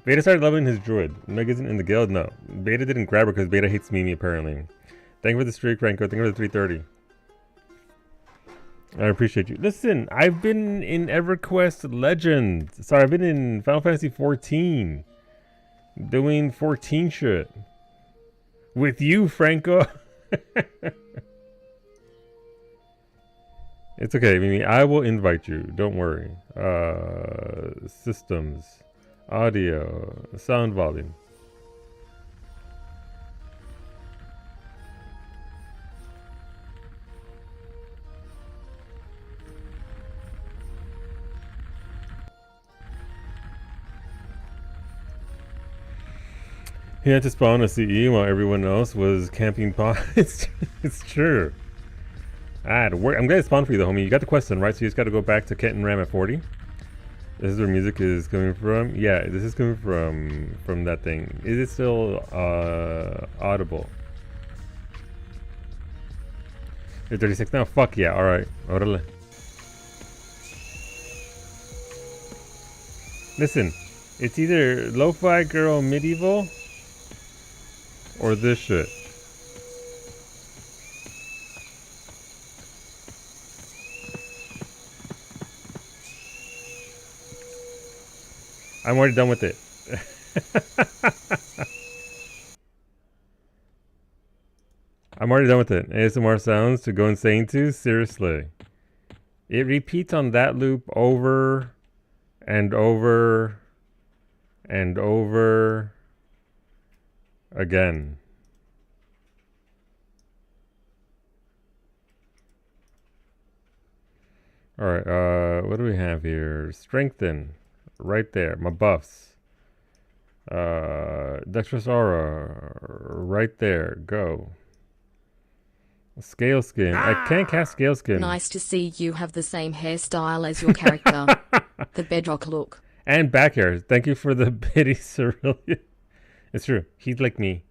Beta started loving his druid. Meg isn't in the guild? No. Beta didn't grab her because Beta hates Mimi, apparently. Thank you for the streak, Franco. Thank you for the 330. I appreciate you. Listen, I've been in Everquest Legends. Sorry, I've been in Final Fantasy 14. Doing 14 shit. With you, Franco. It's okay, Mimi. I will invite you. Don't worry. Systems. Audio. Sound volume. He had to spawn a CE while everyone else was camping pods. It's true. I had to work. I'm glad to spawn for you though, homie. You got the question, right? So you just got to go back to Kent and Ram at 40. This is where music is coming from. Yeah, this is coming from that thing. Is it still audible? You're 36 now? Fuck yeah, alright. Orale. Listen, it's either Lo-Fi Girl Medieval or this shit. I'm already done with it. I'm already done with it. ASMR sounds to go insane to? Seriously. It repeats on that loop over and over and over again. Alright, what do we have here? Strengthen. Right there. My buffs. Dexterous Aura. Right there. Go. Scale Skin. I can't cast Scale Skin. Nice to see you have the same hairstyle as your character. The bedrock look. And back hair. Thank you for the pity, Cerulean. It's true. He's like me.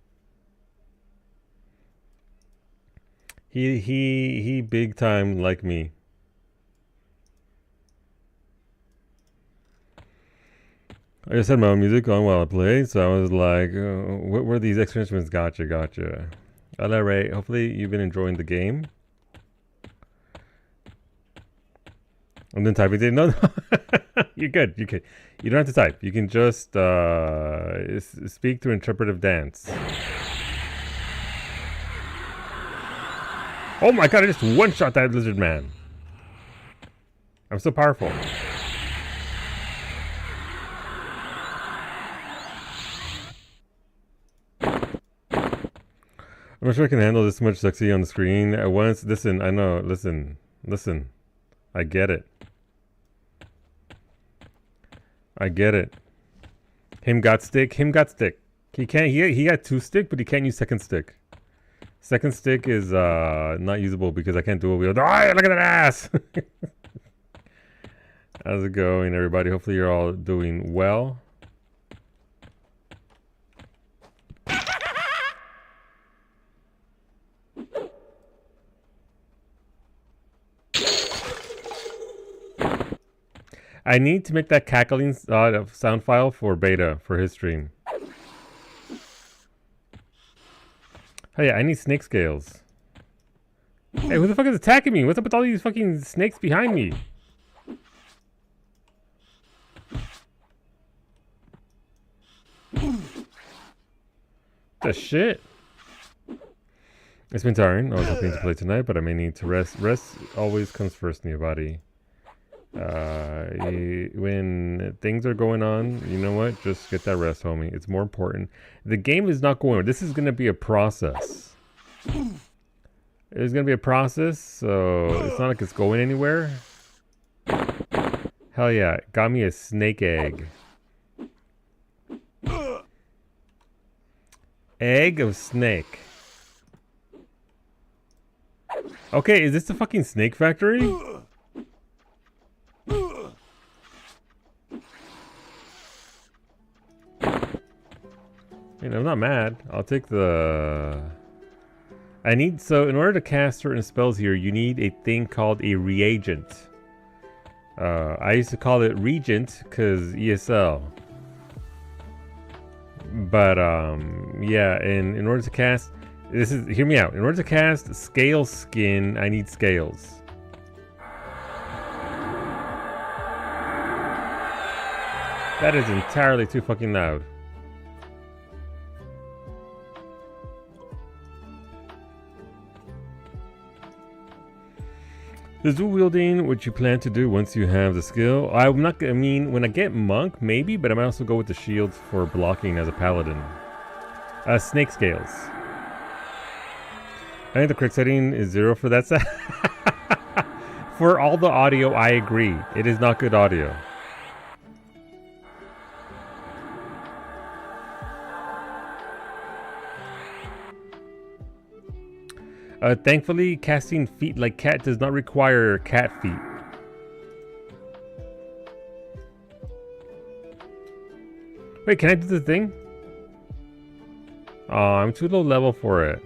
He big time like me. I just had my own music on while I played, so I was like, what were these extra instruments? Gotcha. Alright, hopefully you've been enjoying the game. I'm done typing. No, you're good. You don't have to type. You can just speak through interpretive dance. Oh my god, I just one-shot that lizard man. I'm so powerful. I'm not sure I can handle this much sexy on the screen at once. Listen, I know. Listen. I get it. Him got stick. He can't. He got 2 stick, but he can't use second stick. Second stick is not usable because I can't do a wheel. Oh, look at that ass! How's it going, everybody? Hopefully you're all doing well. I need to make that cackling sound file for Beta for his stream. Oh yeah, I need snake scales. Hey, who the fuck is attacking me? What's up with all these fucking snakes behind me? The shit? It's been tiring. I was hoping to play tonight, but I may need to rest. Rest always comes first in your body. When things are going on, you know what? Just get that rest, homie. It's more important. The game is not going. This is going to be a process. It's going to be a process, so it's not like it's going anywhere. Hell yeah. Got me a snake egg. Egg of snake. Okay, is this the fucking snake factory? I'm not mad. I'll take the... So in order to cast certain spells here, you need a thing called a reagent. I used to call it Regent, because ESL. But yeah, and in order to cast, hear me out. In order to cast Scale Skin, I need scales. That is entirely too fucking loud. Is dual wielding what you plan to do once you have the skill? I mean, when I get monk, maybe, but I might also go with the shields for blocking as a paladin. Snake scales. I think the correct setting is 0 for that set. For all the audio, I agree. It is not good audio. Thankfully, casting feet like cat does not require cat feet. Wait, can I do the thing? Oh, I'm too low level for it.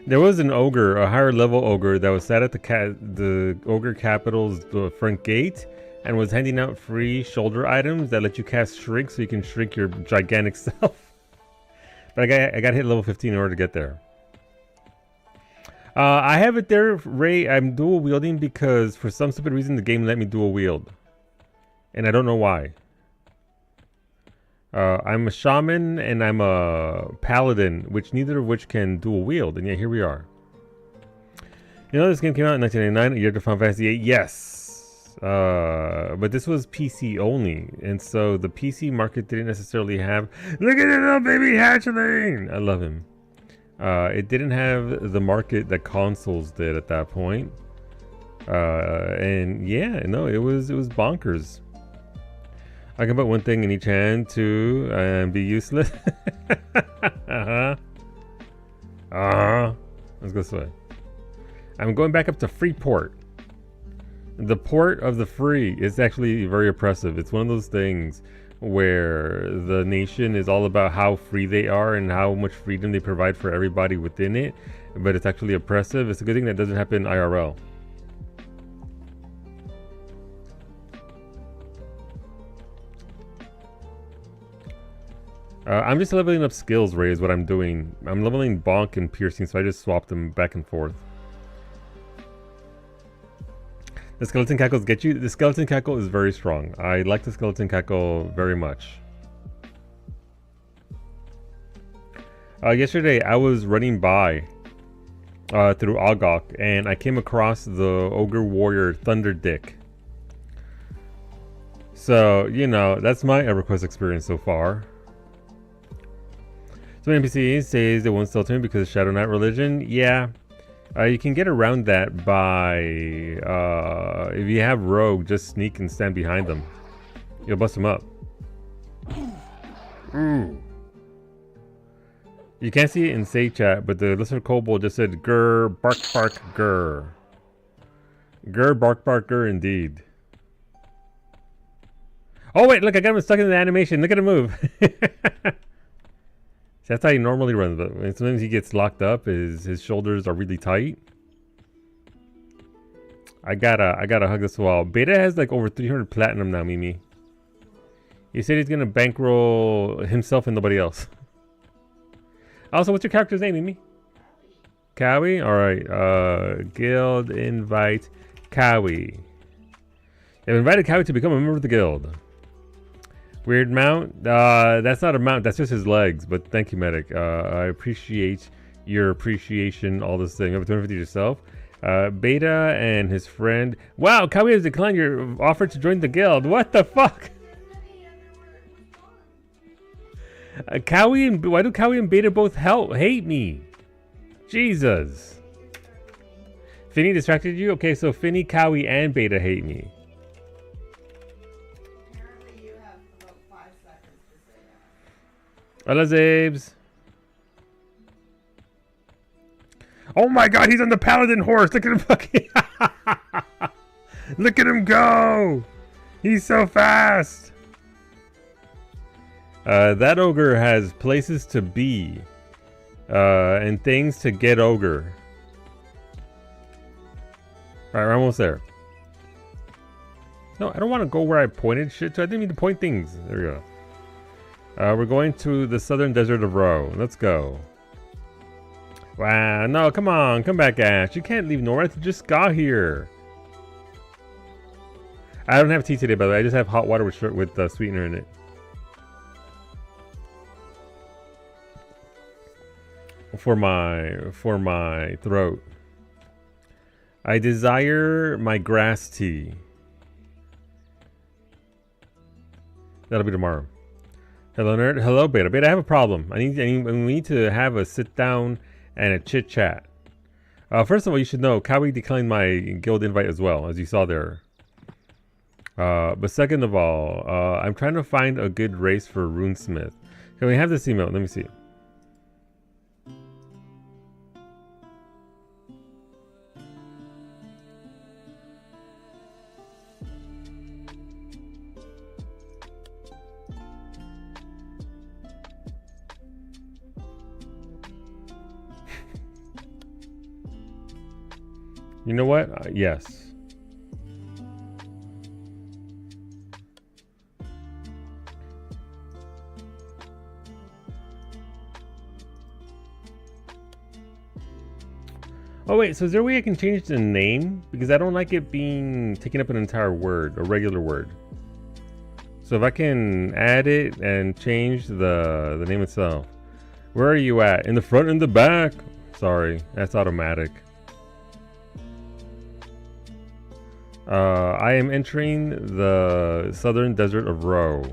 There was an ogre, a higher level ogre, that was sat at the ogre capital's front gate and was handing out free shoulder items that let you cast shrink, so you can shrink your gigantic self. But I got hit level 15 in order to get there. I have it there, Ray. I'm dual wielding because for some stupid reason the game let me dual wield, and I don't know why. I'm a shaman and I'm a paladin, neither of which can dual wield, and yet here we are. You know, this game came out in 1999, a year to Final Fantasy VIII. Yes, but this was PC only, and so the PC market didn't necessarily have. Look at that little baby hatchling! I love him. It didn't have the market that consoles did at that point. And yeah, no, it was bonkers. I can put one thing in each hand too and be useless. Let's go this way. I'm going back up to Freeport. The port of the free is actually very oppressive. It's one of those things where the nation is all about how free they are and how much freedom they provide for everybody within it, but it's actually oppressive. It's a good thing that doesn't happen in IRL. I'm just leveling up skills, Ray, is what I'm doing. I'm leveling bonk and piercing, so I just swapped them back and forth. The skeleton cackles get you. The skeleton cackle is very strong. I like the skeleton cackle very much. Yesterday I was running by through Ogok and I came across the Ogre Warrior Thunder Dick. So, you know, that's my Everquest experience so far. So NPC says they won't sell to me because of Shadow Knight religion. Yeah. You can get around that by, if you have Rogue, just sneak and stand behind them. You'll bust them up. Ooh. You can't see it in Say Chat, but the listener Kobold just said, grr, bark, bark, grr. Grr, bark, bark, grr, indeed. Oh, wait, look, I got him stuck in the animation. Look at him move. That's how he normally runs, but when sometimes he gets locked up, his shoulders are really tight. I gotta hug this wall. Beta has like over 300 platinum now, Mimi. He said he's gonna bankroll himself and nobody else. Also, what's your character's name, Mimi? Cowie? Alright, guild invite Cowie. They've invited Cowie to become a member of the guild. Weird mount? That's not a mount, that's just his legs, but thank you, Medic. I appreciate your appreciation, all this thing. Over 250 yourself. Beta and his friend. Wow, Cowie has declined your offer to join the guild. What the fuck? Why do Cowie and Beta both hate me? Jesus. Finny distracted you? Okay, so Finny, Cowie, and Beta hate me. Hello, Zabes. Oh my god, he's on the Paladin horse. Look at him fucking... Look at him go. He's so fast. That ogre has places to be. And things to get ogre. Alright, we're almost there. No, I don't want to go where I pointed shit to. I didn't mean to point things. There we go. We're going to the southern desert of Ro. Let's go. Wow, no, come on. Come back, Ash. You can't leave north. You just got here. I don't have tea today, by the way. I just have hot water with sweetener in it. For my throat. I desire my grass tea. That'll be tomorrow. Hello, nerd. Hello, Beta. Beta, I have a problem. We need to have a sit down and a chit chat. First of all, you should know Kawi declined my guild invite as well, as you saw there. But second of all, I'm trying to find a good race for Runesmith. Can we have this email? Let me see. You know what? Yes. Oh wait, so is there a way I can change the name? Because I don't like it being taking up an entire word, a regular word. So if I can add it and change the name itself. Where are you at? In the front and the back? Sorry, that's automatic. I am entering the southern desert of Ro.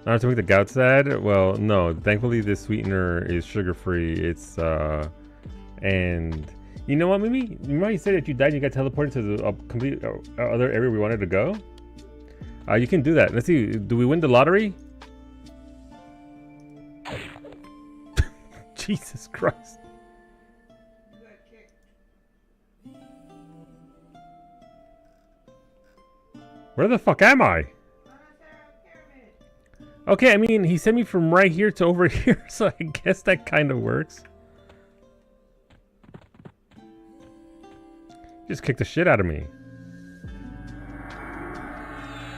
I have to make the gout sad? Well, no. Thankfully, this sweetener is sugar-free. It's, and you know what, Mimi? Remember you said that you died and you got teleported to the complete other area we wanted to go? You can do that. Let's see. Do we win the lottery? Jesus Christ. Where the fuck am I? Okay, I mean, he sent me from right here to over here, so I guess that kind of works. Just kicked the shit out of me.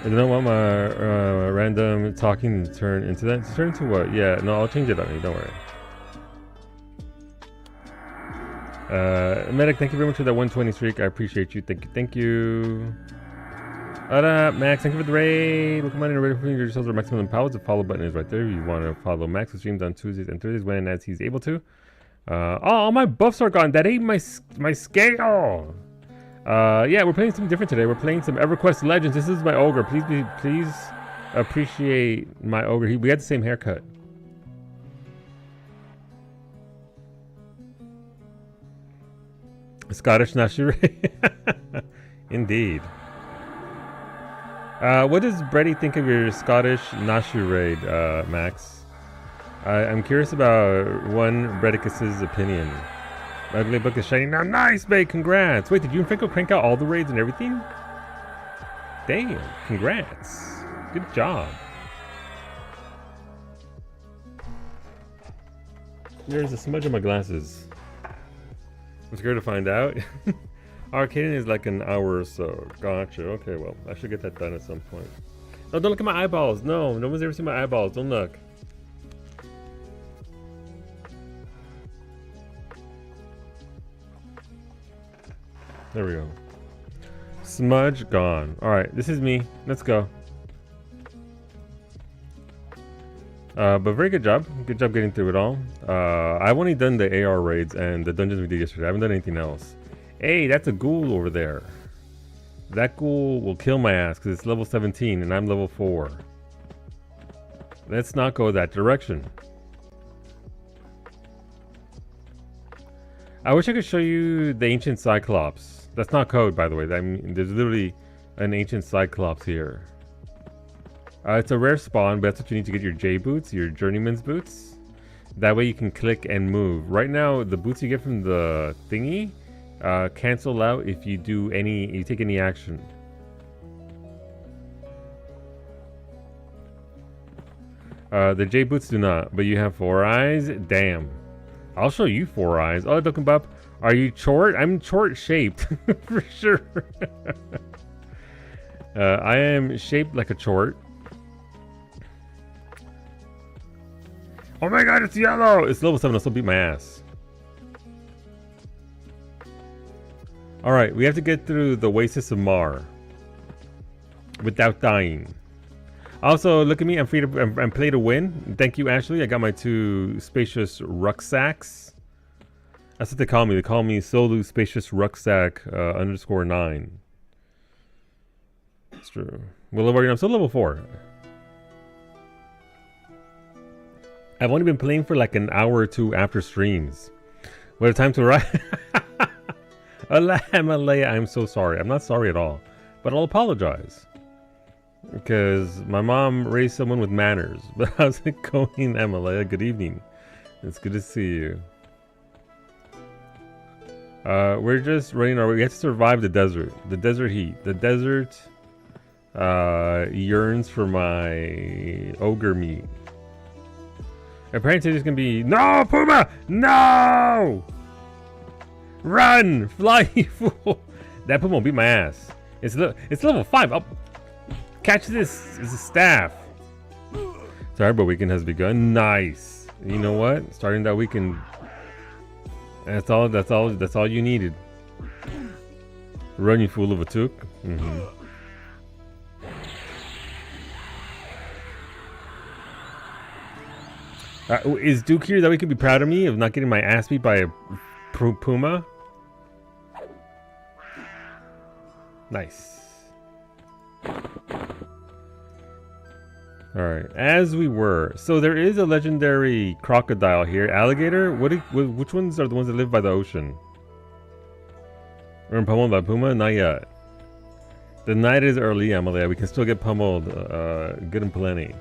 I don't want my random talking to turn into that. To turn into what? Yeah, no, I'll change it on you, don't worry. Medic, thank you very much for that 120 streak. I appreciate you. Thank you. What up, Max? Thank you for the raid. Welcome on in. Ready for yourselves for maximum powers. The follow button is right there. You want to follow Max, who streams on Tuesdays and Thursdays when as he's able to. Oh, all my buffs are gone. That ain't my scale. Yeah, we're playing something different today. We're playing some Everquest Legends. This is my ogre. Please appreciate my ogre. We had the same haircut. Scottish Nashire. Indeed. What does Brady think of your Scottish Nashi raid, Max? I'm curious about one Bredicus's opinion. My ugly book is shining now. Nice, babe. Congrats. Wait, did you and Franco crank out all the raids and everything? Damn. Congrats. Good job. There's a smudge on my glasses. I'm scared to find out. Arcading is like an hour or so. Gotcha. Okay, well, I should get that done at some point. No, don't look at my eyeballs. No one's ever seen my eyeballs. Don't look. There we go. Smudge gone. Alright, this is me. Let's go. But very good job. Good job getting through it all. I've only done the AR raids and the dungeons we did yesterday. I haven't done anything else. Hey, that's a ghoul over there. That ghoul will kill my ass because it's level 17 and I'm level 4. Let's not go that direction. I wish I could show you the ancient Cyclops. That's not code, by the way. I mean, there's literally an ancient Cyclops here. It's a rare spawn, but that's what you need to get your J boots, your journeyman's boots. That way you can click and move. Right now, the boots you get from the thingy cancel out if you take any action. The J boots do not, but you have 4 eyes. Damn. I'll show you 4 eyes. Oh, Dokkenbop, are you short? I'm short shaped for sure. I am shaped like a chort. Oh my god, it's yellow! It's level 7, I'll still beat my ass. Alright, we have to get through the Oasis of Mar without dying. Also, look at me, I'm free to I'm play to win. Thank you, Ashley. I got my 2 spacious rucksacks. That's what they call me. They call me Solu Spacious Rucksack _9. It's true. What level are you? I'm still level 4. I've only been playing for like an hour or 2 after streams. What a time to ride. Malaya, I'm so sorry. I'm not sorry at all. But I'll apologize. Because my mom raised someone with manners. But how's it going, Malaya? Good evening. It's good to see you. We're just running our way. We have to survive the desert. The desert heat. The desert yearns for my ogre meat. Apparently there's gonna be no Puma! No! Run! Fly, you fool! That Puma will beat my ass. It's level 5. Oh, catch this! It's a staff. Sorry, but weekend has begun. Nice. You know what? Starting that weekend. That's all you needed. Run, you fool of a took. Is Duke here that we could be proud of me of not getting my ass beat by a Puma? Nice. Alright, as we were. So there is a legendary crocodile here. Alligator? Which ones are the ones that live by the ocean? We're pummeled by Puma? Not yet. The night is early, Amalia. We can still get pummeled good and plenty.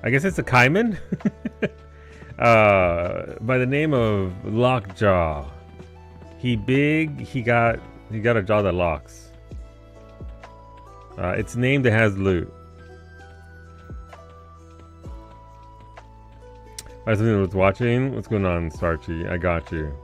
I guess it's a Cayman? By the name of Lockjaw. He big, he got a jaw that locks. It's named, it has loot. Alright, something was watching. What's going on, Starchy? I got you.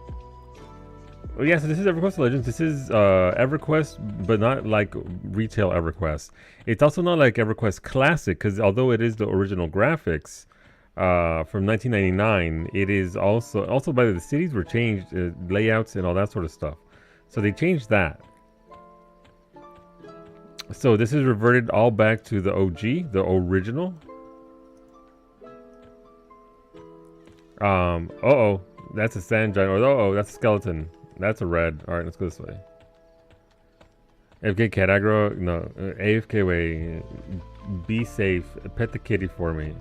Oh yeah, so this is EverQuest Legends. This is EverQuest, but not like retail EverQuest. It's also not like EverQuest Classic, because although it is the original graphics from 1999, it is also by the cities were changed, layouts and all that sort of stuff. So they changed that. So this is reverted all back to the OG, the original. Uh-oh, that's a sand giant. Or uh-oh, that's a skeleton. That's a red. Alright, let's go this way. AFK cat aggro. No, AFK way. Be safe. Pet the kitty for me.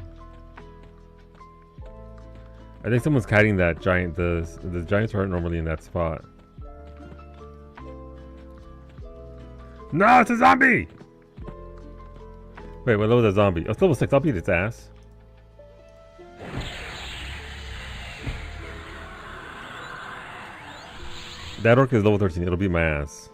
I think someone's kiting that giant. The giants aren't normally in that spot. No, it's a zombie! Wait, what level is that zombie? Oh, it's level 6. I'll beat its ass. That orc is level 13. It'll beat my ass.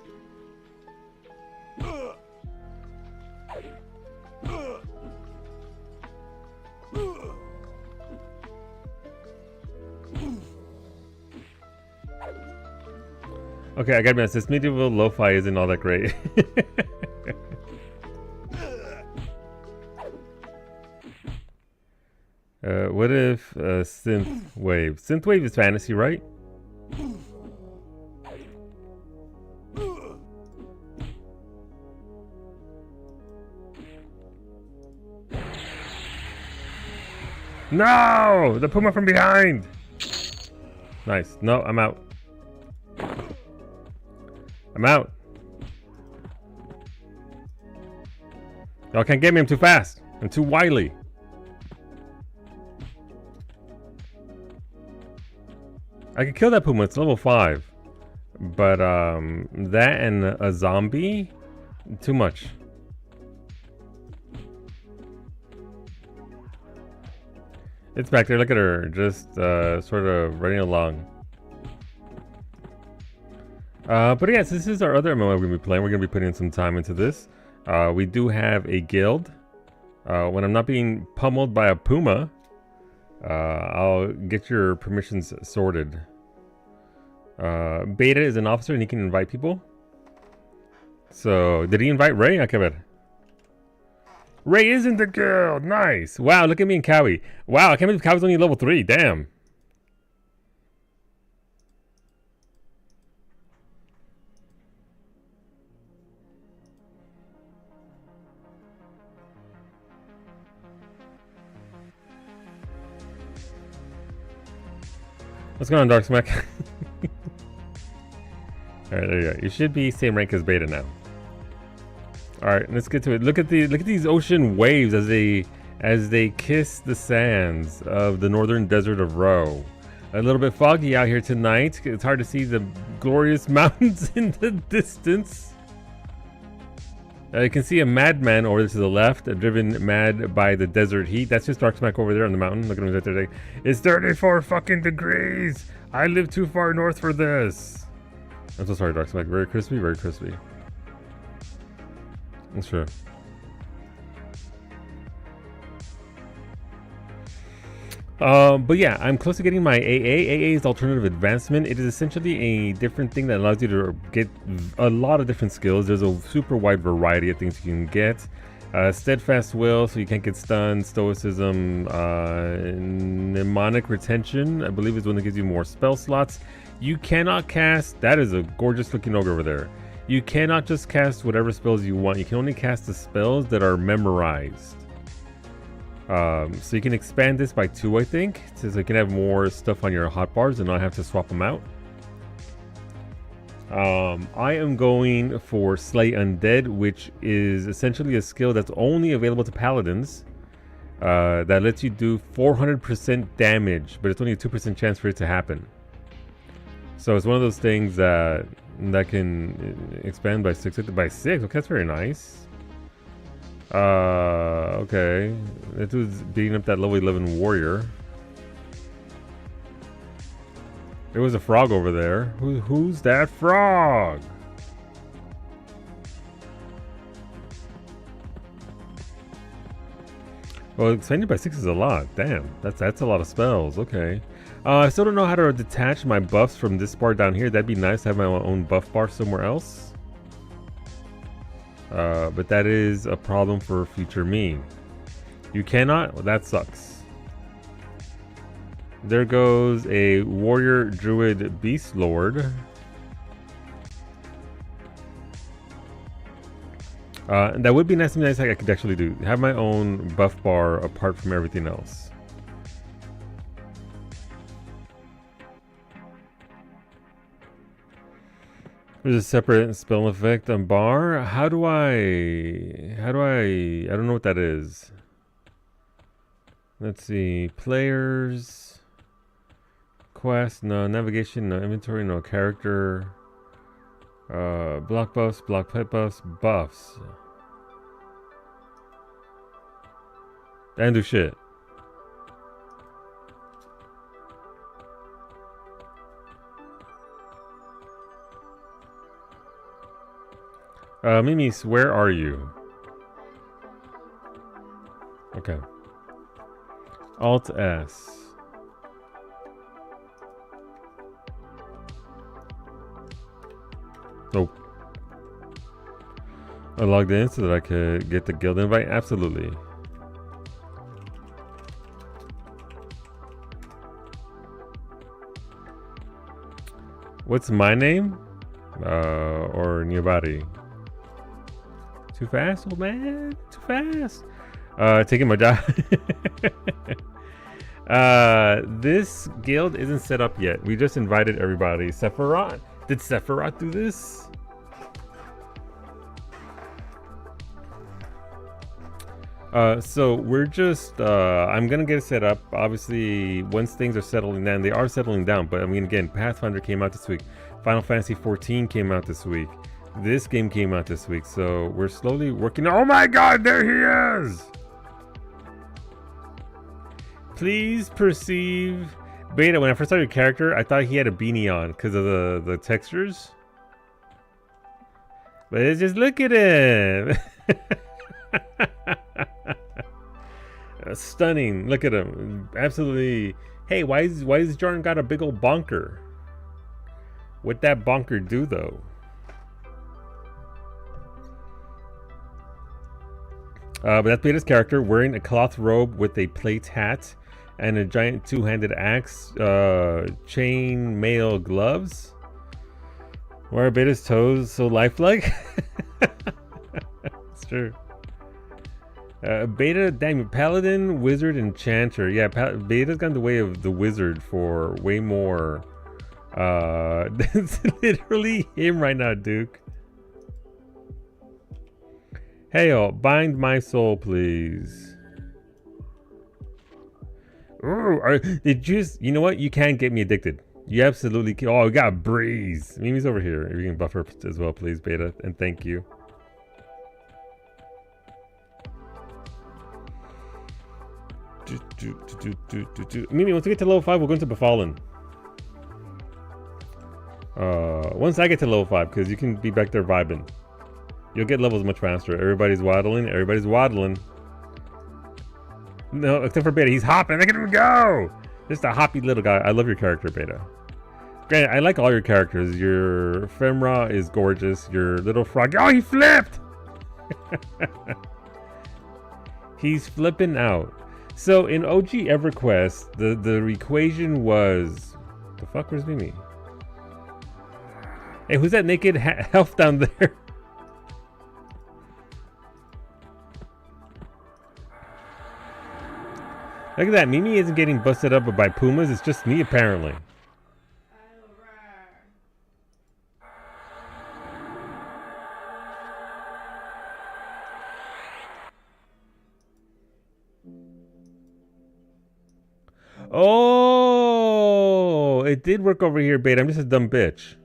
Okay, I gotta be honest. This medieval lo-fi isn't all that great. What if synthwave? Synthwave is fantasy, right? No! The Puma from behind! Nice. No, I'm out. I'm out. Y'all can't get me. I'm too fast. I'm too wily. I could kill that Puma. It's level 5. But, that and a zombie? Too much. It's back there. Look at her. Just, sort of running along. But yes, this is our other MMO we're going to be playing. We're going to be putting some time into this. We do have a guild. When I'm not being pummeled by a Puma, I'll get your permissions sorted. Beta is an officer and he can invite people. So, did he invite Ray? I can't bet. Ray is in the guild. Nice. Wow, look at me and Cowie. Wow, I can't believe Cowie's only level 3. Damn. What's going on, Dark Smack? Alright, there you go. You should be same rank as Beta now. Alright, let's get to it. Look at these ocean waves as they kiss the sands of the northern desert of Ro. A little bit foggy out here tonight. It's hard to see the glorious mountains in the distance. You can see a madman over to the left, driven mad by the desert heat. That's just Dark Smack over there on the mountain. Look at him right there. It's 34 fucking degrees. I live too far north for this. I'm so sorry, Dark Smack. Very crispy, very crispy. That's true. But yeah, I'm close to getting my AA. AA is Alternative Advancement. It is essentially a different thing that allows you to get a lot of different skills. There's a super wide variety of things you can get. Steadfast Will, so you can't get stunned. Stoicism, Mnemonic Retention, I believe is one that gives you more spell slots. You cannot cast, that is a gorgeous looking ogre over there. You cannot just cast whatever spells you want. You can only cast the spells that are memorized. So you can expand this by 2, I think, so you can have more stuff on your hotbars and not have to swap them out. I am going for Slay Undead, which is essentially a skill that's only available to Paladins. That lets you do 400% damage, but it's only a 2% chance for it to happen. So it's one of those things that can expand by 6. Okay, that's very nice. Okay. It was beating up that level 11 warrior. There was a frog over there. Who's that frog? Well, expanded by 6 is a lot. Damn, that's a lot of spells. Okay. I still don't know how to detach my buffs from this bar down here. That'd be nice to have my own buff bar somewhere else. But that is a problem for future me. You cannot? Well, that sucks. There goes a warrior druid beast lord. That would be nice. Nice. I could actually do have my own buff bar apart from everything else. There's a separate spell effect on bar. I don't know what that is. Let's see. Players. Quest, no. Navigation, no. Inventory, no. Character. Block buffs, block pet buffs, buffs. That didn't do shit. Mimis, where are you? Okay. Alt S. Nope. I logged in so that I could get the guild invite? Absolutely. What's my name? Or Nyabari? Too fast, old man? Too fast. Taking my job. This guild isn't set up yet. We just invited everybody. Sephiroth? Did Sephiroth do this? So we're just, I'm gonna get it set up. Obviously, once things are settling down, they are settling down. But I mean, again, Pathfinder came out this week. Final Fantasy 14 came out this week. This game came out this week, so we're slowly working. Oh my god, there he is! Please perceive. Beta, when I first saw your character, I thought he had a beanie on because of the textures. But it's just, look at him! Stunning. Look at him. Absolutely. Hey, why is Jordan got a big old bonker? What'd that bonker do, though? But that's Beta's character, wearing a cloth robe with a plate hat and a giant two-handed axe, chain mail gloves. Why are Beta's toes so lifelike? It's true. Beta, damn, Paladin, Wizard, Enchanter. Yeah, Beta's gone the way of the Wizard for way more. That's literally him right now, Duke. Hey, bind my soul, please. Ooh, you know what? You can't get me addicted. You absolutely can. Oh, we got a breeze. Mimi's over here. If you can buffer as well, please, Beta, and thank you. Mimi, once we get to level 5, we'll go into Befallen. Once I get to level 5, because you can be back there vibing. You'll get levels much faster. Everybody's waddling. Everybody's waddling. No, except for Beta. He's hopping. Look at him go! Just a hoppy little guy. I love your character, Beta. Granted, I like all your characters. Your Femra is gorgeous. Your little frog. Oh, he flipped! He's flipping out. So in OG EverQuest, the equation was... The fuck? Where's Mimi? Hey, who's that naked elf down there? Look at that. Mimi isn't getting busted up by pumas. It's just me, apparently. Oh, it did work over here, Beta. I'm just a dumb bitch.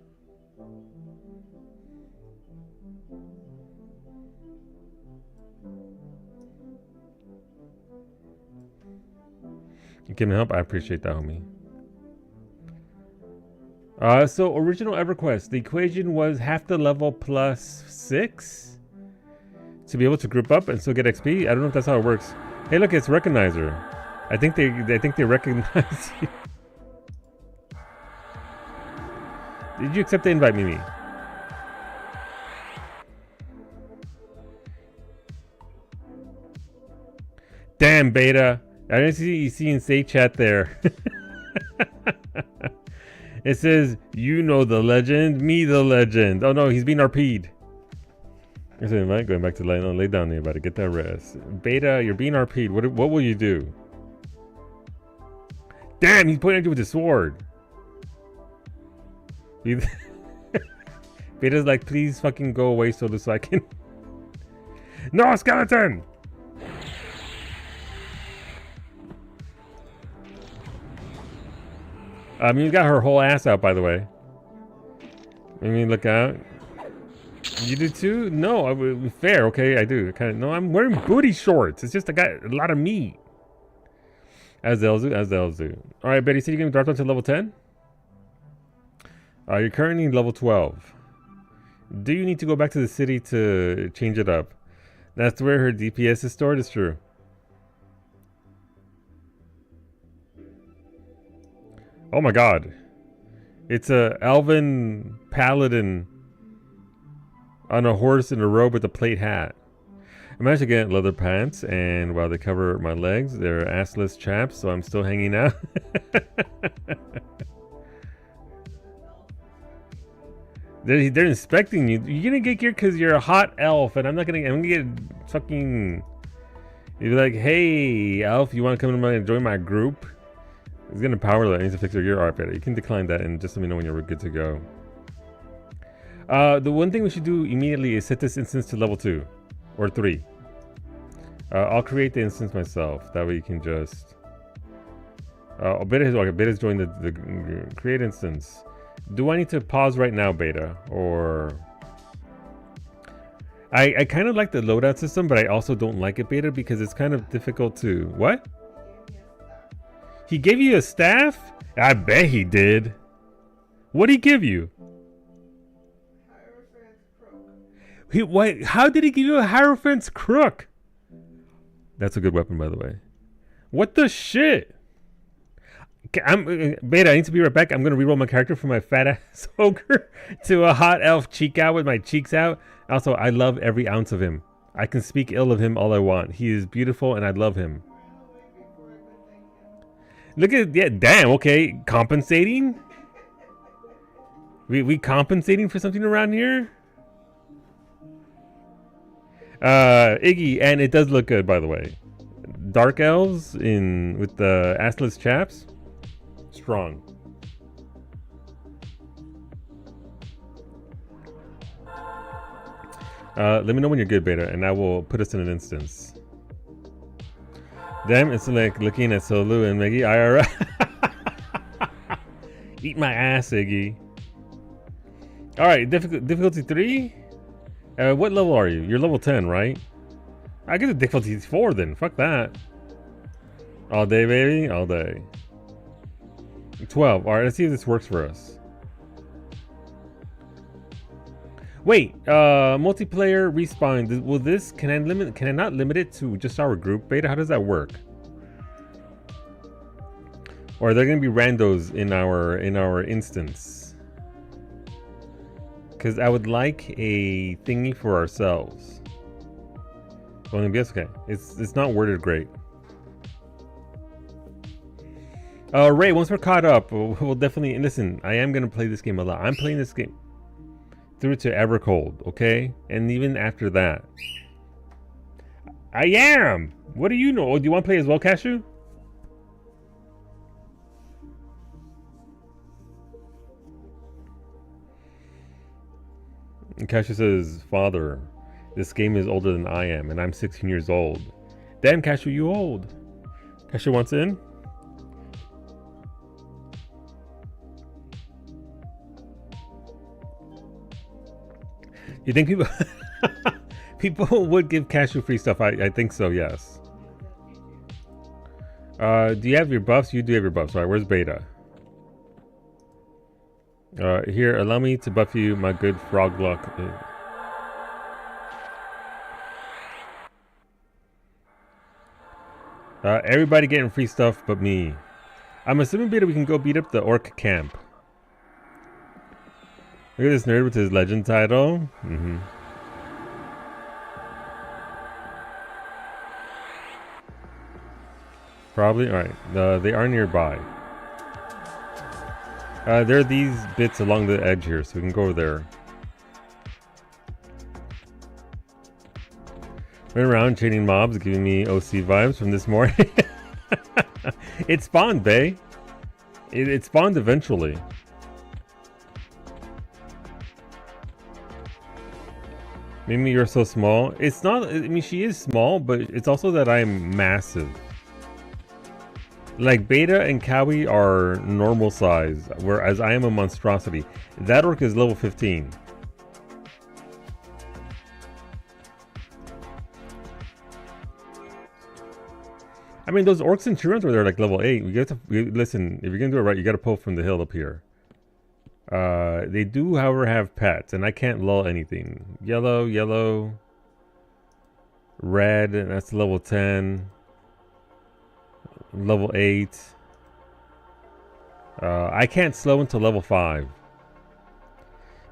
You give me help? I appreciate that, homie. So original EverQuest, the equation was half the level plus 6 to be able to group up and still get XP. I don't know if that's how it works. Hey, look, it's Recognizer. I think they recognize you. Did you accept the invite, Mimi? Damn, Beta. I didn't see you see in Say Chat there. It says, you know the legend, me the legend. Oh no, he's being RP'd. I said, invite, going back to lay down there, to get that rest. Beta, you're being RP'd. What will you do? Damn, he's pointing at you with his sword. Beta's like, please fucking go away so I can... No, skeleton! I mean, you got her whole ass out, by the way. I mean, look out. You do too? No, fair, okay, I do. Kind of. No, I'm wearing booty shorts. It's just I got a lot of meat. As they'll do. All right, Betty, so you're gonna drop down to level 10? You're currently level 12. Do you need to go back to the city to change it up? That's where her DPS is stored. It's true. Oh my god. It's a elven paladin on a horse in a robe with a plate hat. I managed to get leather pants, and while they cover my legs, they're assless chaps, so I'm still hanging out. They're inspecting you. You're gonna get here because you're a hot elf, and I'm gonna get fucking... You're like, hey, elf, you want to come and join my group? He's gonna power that. Needs to fix your gear. Alright, better. You can decline that and just let me know when you're good to go. The one thing we should do immediately is set this instance to level 2 or 3. I'll create the instance myself. That way you can just. Beta's joined the create instance. Do I need to pause right now, Beta, or? I kind of like the loadout system, but I also don't like it, Beta, because it's kind of difficult to what? He gave you a staff? I bet he did. What'd he give you? What? How did he give you a Hierophant's crook? That's a good weapon, by the way. What the shit? Beta, I need to be right back. I'm gonna reroll my character from my fat ass ogre to a hot elf cheek out with my cheeks out. Also, I love every ounce of him. I can speak ill of him all I want. He is beautiful and I love him. Look at, yeah, damn, okay. Compensating? We compensating for something around here? Iggy, and it does look good, by the way. Dark elves in with the assless chaps. Strong. Let me know when you're good, Beta, and I will put us in an instance. Damn, it's like looking at Solu and Meggy IRL. Eat my ass, Iggy. Alright, difficulty 3? What level are you? You're level 10, right? I get a difficulty 4 then. Fuck that. All day, baby. All day. 12. Alright, let's see if this works for us. Wait, multiplayer respawn. Will this, can I not limit it to just our group, Beta? How does that work? Or are there gonna be randos in our instance? Because I would like a thingy for ourselves. Well, maybe that's okay. It's not worded great. Ray, once we're caught up, we'll definitely listen. I am gonna play this game a lot. I'm playing this game through to Evercold, okay? And even after that, I am. What do you know? Oh, do you want to play as well, Cashew? And Cashew says, "Father, this game is older than I am, and I'm 16 years old." Damn, Cashew, you old. Cashew wants in. You think people people would give Cashew free stuff? I think so, yes. Do you have your buffs? You do have your buffs. All right, where's Beta? Here, allow me to buff you, my good frog luck. Everybody getting free stuff but me. I'm assuming, Beta, we can go beat up the orc camp. Look at this nerd with his legend title. Probably. Alright. They are nearby. There are these bits along the edge here, so we can go over there. Running around chaining mobs, giving me OC vibes from this morning. It spawned, bae. It spawned eventually. Mimi, you're so small. It's not, I mean, she is small, but it's also that I'm massive. Like, Beta and Cowie are normal size, whereas I am a monstrosity. That orc is level 15. I mean, those orcs and Churons were there like level 8. Listen, if you're gonna do it right, you gotta pull from the hill up here. They do, however, have pets, and I can't lull anything. Yellow, yellow, red, and that's level 10. Level 8. I can't slow until level 5.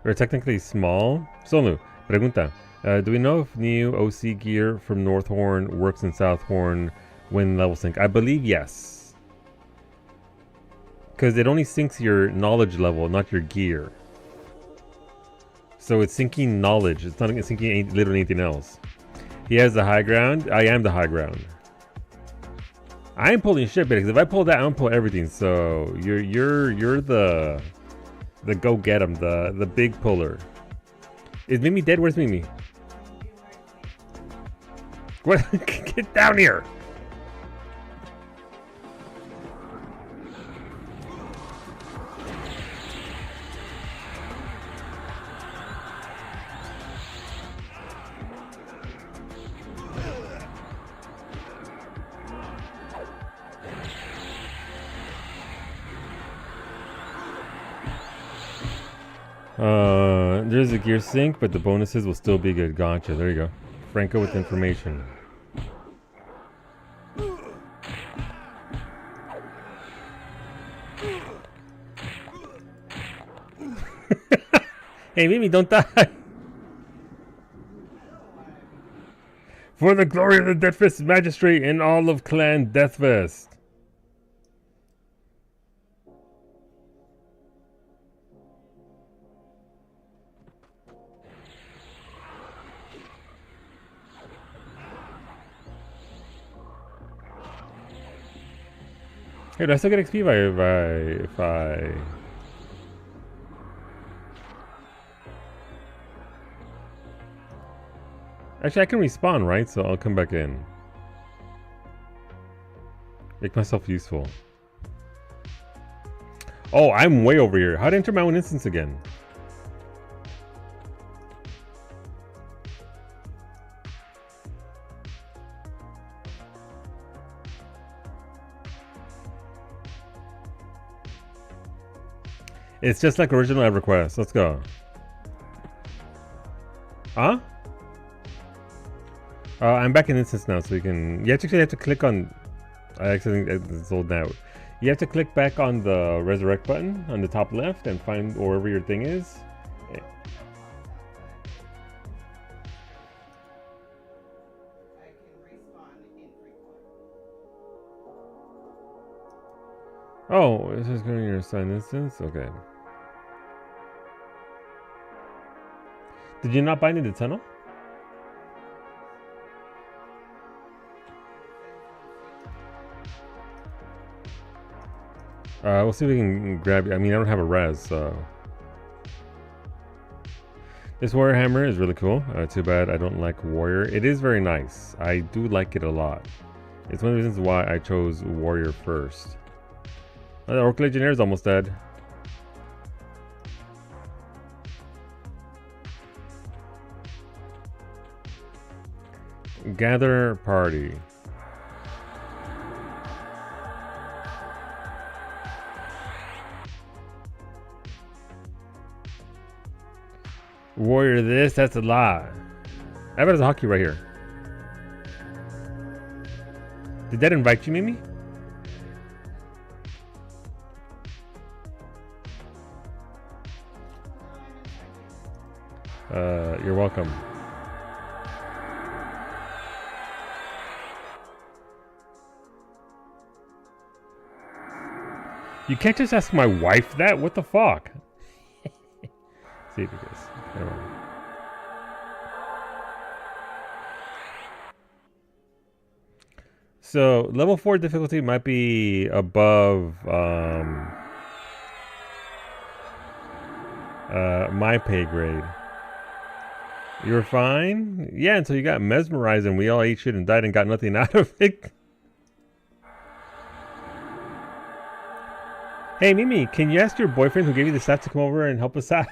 We're technically small. Sonu, pregunta. Do we know if new OC gear from Northhorn works in Southhorn when level sync? I believe yes. Because it only syncs your knowledge level, not your gear. So it's syncing knowledge. It's not syncing literally anything else. He has the high ground. I am the high ground. I ain't pulling shit, because if I pull that, I'm gonna pull everything. So you're the go get him, the big puller. Is Mimi dead? Where's Mimi? What? Get down here! There's a gear sync, but the bonuses will still be good. Gotcha. There you go. Franco with information. Hey, Mimi, don't die. For the glory of the Deathfist Magistrate and all of Clan Deathfist. Hey, do I still get XP if I... Actually, I can respawn, right? So I'll come back in. Make myself useful. Oh, I'm way over here. How to enter my own instance again? It's just like original Everquest. Let's go. Huh? I'm back in instance now, so you can... You actually have to click on... I actually think it's old now. You have to click back on the resurrect button on the top left and find wherever your thing is. Oh, this is going to your assigned instance? Okay. Did you not bind in the tunnel? We'll see if we can grab you. I mean, I don't have a res, so... This warrior hammer is really cool. Too bad I don't like warrior. It is very nice. I do like it a lot. It's one of the reasons why I chose warrior first. The Orc Legionnaire is almost dead. Gather party. Warrior this, that's a lot. I bet there's a hockey right here. Did that invite you, Mimi? You're welcome. You can't just ask my wife that? What the fuck? See if it is. So, level 4 difficulty might be above my pay grade. You were fine? Yeah, until you got mesmerized and we all ate shit and died and got nothing out of it. Hey, Mimi, can you ask your boyfriend who gave you the staff to come over and help us out?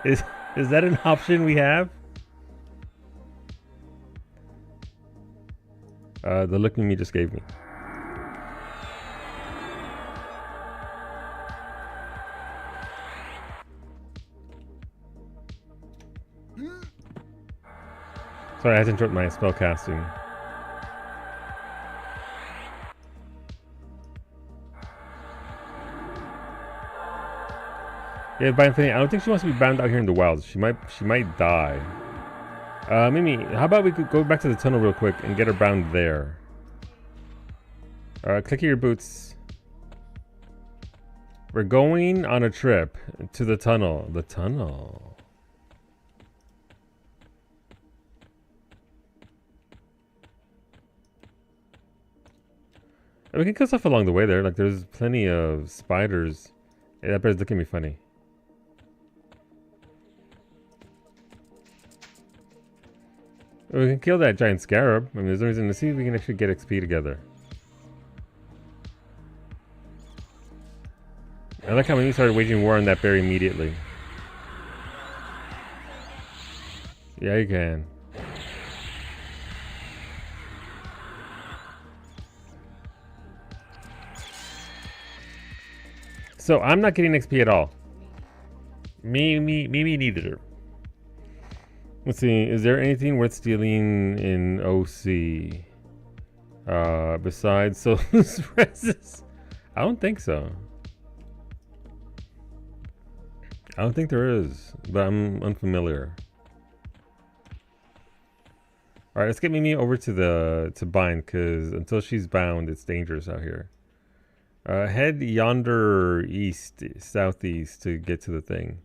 Is that an option we have? The look Mimi just gave me. Sorry, I had to interrupt my spell casting. Yeah, by infinity, I don't think she wants to be bound out here in the wilds. She might die. Mimi, how about we could go back to the tunnel real quick and get her bound there. Click your boots. We're going on a trip to the tunnel. The tunnel. And we can kill stuff along the way there. Like, there's plenty of spiders. Hey, that bird's looking at me funny. We can kill that giant scarab. I mean, there's no reason to see if we can actually get XP together. I like how Mimi started waging war on that bear immediately. Yeah, you can. So I'm not getting XP at all. Me neither. Let's see. Is there anything worth stealing in OC? Besides Solus Reses? I don't think so. I don't think there is, but I'm unfamiliar. All right, let's get Mimi over to bind, because until she's bound, it's dangerous out here. Head yonder east, southeast to get to the thing.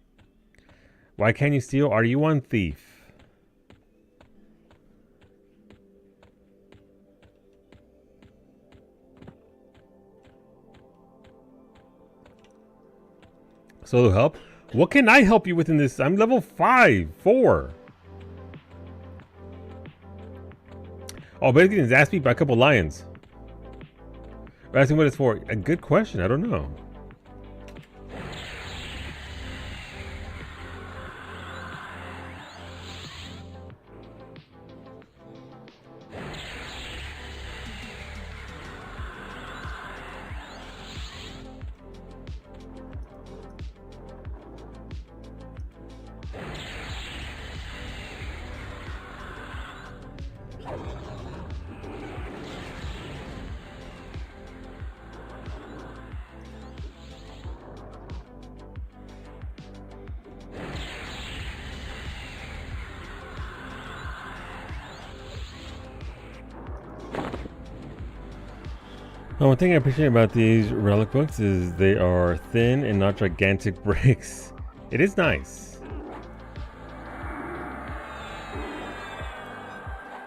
Why can't you steal? Are you on thief? Solo help? What can I help you with in this? I'm level 4. Oh, basically getting his ass beat by a couple lions. Asking what it's for. A good question. I don't know. One thing I appreciate about these relic books is they are thin and not gigantic bricks. It is nice.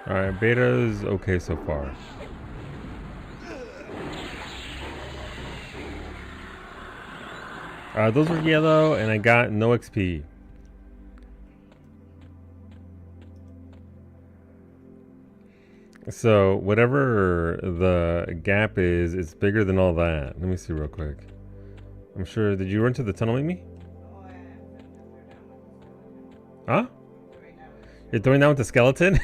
Alright, beta's okay so far. Those were yellow and I got no XP. So whatever the gap is, it's bigger than all that. Let me see real quick. I'm sure. Did you run to the tunnel with me? Huh? You're throwing that with the skeleton?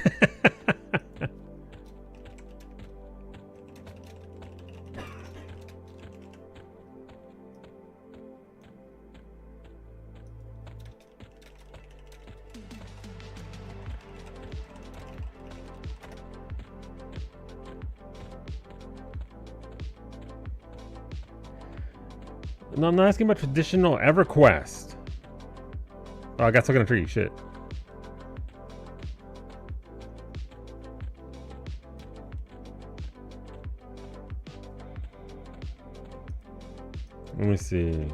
No, I'm not asking about traditional Everquest. Oh, I got stuck in a tree. Shit. Let me see.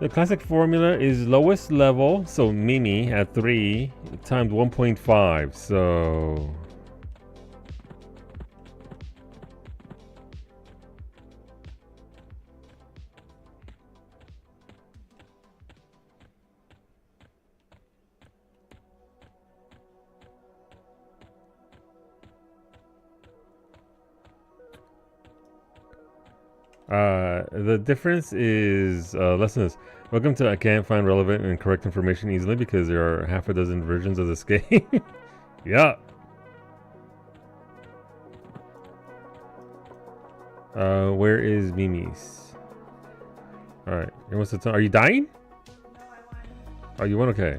The classic formula is lowest level, so Mimi at 3 times 1.5. So the difference is, listen to this. Welcome to I can't find relevant and correct information easily because there are half a dozen versions of this game. Yeah. Where is Mimi's? Alright. Are you dying? No, I won. Oh, you won? Okay.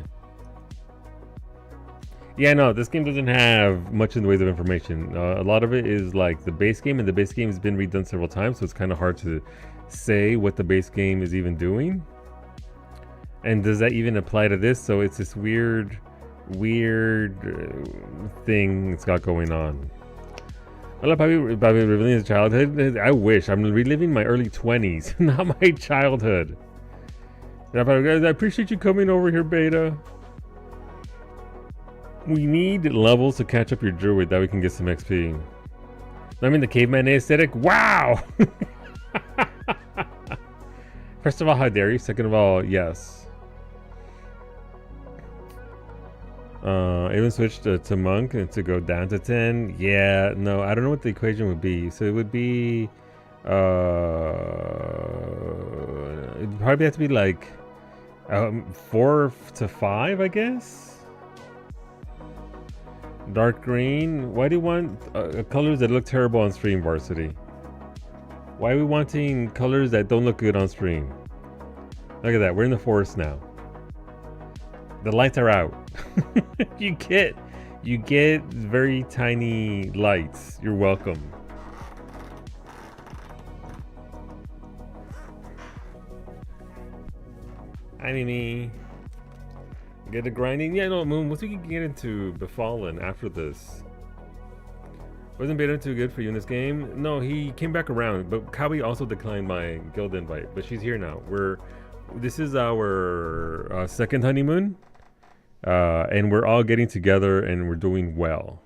Yeah, no, this game doesn't have much in the ways of information. A lot of it is like the base game, and the base game has been redone several times, so it's kind of hard to say what the base game is even doing. And does that even apply to this? So it's this weird thing it's got going on. I love probably reliving his childhood. I wish. I'm reliving my early 20s, not my childhood. Guys, I appreciate you coming over here, Beta. We need levels to catch up your druid that we can get some XP. I mean, the caveman aesthetic. Wow! First of all, how dare you? Second of all, yes. Even switched to monk and to go down to 10. Yeah, no, I don't know what the equation would be. So it would be, it'd probably have to be like 4 to 5, I guess. Dark green. Why do you want colors that look terrible on stream, Varsity? Why are we wanting colors that don't look good on stream? Look at that. We're in the forest now. The lights are out. you get very tiny lights. You're welcome. Hi, Mimi. Get the grinding. Yeah, no, Moon. Once we can get into Befallen after this. Wasn't Beta too good for you in this game? No, he came back around, but Kawi also declined my guild invite. But she's here now. This is our second honeymoon, and we're all getting together and we're doing well.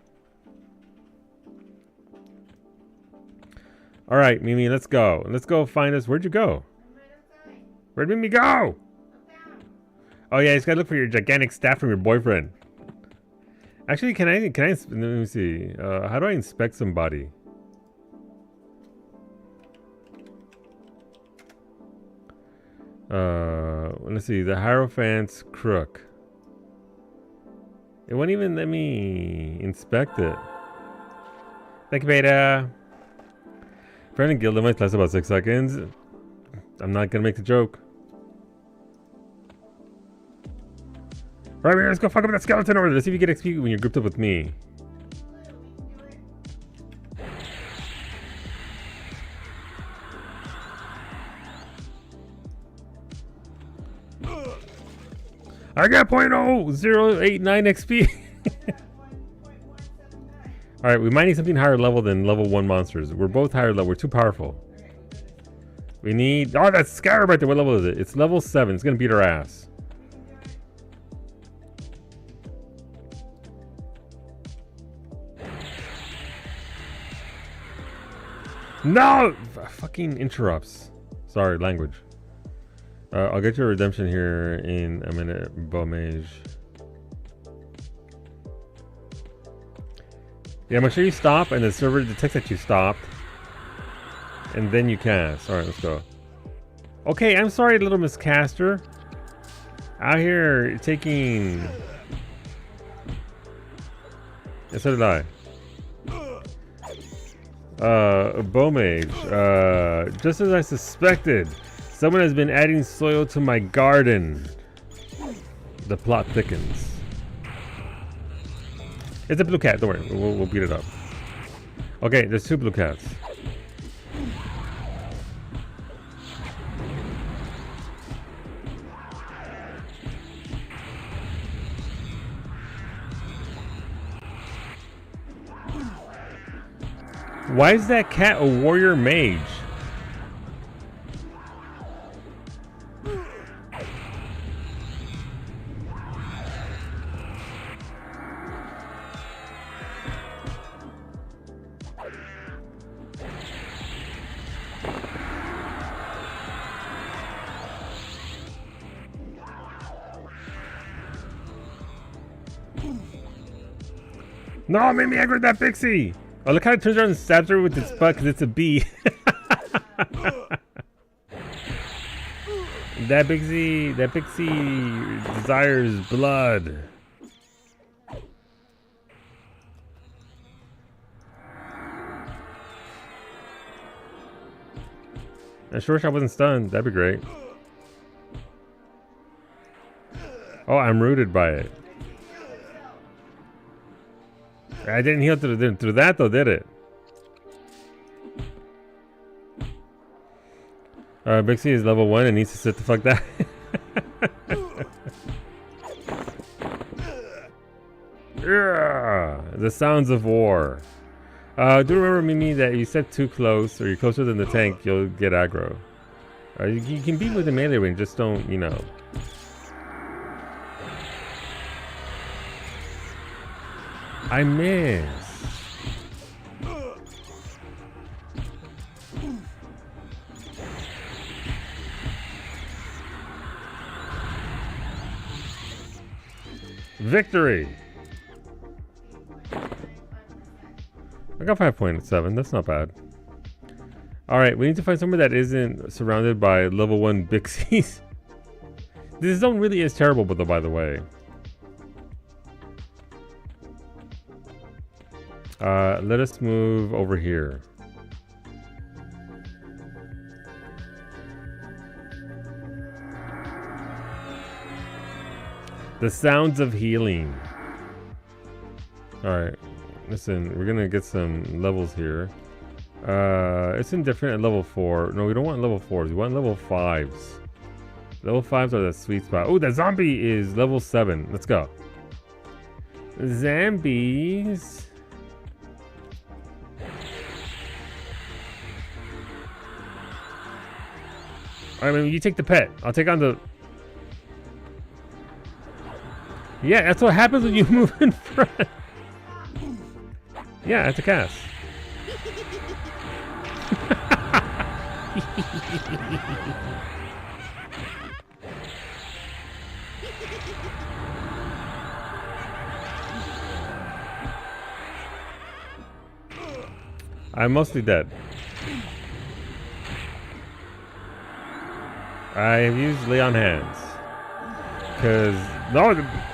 All right, Mimi, let's go. Let's go find us. Where'd you go? Where'd Mimi go? Oh yeah, you just gotta look for your gigantic staff from your boyfriend. Actually, can I? Let me see. How do I inspect somebody? Let's see. The Hierophant's crook. It won't even let me inspect it. Thank you, Beta. Friend and guild invites lasts about 6 seconds. I'm not gonna make the joke. Alright, let's go fuck up that skeleton over there. Let's see if you get XP when you're grouped up with me. I got .0089 XP. Alright, we might need something higher level than level 1 monsters. We're both higher level. We're too powerful. We need... Oh, that scarab right there. What level is it? It's level 7. It's gonna beat our ass. No! Fucking interrupts. Sorry, language. I'll get your redemption here in a minute, Bomage. Yeah, make sure you stop and the server detects that you stopped. And then you cast. Alright, let's go. Okay, I'm sorry, little Miss Caster. Out here taking... Yes, so did I. Bomage. Just as I suspected, someone has been adding soil to my garden. The plot thickens. It's a blue cat, don't worry, we'll beat it up. Okay, there's 2 blue cats. Why is that cat a warrior mage? No, made me angry with that pixie! Oh, look how it turns around and stabs her with its butt because it's a bee. That pixie desires blood. I sure wish I wasn't stunned. That'd be great. Oh, I'm rooted by it. I didn't heal through that though, did it? Bixie is level 1 and needs to sit the fuck down. Yeah, the sounds of war. Do remember, Mimi, that you step too close or you're closer than the tank, you'll get aggro. You can beat with the melee range, just don't, you know. I miss. Victory. I got 5.7. That's not bad. All right, we need to find somewhere that isn't surrounded by level 1 Bixies. This zone really is terrible, but by the way. Let us move over here. The sounds of healing. Alright, listen, we're gonna get some levels here. It's indifferent at level 4. No, we don't want level 4s, we want level 5s. Level 5s are the sweet spot. Oh, that zombie is level 7. Let's go. Zombies. Alright, I mean, you take the pet. I'll take on the... Yeah, that's what happens when you move in front. Yeah, that's a cast. I'm mostly dead. I have used lay on hands. Cause no,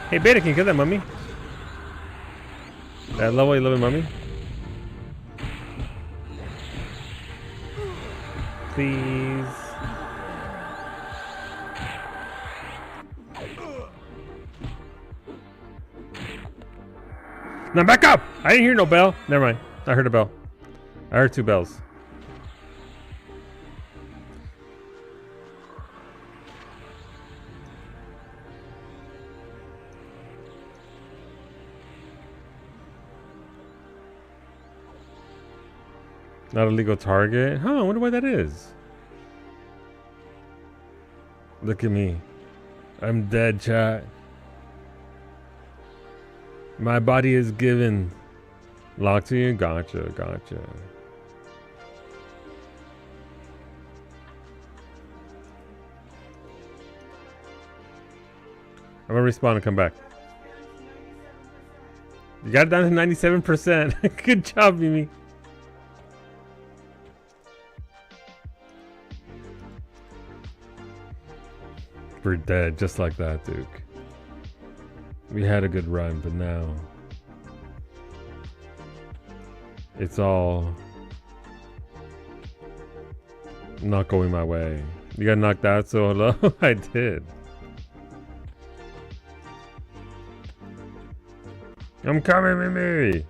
hey Beta, can you kill that mummy? That level 11 mummy? Please. Now back up! I didn't hear no bell. Never mind. I heard a bell. I heard 2 bells. Not a legal target? Huh, I wonder why that is. Look at me. I'm dead, chat. My body is given. Locked to you? Gotcha, gotcha. I'm gonna respawn and come back. You got it down to 97%. Good job, Mimi. We're dead, just like that, Duke. We had a good run, but now it's all not going my way. You got knocked out so low? I did. I'm coming, Mimi!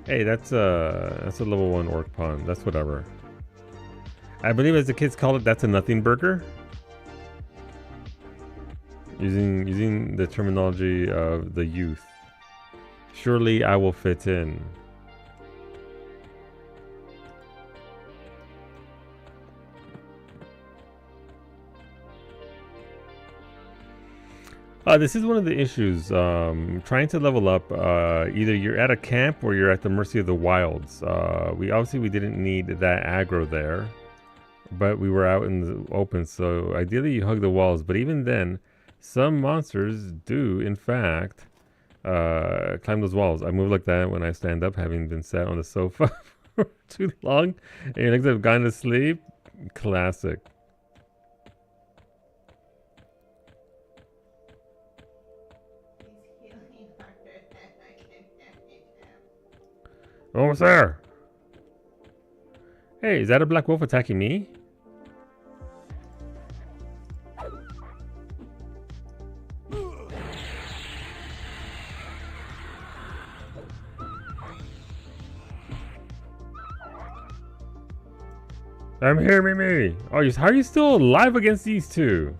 Hey, that's a level 1 orc pawn. That's whatever. I believe, as the kids call it, that's a nothing burger. Using the terminology of the youth. Surely I will fit in. This is one of the issues. Trying to level up, either you're at a camp or you're at the mercy of the wilds. We didn't need that aggro there, but we were out in the open, so ideally you hug the walls. But even then, some monsters do, in fact, climb those walls. I move like that when I stand up, having been sat on the sofa for too long, and your legs have gone to sleep. Classic. Almost there. Hey, is that a black wolf attacking me? I'm here, Mimi. Oh, how are you still alive against these two?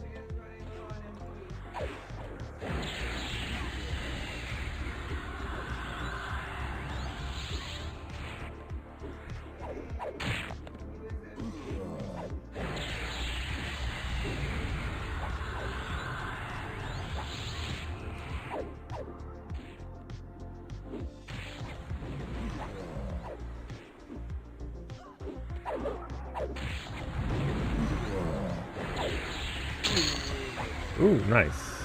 Ooh, nice.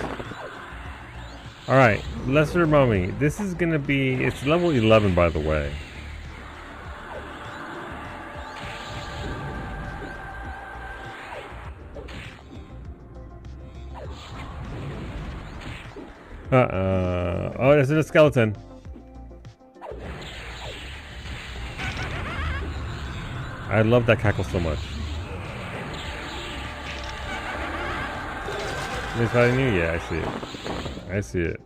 Alright, Lesser Mummy. This is gonna be... It's level 11, by the way. Oh, there's a skeleton. I love that cackle so much. Is that new? Yeah, I see it. I see it.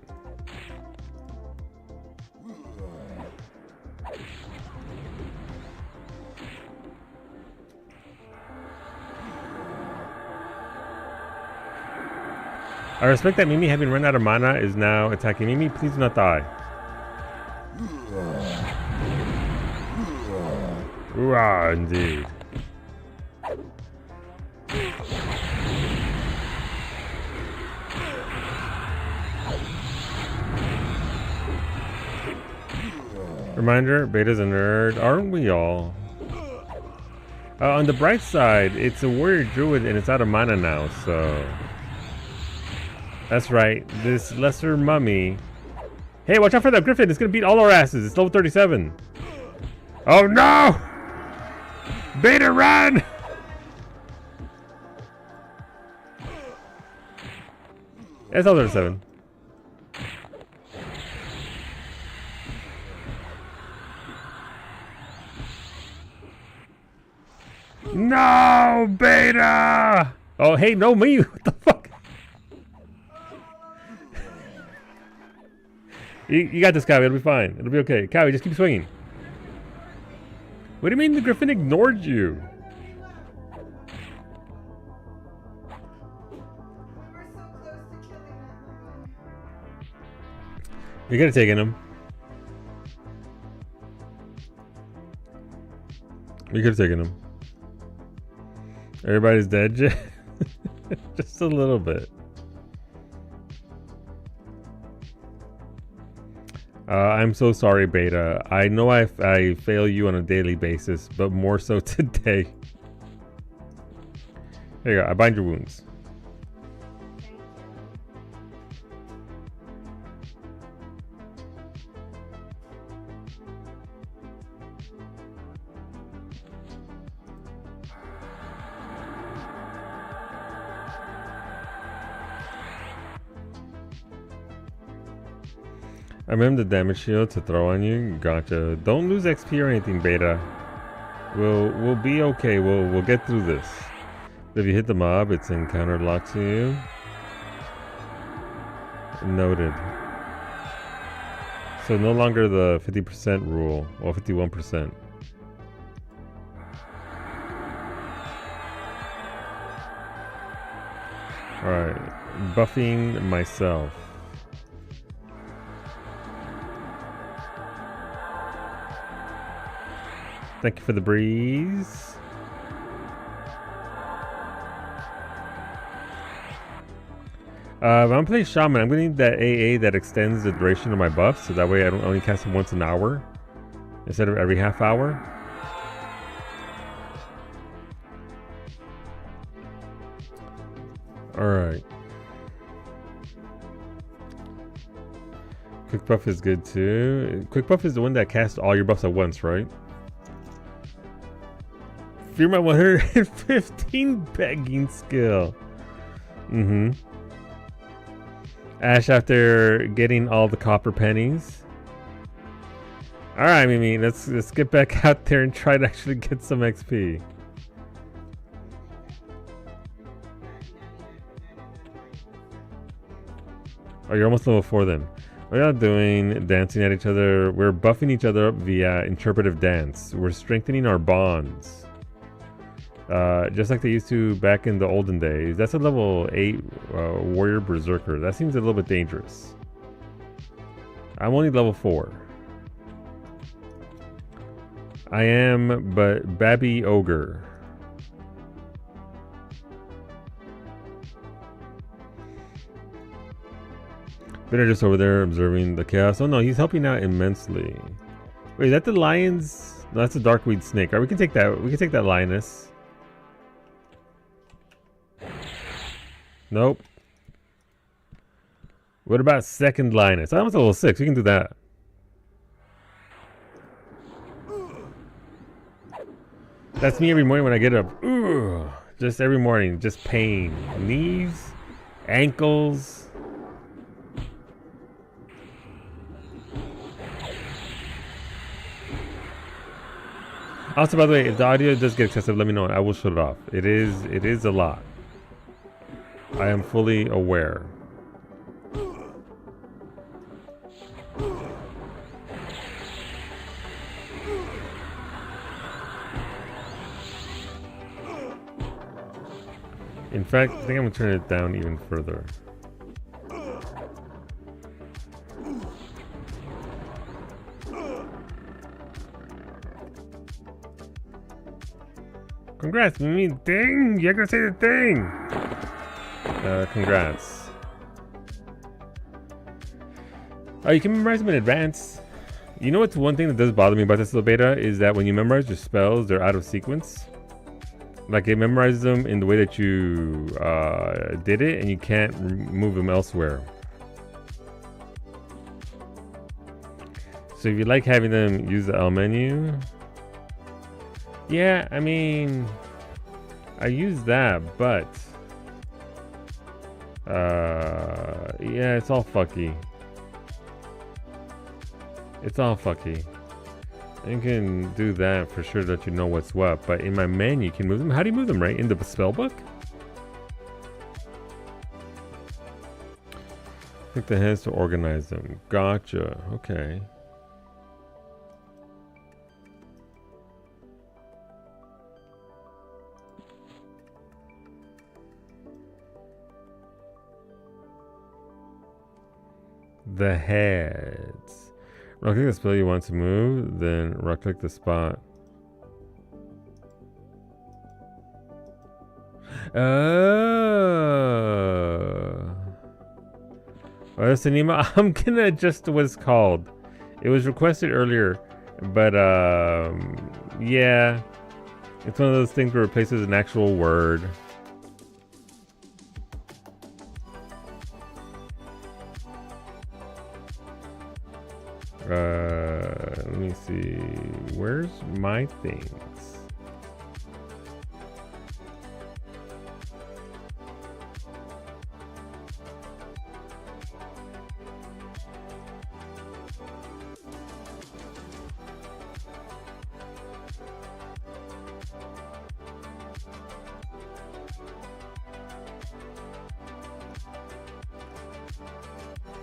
I respect that Mimi, having run out of mana, is now attacking. Mimi, please do not die. Hoorah, indeed. Reminder, Beta's a nerd. Aren't we all? On the bright side, it's a warrior druid and it's out of mana now, so... That's right, this lesser mummy... Hey, watch out for that griffin, it's gonna beat all our asses, it's level 37. Oh no! Beta, run! It's level 37. No, Beta! Oh, hey, no, me! What the fuck? You got this, Cowie. It'll be fine. It'll be okay. Cowie, just keep swinging. What do you mean the griffin ignored you? You could have taken him. You could have taken him. Everybody's dead. Just a little bit. I'm so sorry, Beta. I know I fail you on a daily basis, but more so today. There you go. I bind your wounds. I remember the damage shield to throw on you. Gotcha. Don't lose XP or anything, Beta. We'll be okay. We'll get through this. If you hit the mob, it's encounter locked to you. Noted. So no longer the 50% rule, or 51%. Alright. Buffing myself. Thank you for the breeze. If I'm gonna play Shaman, I'm gonna need that AA that extends the duration of my buffs, so that way I don't only cast them once an hour instead of every half hour. Alright. Quick buff is good too. Quick buff is the one that casts all your buffs at once, right? Fear my 115 begging skill. Ash after getting all the copper pennies. Alright, Mimi, let's get back out there and try to actually get some XP. Oh, you're almost level 4 then. We're not doing dancing at each other. We're buffing each other up via interpretive dance. We're strengthening our bonds. Just like they used to back in the olden days. That's a level 8 warrior berserker. That seems a little bit dangerous. I'm only level 4. I am but Babby Ogre. Better just over there observing the chaos. Oh no, he's helping out immensely. Wait, is that the lions? No, that's a darkweed snake. Alright, we can take that. We can take that lioness. Nope. What about second lioness? I'm almost level 6. We can do that. That's me every morning when I get up. Ooh, just every morning, just pain. Knees, ankles. Also, by the way, if the audio does get excessive, let me know. I will shut it off. It is a lot. I am fully aware. In fact, I think I'm gonna turn it down even further. Congrats, Mimi. Ding! You're gonna say the thing! Congrats. Oh, you can memorize them in advance. You know what's one thing that does bother me about this little beta is that when you memorize your spells, they're out of sequence. Like it memorizes them in the way that you did it, and you can't move them elsewhere. So if you like having them use the L menu, yeah, I mean, I use that, but yeah, it's all fucky. It's all fucky. You can do that for sure that you know what's what, but in my menu you can move them. How do you move them, right? In the spell book? Click the hands to organize them. Gotcha. Okay. The heads. Right click the spell you want to move, then right click the spot. Oh, that's an email. I'm gonna adjust what it's called. It was requested earlier, but yeah, it's one of those things where it replaces an actual word. Let me see. Where's my things?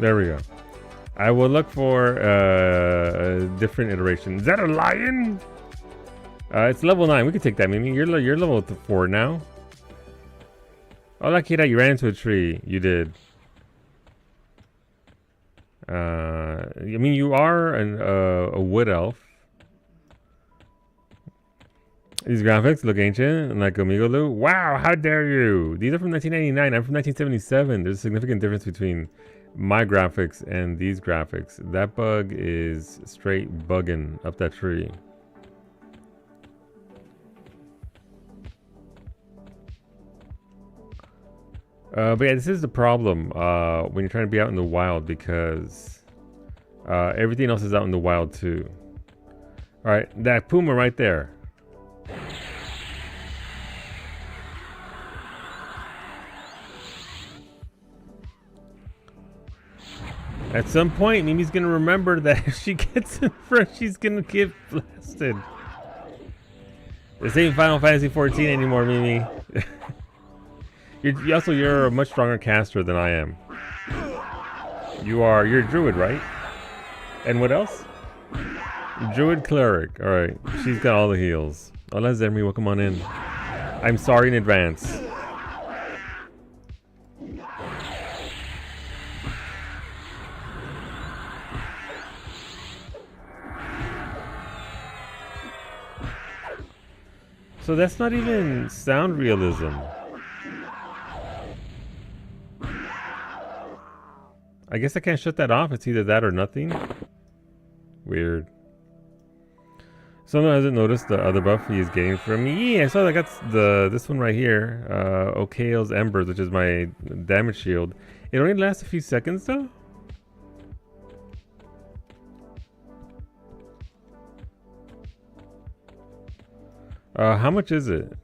There we go. I will look for a different iteration. Is that a lion? It's level 9. We could take that, Mimi. You're level 4 now. Oh, lucky that you ran into a tree. You did. I mean, you are a wood elf. These graphics look ancient, like Omigolu. Wow, how dare you? These are from 1999. I'm from 1977. There's a significant difference between my graphics and these graphics. That bug is straight bugging up that tree. But yeah, this is the problem when you're trying to be out in the wild, because everything else is out in the wild too. Alright, that puma right there. At some point, Mimi's gonna remember that if she gets in front, she's gonna get blasted. This ain't Final Fantasy 14 anymore, Mimi. You're a much stronger caster than I am. You're a druid, right? And what else? Druid cleric. Alright, she's got all the heals. Hola Zermi, welcome on in. I'm sorry in advance. So that's not even sound realism. I guess I can't shut that off. It's either that or nothing. Weird. Someone hasn't noticed the other buff he is getting from me. Yeah, I saw that. I got this one right here. Okael's Embers, which is my damage shield. It only lasts a few seconds though. How much is it?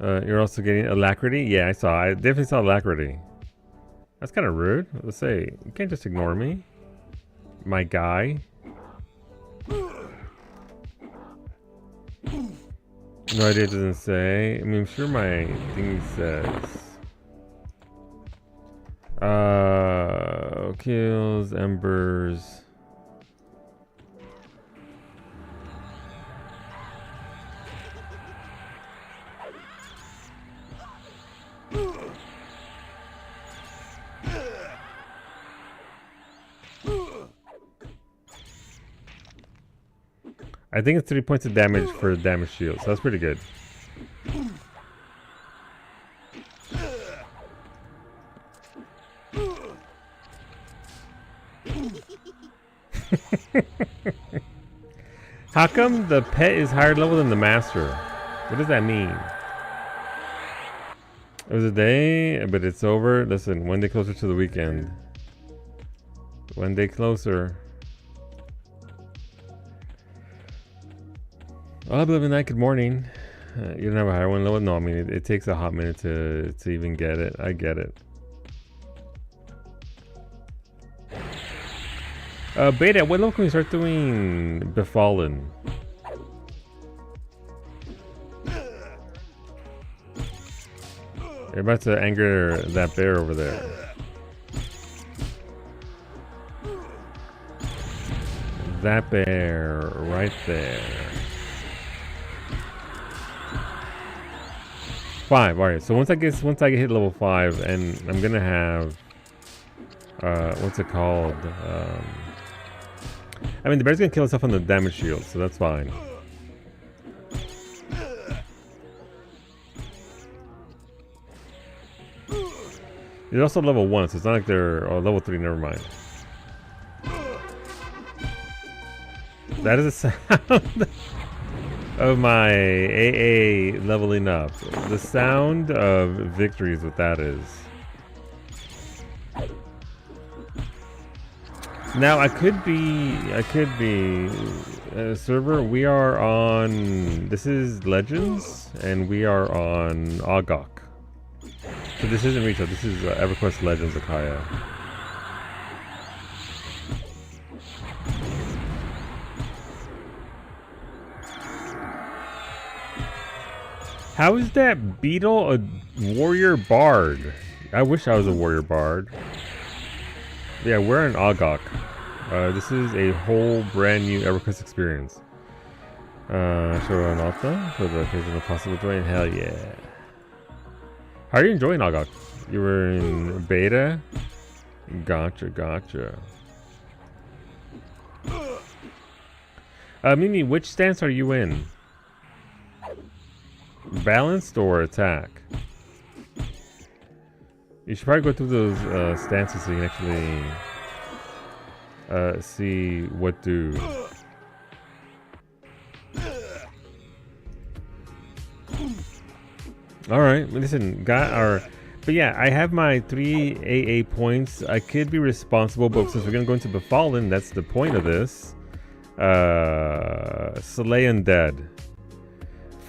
You're also getting alacrity? Yeah, I saw. I definitely saw alacrity. That's kind of rude. Let's say, you can't just ignore me. My guy. No idea, it doesn't say. I mean, I'm sure my thing says. Kills, embers. I think it's 3 points of damage for damage shield, so that's pretty good. How come the pet is higher level than the master? What does that mean? It was a day, but it's over. Listen, one day closer to the weekend. One day closer. Oh, I night. Good morning. You don't have a higher one level? No, I mean, it takes a hot minute to even get it. I get it. Beta, what level can we start doing Befallen? You're about to anger that bear over there. That bear right there. 5. All right. So once I get hit level 5, and I'm gonna have what's it called? I mean, the bear's gonna kill itself on the damage shield, so that's fine. It's also level 1, so it's not like they're... Oh, level 3, never mind. That is a sound of my AA leveling up. The sound of victory is what that is. Now, I could be... server, we are on... This is Legends, and we are on Agok. So this isn't retail, this is Everquest Legends Akaya. How is that beetle a warrior bard? I wish I was a warrior bard. Yeah, we're in Agok. This is a whole brand new Everquest experience. Show an Alta for the occasional possible join. Hell yeah. How are you enjoying Agok? You were in beta? Gotcha. Mimi, which stance are you in? Balanced or attack? You should probably go through those stances so you can actually see what do. Alright, listen, but yeah, I have my 3 AA points. I could be responsible, but since we're gonna go into Befallen, that's the point of this. Slay Undead.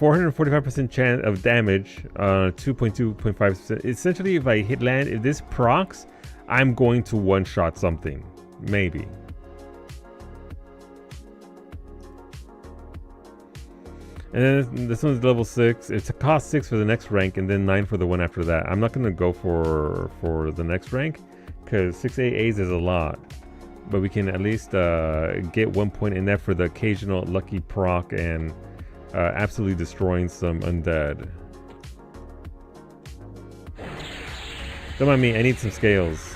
445% chance of damage, 2.2.5%. Essentially, if I if this procs, I'm going to one-shot something. Maybe. And then this one's level 6. It's a cost 6 for the next rank, and then 9 for the one after that. I'm not gonna go for the next rank, because 6 AAs is a lot. But we can at least get 1 point in there for the occasional lucky proc and absolutely destroying some undead. Don't mind me, I need some scales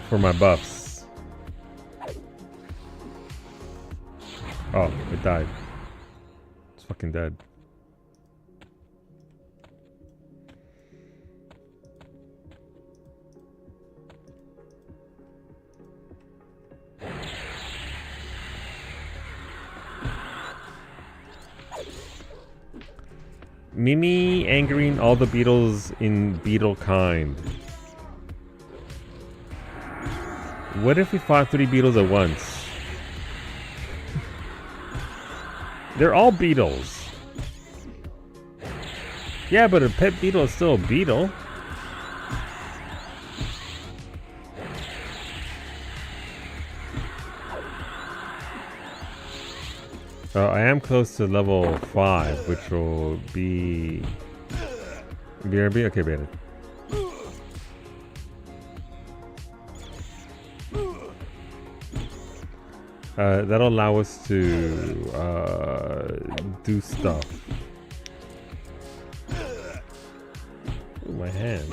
for my buffs. Oh, it died. It's fucking dead. Mimi angering all the beetles in beetle kind. What if we fought 3 beetles at once? They're all beetles. Yeah, but a pet beetle is still a beetle. I am close to level 5, which will be... BRB? Okay, beta. That'll allow us to do stuff. Ooh, my hand.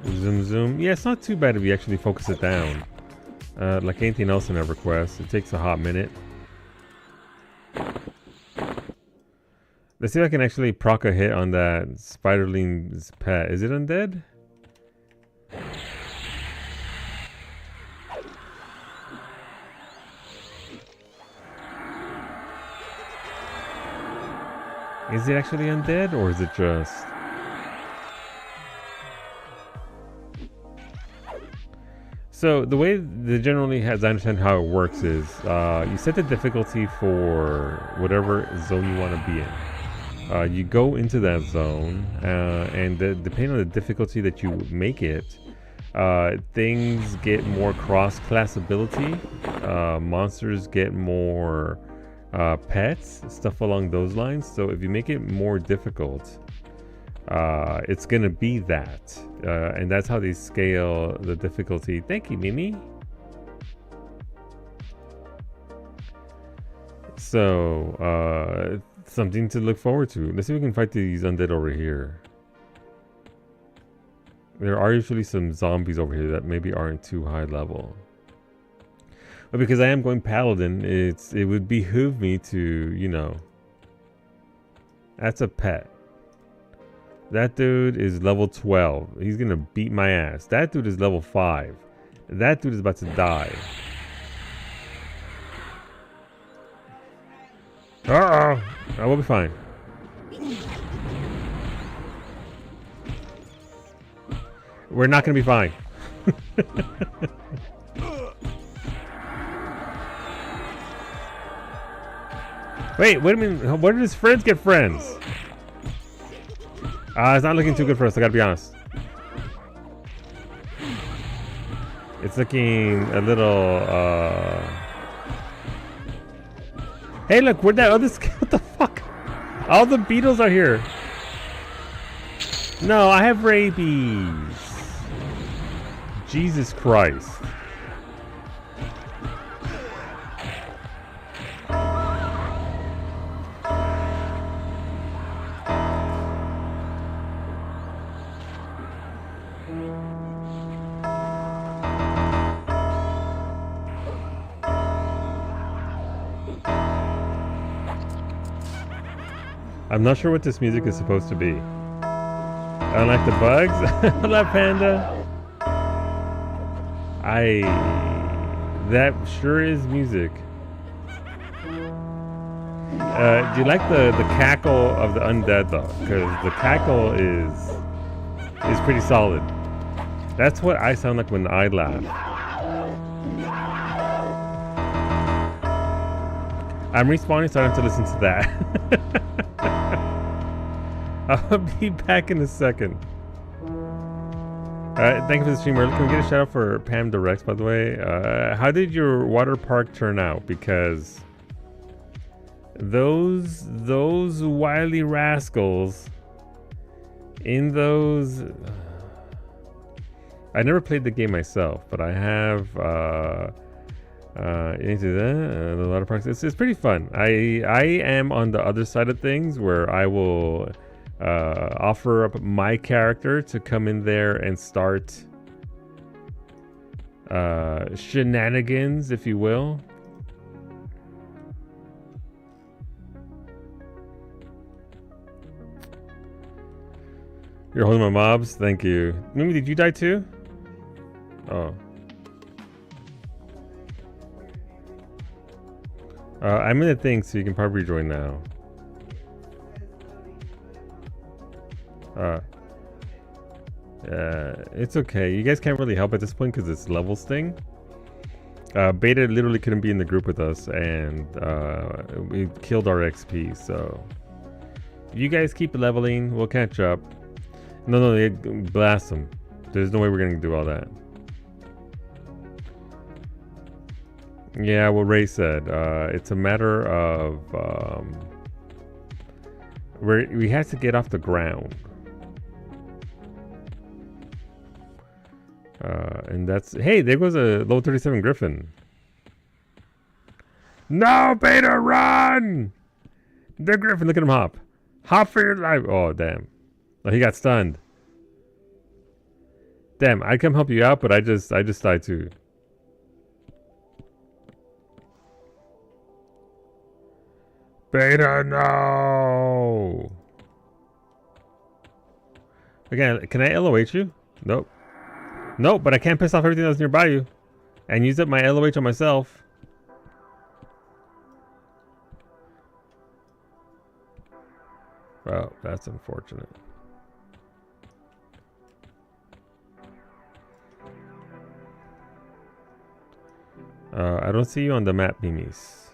Zoom, zoom. Yeah, it's not too bad if you actually focus it down. Like anything else in Everquest, it takes a hot minute. Let's see if I can actually proc a hit on that Spiderling's pet. Is it undead? Is it actually undead, or is it just... So the way the generally, as I understand how it works, is you set the difficulty for whatever zone you want to be in. You go into that zone, and depending on the difficulty that you make it, things get more cross-class ability. Monsters get more pets, stuff along those lines. So if you make it more difficult, it's gonna be that, and that's how they scale the difficulty. Thank you, Mimi. So something to look forward to. Let's see if we can fight these undead over here. There are usually some zombies over here that maybe aren't too high level. But because I am going Paladin, it would behoove me to, you know... That's a pet. That dude is level 12. He's gonna beat my ass. That dude is level 5. That dude is about to die. Uh-oh! I will be fine. We're not gonna be fine. Wait, what do you mean? Where did his friends get friends? It's not looking too good for us, I gotta be honest. It's looking a little, Hey, look, where'd that other... What the fuck? All the beetles are here. No, I have rabies. Jesus Christ. I'm not sure what this music is supposed to be. I don't like the bugs. Hello, Panda. That sure is music. Do you like the cackle of the undead though? Because the cackle is pretty solid. That's what I sound like when I laugh. I'm respawning, so I don't have to listen to that. I'll be back in a second. Thank you for the stream. Can we get a shout out for Pam Directs, by the way? How did your water park turn out? Because those wily rascals in those... I never played the game myself, but I have into the water parks. It's pretty fun. I am on the other side of things where I will offer up my character to come in there and start shenanigans, if you will. You're holding my mobs? Thank you. Mimi, did you die too? Oh. I'm in the thing, so you can probably rejoin now. It's okay. You guys can't really help at this point because it's levels thing. Beta literally couldn't be in the group with us, and we killed our XP. So you guys keep leveling. We'll catch up. No, blast them. There's no way we're gonna do all that. Yeah, what Ray said. It's a matter of we have to get off the ground. And that's... Hey, there goes a level 37 Griffin. No, Beta, run! The Griffin, look at him hop. Hop for your life. Oh, damn. Oh, he got stunned. Damn, I'd come help you out, but I just died too. Beta, no! Again, can I LOH you? Nope. Nope, but I can't piss off everything that's nearby you. And use up my LOH on myself. Well, that's unfortunate. I don't see you on the map, Mimis.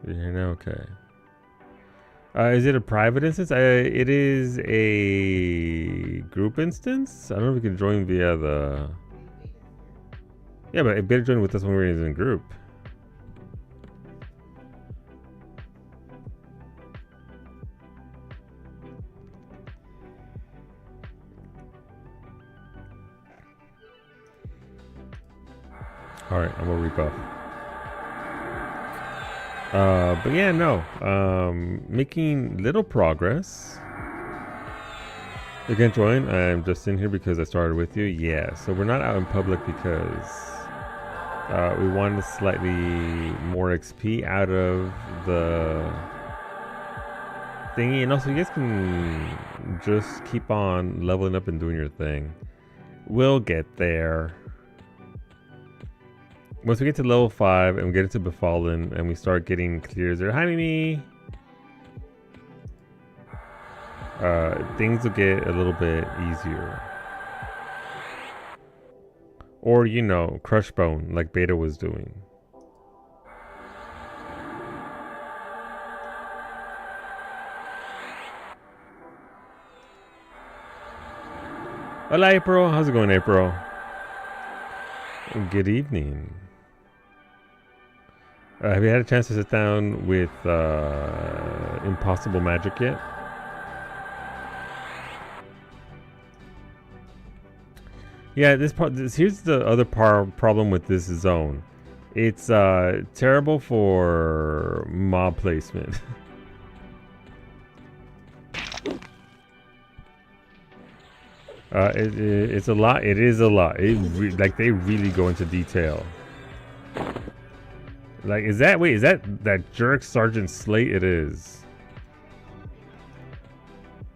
You're here now? Okay. Is it a private instance? It is a group instance? I don't know if we can join via the... Yeah, but it better join with us when we're in a group. Alright, I'm gonna rebuff. But yeah, no. Making little progress. You can join. I'm just in here because I started with you. Yeah, so we're not out in public because we wanted slightly more XP out of the thingy. And also, you guys can just keep on leveling up and doing your thing. We'll get there. Once we get to level 5 and we get into Befallen and we start getting clears there. Hi, Mimi! Things will get a little bit easier. Or, you know, Crush Bone, like Beta was doing. Hola, April. How's it going, April? Good evening. Have you had a chance to sit down with Impossible Magic yet? Yeah, here's the other problem with this zone. It's terrible for mob placement. It's a lot. It is a lot. Like they really go into detail. Like, is that jerk Sergeant Slate? It is.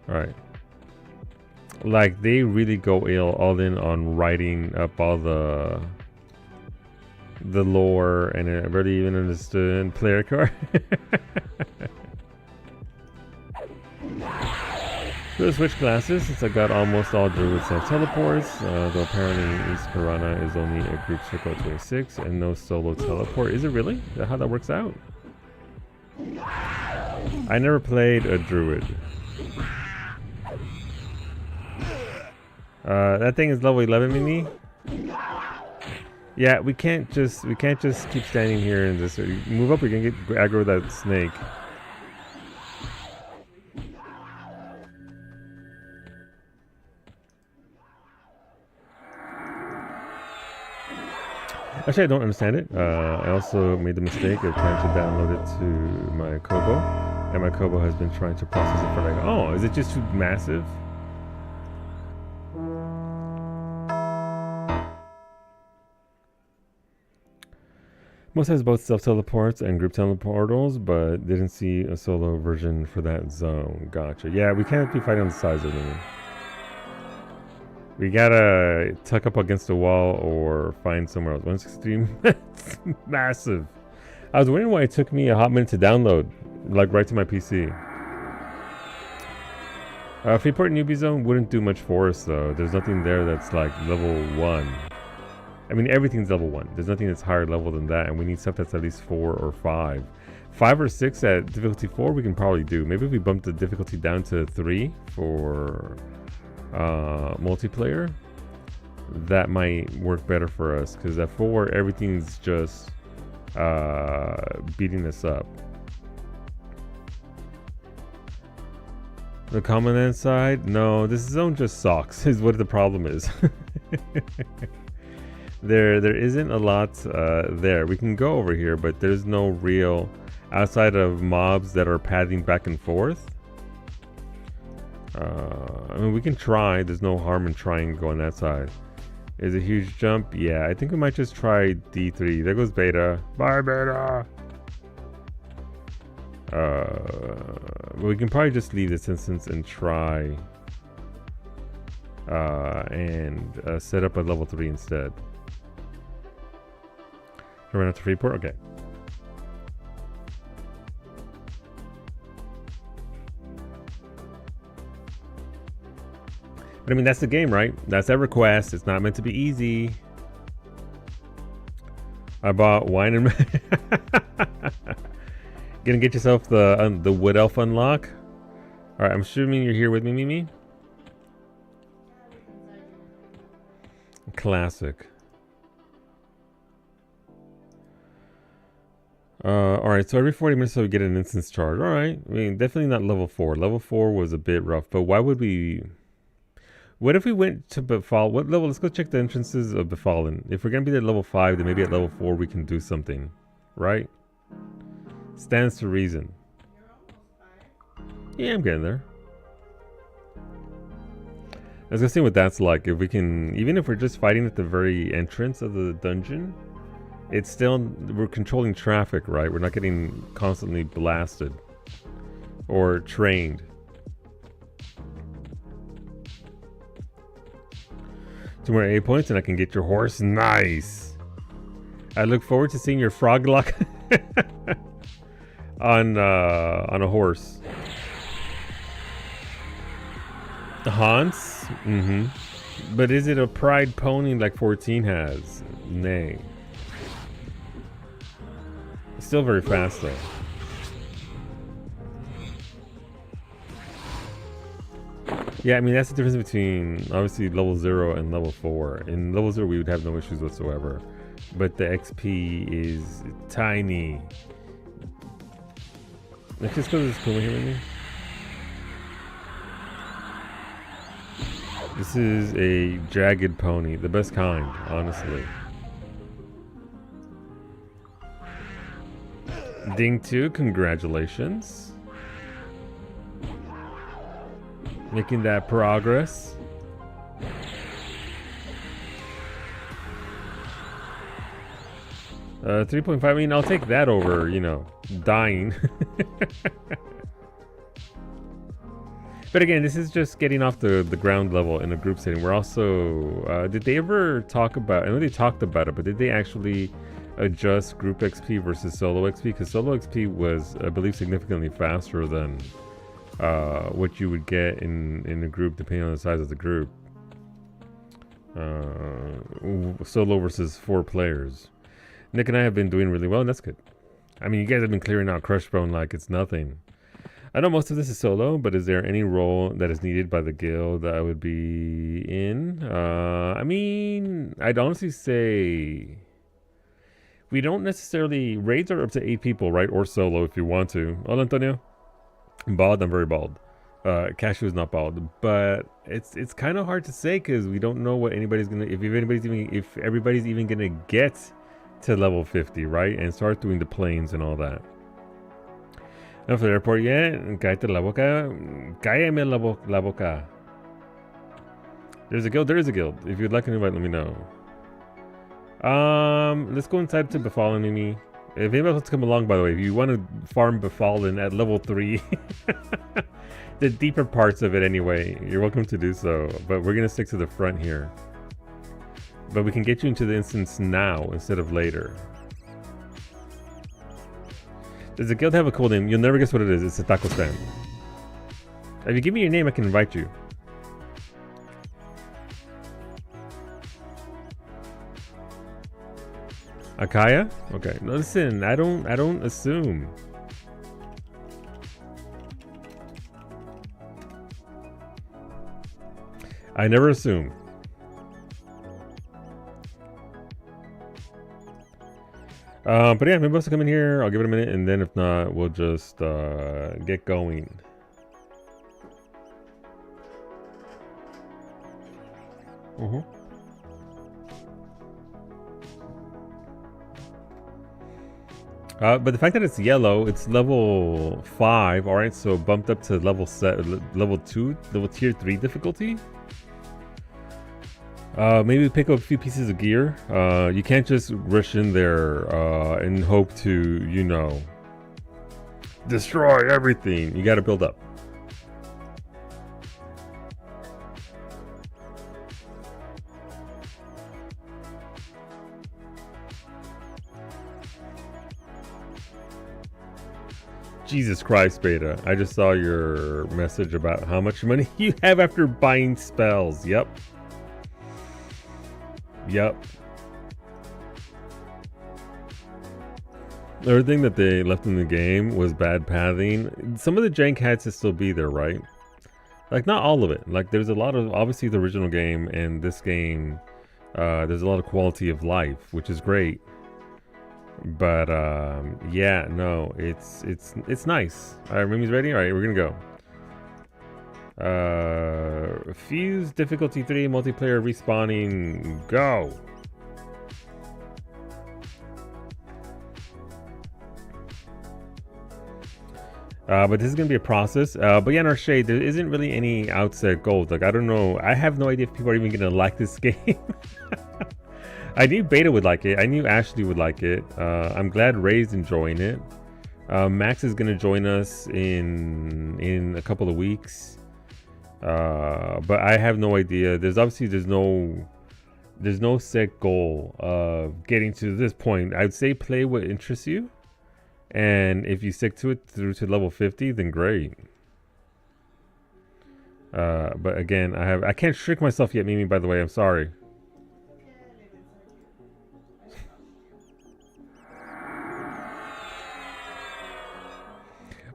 Alright. Like, they really go all in on writing up all the lore, and I barely even understood player card. So switch classes since I got almost all druids and teleports, though apparently East Piranha is only a group circle of 26 and no solo teleport. Is it really? Is that how that works out? I never played a druid. That thing is level 11, Mimi. Yeah, we can't just keep standing here and just move up. We can get aggro that snake. Actually, I don't understand it. I also made the mistake of trying to download it to my Kobo, and my Kobo has been trying to process it for like, oh, is it just too massive? Most has both self-teleports and group teleportals, but didn't see a solo version for that zone. Gotcha. Yeah, we can't be fighting on the sides of them. We gotta tuck up against the wall or find somewhere else. 160, that's massive. I was wondering why it took me a hot minute to download, like right to my PC. Freeport Newbie Zone wouldn't do much for us though. There's nothing there that's like level 1. I mean, everything's level 1. There's nothing that's higher level than that, and we need stuff that's at least 4 or 5. 5 or 6 at difficulty 4 we can probably do. Maybe if we bump the difficulty down to 3 for multiplayer, that might work better for us, because at 4 everything's just beating us up. The commandant side, no, this zone just sucks is what the problem is. there isn't a lot there. We can go over here, but there's no real, outside of mobs that are pathing back and forth, I mean, we can try. There's no harm in trying to go on that side. Is a huge jump? Yeah, I think we might just try D3. There goes Beta. Bye, Beta! We can probably just leave this instance and try and set up a level 3 instead. Run out to Freeport? Okay. But I mean, that's the game, right? That's Everquest. It's not meant to be easy. I bought wine and... Gonna get yourself the Wood Elf unlock? Alright, I'm assuming you're here with me, Mimi? Classic. Alright, so every 40 minutes we get an instance charge. Alright, I mean, definitely not level 4. Level 4 was a bit rough, but why would we... What if we went to Befall? What level? Let's go check the entrances of Befallen. If we're gonna be at level 5, then maybe at level 4 we can do something. Right? Stands to reason. Yeah, I'm getting there. Let's go see what that's like. If we can, even if we're just fighting at the very entrance of the dungeon, it's still, we're controlling traffic, right? We're not getting constantly blasted or trained. 2 more 8 points and I can get your horse. Nice. I look forward to seeing your frog luck on a horse. The Hans? Mm-hmm. But is it a pride pony like 14 has? Nay. It's still very fast though. Yeah, I mean, that's the difference between, obviously, level 0 and level 4. In level 0, we would have no issues whatsoever. But the XP is tiny. Let's just go to this Kuma here with me. This is a jagged pony. The best kind, honestly. Ding 2, congratulations. Making that progress. Uh, 3.5, I mean, I'll take that over, you know, dying. But again, this is just getting off the ground level in a group setting. We're also, did they ever talk about, I know they talked about it, but did they actually adjust group XP versus solo XP? Because solo XP was, I believe, significantly faster than what you would get in a group, depending on the size of the group. Solo versus 4 players. Nick and I have been doing really well, and that's good. I mean, you guys have been clearing out Crushbone like it's nothing. I know most of this is solo, but is there any role that is needed by the guild that I would be in? I mean, I'd honestly say we don't necessarily... Raids are up to 8 people, right? Or solo if you want to. Hola, Antonio. I'm bald. I'm very bald. Cashew is not bald, but it's kind of hard to say because we don't know what anybody's gonna... If everybody's even gonna get to level 50, right? And start doing the planes and all that. Not for the airport yet. Cállate la boca. Cállame la boca. There's a guild. There is a guild. If you'd like an invite, let me know. Let's go inside to Befallen, Mimi. If anybody wants to come along, by the way, if you want to farm Befallen at level 3, the deeper parts of it anyway, you're welcome to do so. But we're going to stick to the front here. But we can get you into the instance now instead of later. Does the guild have a cool name? You'll never guess what it is. It's a taco stand. If you give me your name, I can invite you. Akaya? Okay. No, listen, I don't assume. I never assume. But yeah, maybe I'll come in here. I'll give it a minute, and then if not, we'll just get going. But the fact that it's yellow, it's level 5. All right, so bumped up to level 2, level tier 3 difficulty. Maybe pick up a few pieces of gear. You can't just rush in there and hope to, you know, destroy everything. You got to build up. Jesus Christ, Beta. I just saw your message about how much money you have after buying spells. Yep. Yep. The other thing that they left in the game was bad pathing. Some of the jank had to still be there, right? Like, not all of it. Like, there's a lot of, obviously, the original game and this game, there's a lot of quality of life, which is great. But yeah, no, it's nice. All right, Mimi's ready. All right, we're gonna go. Fuse difficulty 3 multiplayer respawning. Go. But this is gonna be a process. But yeah, in our shade, there isn't really any outset gold. Like, I don't know. I have no idea if people are even gonna like this game. I knew Beta would like it. I knew Ashley would like it. I'm glad Ray's enjoying it. Max is gonna join us in a couple of weeks. But I have no idea. There's no set goal of getting to this point. I'd say play what interests you, and if you stick to it through to level 50, then great. But again, I can't trick myself yet, Mimi. By the way, I'm sorry.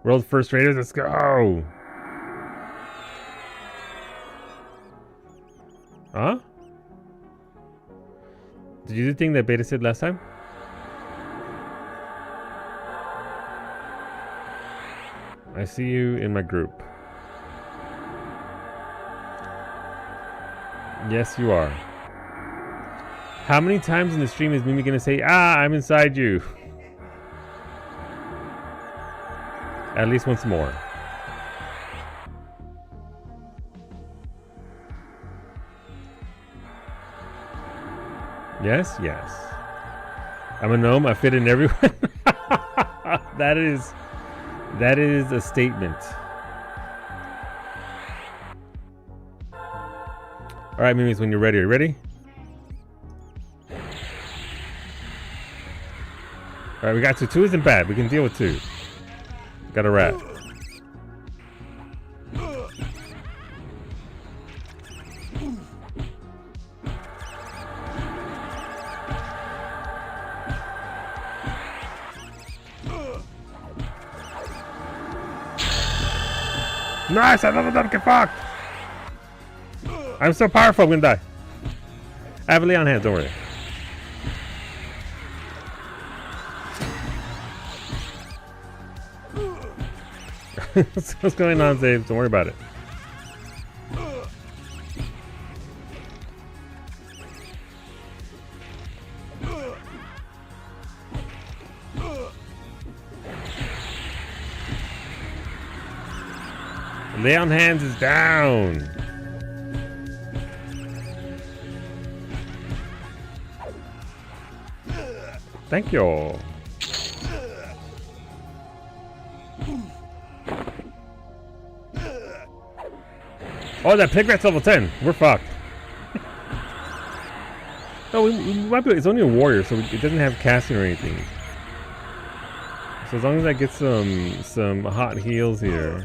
World first raiders, let's go! Huh? Did you do the thing that Beta said last time? I see you in my group. Yes, you are. How many times in the stream is Mimi gonna say, "Ah, I'm inside you"? At least once more. Yes, yes. I'm a gnome. I fit in everywhere. That is a statement. All right, Mimis, when you're ready. Are you ready? All right, we got two. 2 isn't bad. We can deal with 2. Got a rat. Nice! I leveled up. Get fucked! I'm so powerful. I'm gonna die. I have a Leon hand. Don't worry. What's going on, Zave? Don't worry about it. Lay on hands is down. Thank you. Oh, that pig rat's level 10. We're fucked. No, we might be. It's only a warrior, so it doesn't have casting or anything. So as long as I get some hot heals here.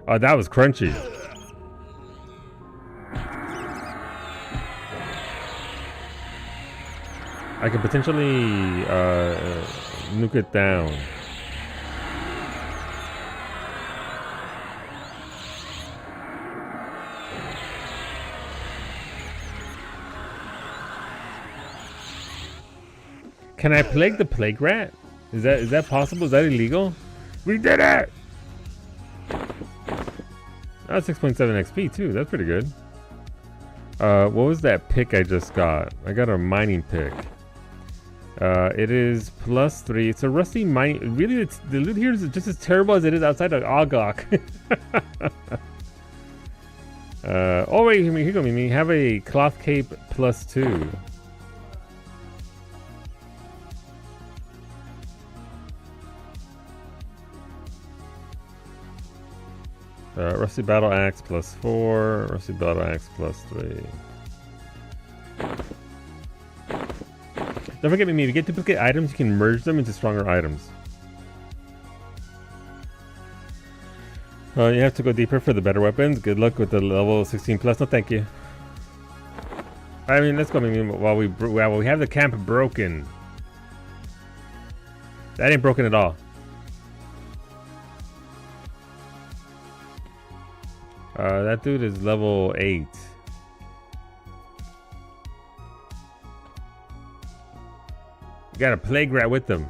Oh, that was crunchy. I could potentially nuke it down. Can I plague the plague rat? Is that possible? Is that illegal? We did it! That's 6.7 XP too. That's pretty good. What was that pick I just got? I got a mining pick. It is +3. It's a rusty mine. Really, it's, the loot here is just as terrible as it is outside of Ogok. Oh wait, here you go, Mimi. Have a cloth cape +2. Rusty battle axe +4. Rusty battle axe +3. Don't forget, Mimi, if you get duplicate items, you can merge them into stronger items. You have to go deeper for the better weapons. Good luck with the level 16+. No, thank you. I mean, let's go, Mimi, while we have the camp broken. That ain't broken at all. That dude is level 8. You got a plague rat with them.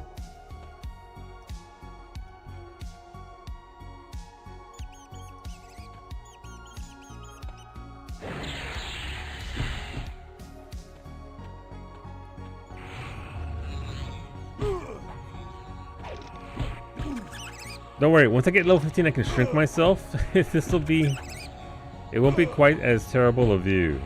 Don't worry, once I get level 15 I can shrink myself. This will be... It won't be quite as terrible a view.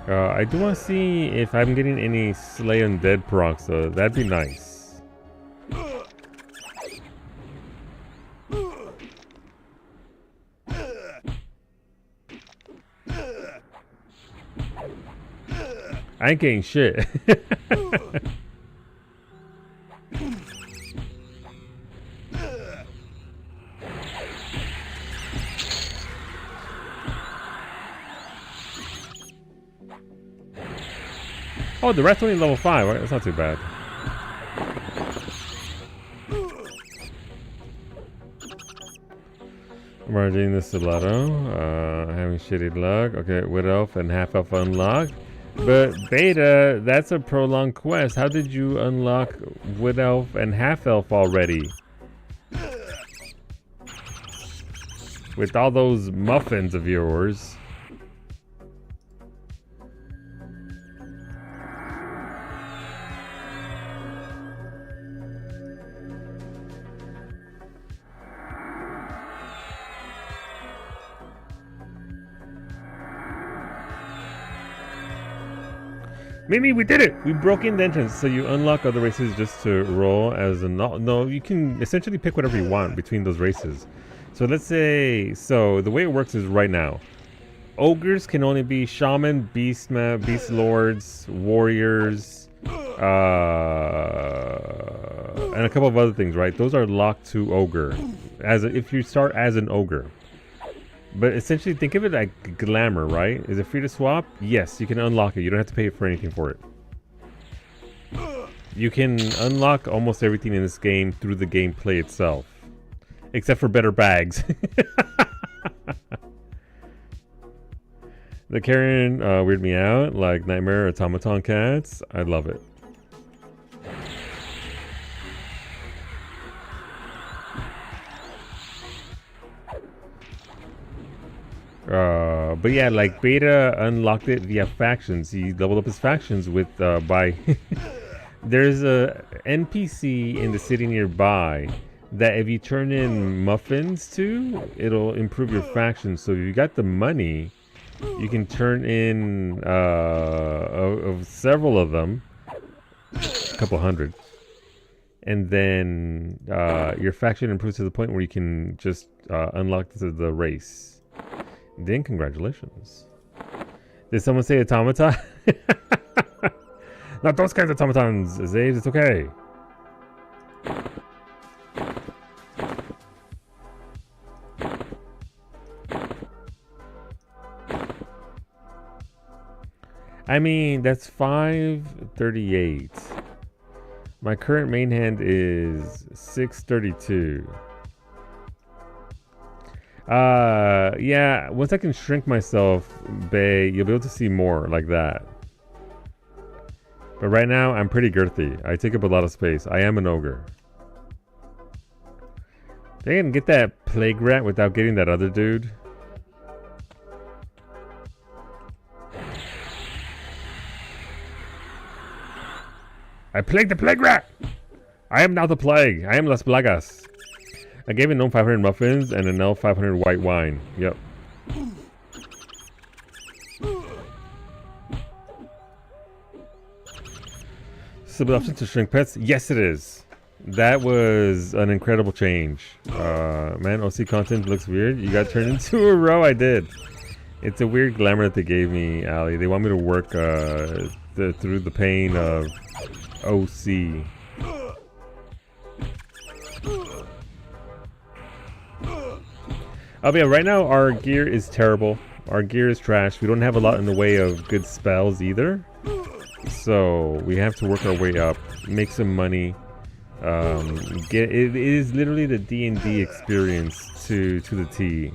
I do want to see if I'm getting any Slay Undead procs though. That'd be nice. I ain't getting shit. Oh, the rat's only level 5. Right? That's not too bad. Merging the stiletto. Having shitty luck. Okay, Wood Elf and Half Elf unlocked. But Beta, that's a prolonged quest. How did you unlock Wood Elf and Half Elf already? With all those muffins of yours. Mimi, we did it! We broke in the entrance, so you unlock other races just to roll as a... No, you can essentially pick whatever you want between those races. So let's say... So, the way it works is right now. Ogres can only be Shaman, Beast Lords, Warriors, and a couple of other things, right? Those are locked to Ogre. If you start as an Ogre. But essentially, think of it like glamour, right? Is it free to swap? Yes, you can unlock it. You don't have to pay for anything for it. You can unlock almost everything in this game through the gameplay itself. Except for better bags. The Karen weird me out, like Nightmare Automaton Cats. I love it. But yeah, like Beta unlocked it via factions. He leveled up his factions with by there's a NPC in the city nearby that if you turn in muffins to, it'll improve your faction. So if you got the money, you can turn in of several of them, a couple hundred, and then your faction improves to the point where you can just unlock the race. Then congratulations. Did someone say automata? Not those kinds of automatons, Zayd. It's okay. I mean, that's 538. My current main hand is 632. Yeah, once I can shrink myself, Bay, you'll be able to see more like that. But right now, I'm pretty girthy. I take up a lot of space. I am an ogre. They can get that plague rat without getting that other dude. I plagued the plague rat! I am now the plague. I am Las Plagas. I gave a gnome 500 muffins and an elf 500 white wine. Yep. Simple option to shrink pets? Yes, it is. That was an incredible change. Man, OC content looks weird. You got turned into a row. I did. It's a weird glamour that they gave me, Ali. They want me to work through the pain of OC. Yeah, right now our gear is terrible. Our gear is trash. We don't have a lot in the way of good spells either. So we have to work our way up, make some money. It is literally the D&D experience to the T.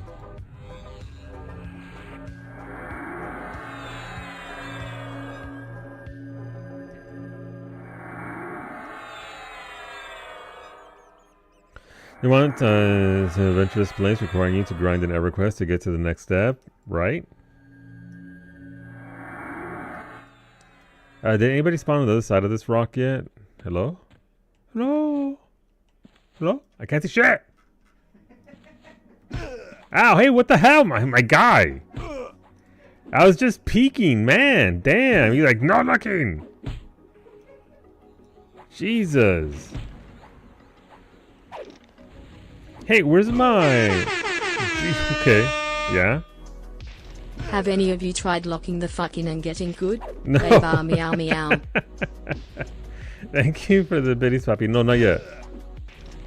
You want to venture this place requiring you to grind an Everquest to get to the next step, right? Did anybody spawn on the other side of this rock yet? Hello? Hello? Hello? I can't see shit! Ow, hey, what the hell, my guy? I was just peeking, man. Damn, you're like, no looking. Jesus. Hey, where's my... Okay, yeah. Have any of you tried locking the fuck in and getting good? No. Baby, meow meow. Thank you for the bitty swappy. No, not yet.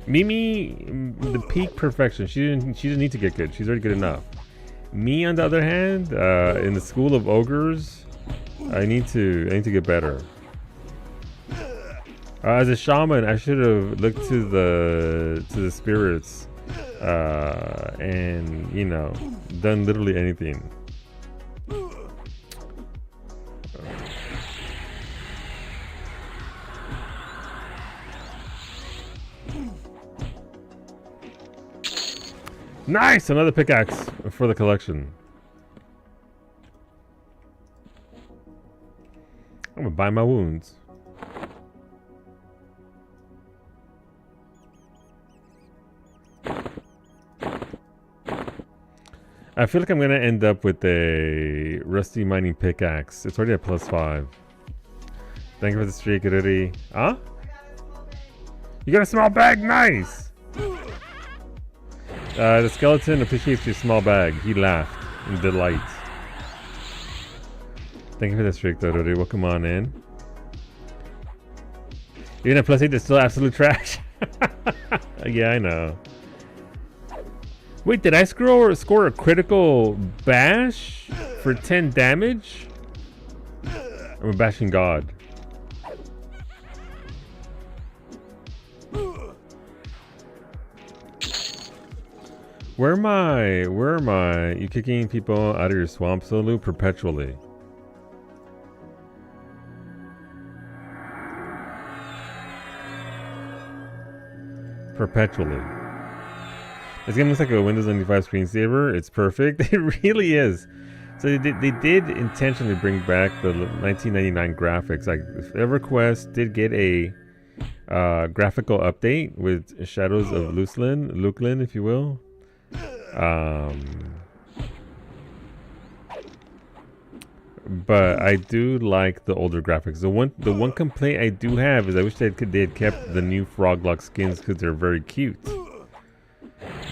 Mimi, the peak perfection. She didn't need to get good. She's already good enough. Me, on the other hand, in the school of ogres, I need to get better. As a shaman, I should have looked to the spirits, and you know, done literally anything. Nice! Another pickaxe for the collection. I'm gonna buy my wounds. I feel like I'm gonna end up with a rusty mining pickaxe. It's already at +5. Thank you for the streak, Riri. Huh? You got a small bag? Nice! The skeleton appreciates your small bag. He laughed in delight. Thank you for the streak, though, Riri. Welcome on in. Even at +8, it's still absolute trash. Yeah, I know. Wait, did I score a critical bash for 10 damage? I'm a bashing god. Where am I? Where am I? You kicking people out of your swamp solo perpetually. Perpetually. This game looks like a Windows 95 screensaver. It's perfect. It really is. So they did intentionally bring back the 1999 graphics. Like Everquest did get a graphical update with Shadows of Luklin, if you will. But I do like the older graphics. The one complaint I do have is I wish they had kept the new Froglock skins because they're very cute.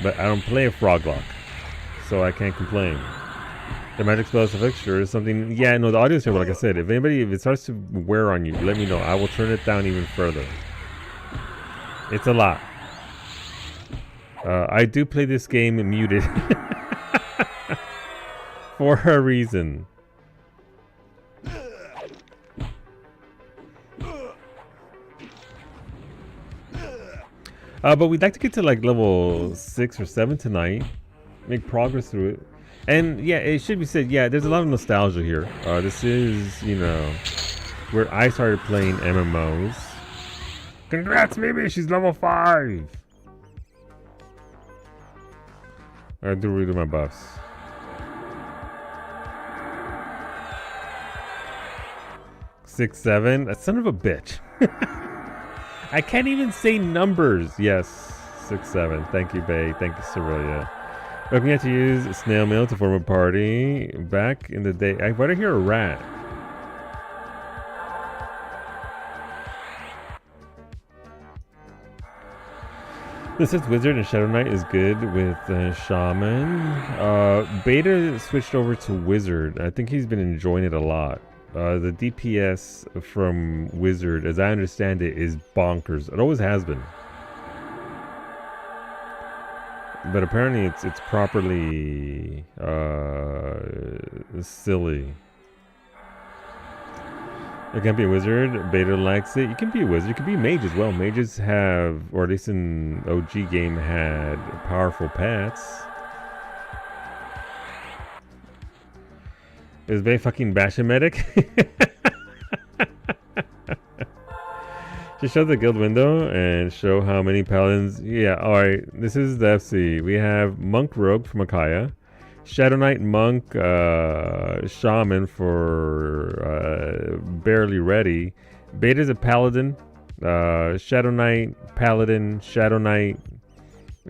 But I don't play a Froglock, so I can't complain. The magic spell is a fixture is something. Yeah, no, the audio is terrible. Like I said, if it starts to wear on you, let me know. I will turn it down even further. It's a lot. I do play this game muted for a reason. But we'd like to get to like level 6 or 7 tonight. Make progress through it. And yeah, it should be said, yeah, there's a lot of nostalgia here. This is, you know, where I started playing MMOs. Congrats, Mimi, she's level 5. I do redo my buffs. Six, 7. That son of a bitch. I can't even say numbers. Yes, 6-7. Thank you, Bay. Thank you, Cerelia. Looking at to use snail mail to form a party. Back in the day, why did I hear a rat? This is Wizard and Shadow Knight is good with Shaman. Beta switched over to Wizard. I think he's been enjoying it a lot. The DPS from Wizard, as I understand it, is bonkers. It always has been. But apparently it's properly silly. You can't be a wizard. Beta likes it. You can be a wizard. You can be a mage as well. Mages have, or at least in OG game, had powerful pets. Is Bay fucking Bashametic? Just show the guild window and show how many paladins. Yeah, alright. This is the FC. We have Monk Rogue from Akaya. Shadow Knight, Monk, Shaman for Barely Ready. Beta's a Paladin. Shadow Knight, Paladin, Shadow Knight,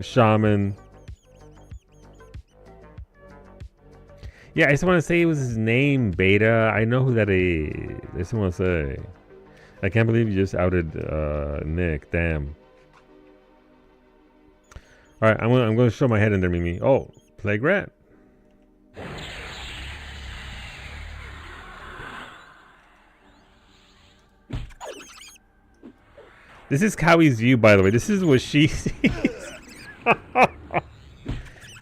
Shaman. Yeah, I just want to say it was his name, Beta. I know who that is. I just want to say. I can't believe you just outed Nick. Damn. Alright, I'm gonna show my head in there, Mimi. Oh, Plague Rat. This is Kowie's view, by the way. This is what she sees.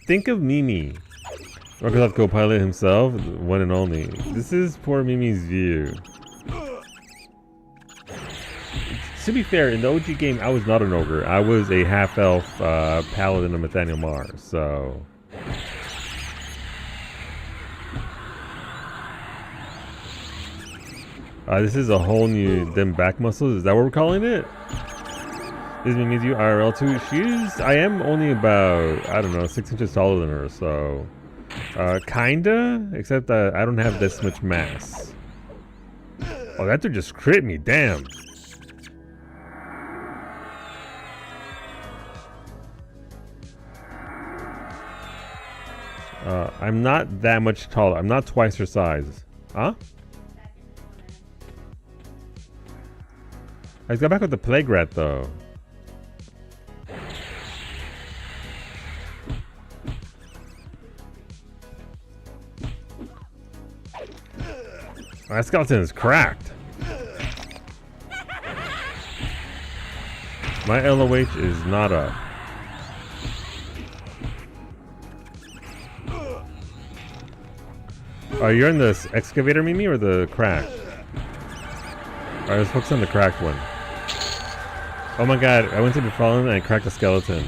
Think of Mimi. Microsoft Copilot himself, one and only. This is poor Mimi's view. To be fair, in the OG game, I was not an ogre. I was a half-elf paladin of Nathaniel Mars, so... this is a whole new them back muscles. Is that what we're calling it? This means you IRL too. I am only about, I don't know, 6 inches taller than her, so kinda, except that I don't have this much mass. Oh, that dude just crit me, damn. I'm not that much taller. I'm not twice her size. Huh? I got back with the Plague Rat, though. That skeleton is cracked. My LOH is not up. Oh, you're in this excavator, Mimi, or the cracked? Alright, let's focus on the cracked one. Oh my god, I went to the fallen and I cracked a skeleton.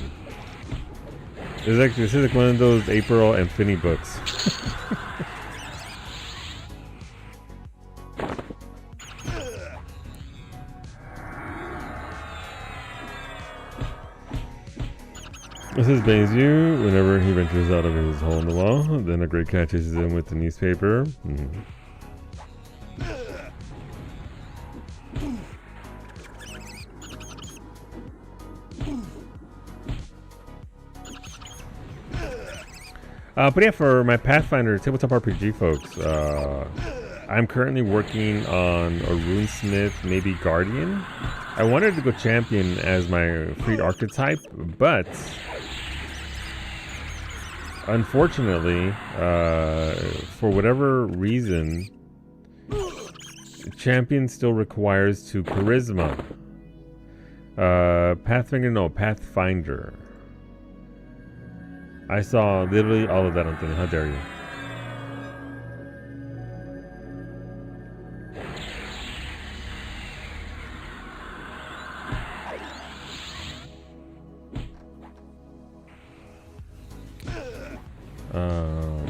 This is like one of those April and Finney books. This is Bezu. Whenever he ventures out of his hole in the wall, then a great cat chases him with the newspaper. But yeah, for my Pathfinder tabletop RPG folks, I'm currently working on a Runesmith, maybe Guardian. I wanted to go Champion as my Freed archetype, but unfortunately, for whatever reason, Champion still requires 2 Charisma. Pathfinder. I saw literally all of that on thing. How dare you?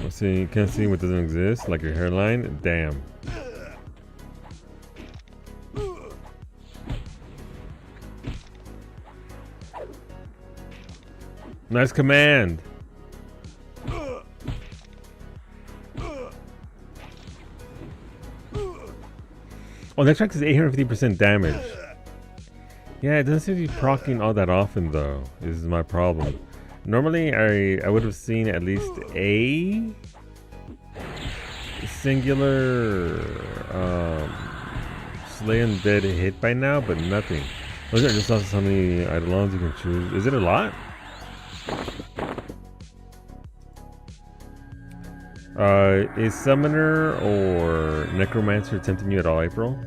Let's see. Can't see what doesn't exist, like your hairline. Damn. Nice command. Oh, next track is 850% damage. Yeah, it doesn't seem to be proccing all that often though, is my problem. Normally I would have seen at least a singular slay undead hit by now, but nothing. Those are just also so many eidolons you can choose. Is it a lot? Is Summoner or Necromancer tempting you at all, April?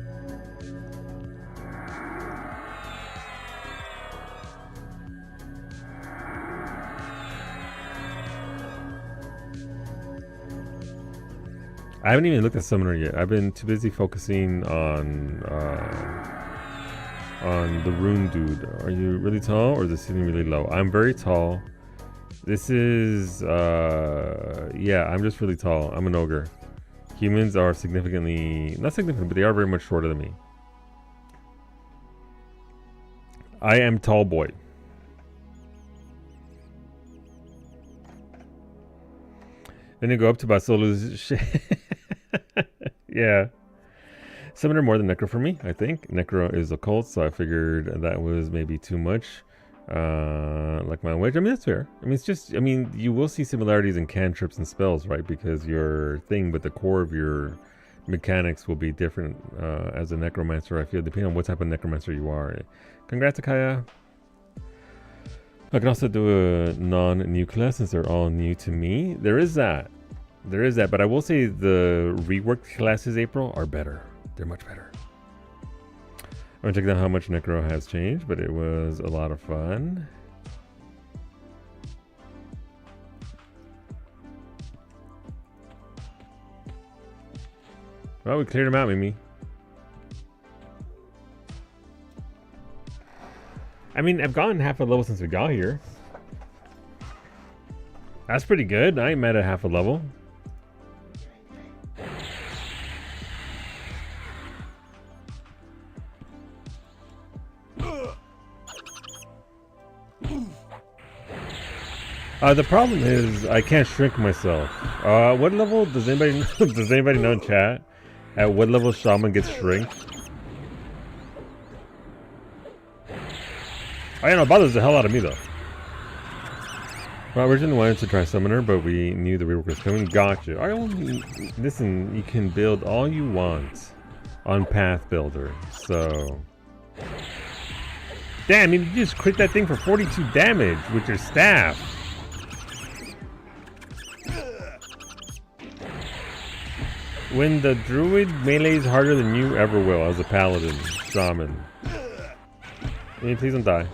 I haven't even looked at Summoner yet. I've been too busy focusing on the rune dude. Are you really tall or is the ceiling really low? I'm very tall. This is, yeah, I'm just really tall. I'm an ogre. Humans are significantly, not significant, but they are very much shorter than me. I am tall boy. Then you go up to Basolu's shit. Yeah. Summoner more than Necro for me, I think. Necro is occult, so I figured that was maybe too much. Like my witch. I mean, that's fair. I mean, it's just, I mean, you will see similarities in cantrips and spells, right? Because your thing, but the core of your mechanics will be different as a necromancer, I feel, depending on what type of necromancer you are. Congrats, Akaya. I can also do a non-new class since they're all new to me. There is that. There is that, but I will say the reworked classes, April, are better. They're much better. I'm gonna check out how much Necro has changed, but it was a lot of fun. Well, we cleared him out, Mimi. I mean, I've gotten half a level since we got here. That's pretty good. I ain't mad at half a level. The problem is I can't shrink myself. What level does anybody know, does anybody know in chat? At what level Shaman gets shrink? I don't know, it bothers the hell out of me though. Well, originally wanted to try Summoner, but we knew the rework was coming. Gotcha. Alright, listen, you can build all you want on Path Builder, so... Damn, you just crit that thing for 42 damage with your staff. When the druid melees harder than you ever will as a paladin, shaman. Hey, please don't die.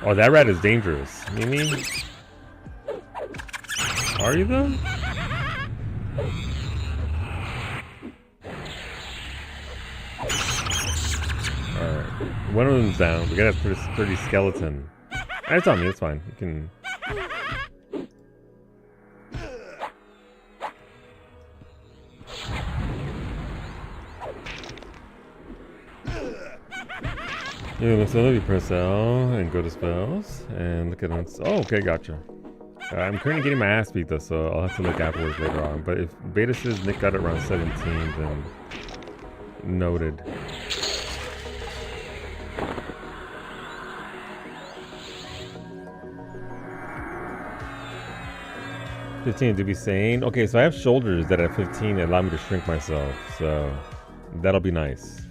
Oh, that rat is dangerous. Mimi? Are you though? Alright. One of them's down. We got a 30 skeleton. It's on me, it's fine. You can... Yeah, so let me press L and go to spells and look at them. Oh, okay, gotcha. I'm currently getting my ass beat though, so I'll have to look afterwards later on. But if Beta says Nick got it around 17, then noted. $15 to be sane. Okay, so I have shoulders that at 15 allow me to shrink myself, so that'll be nice.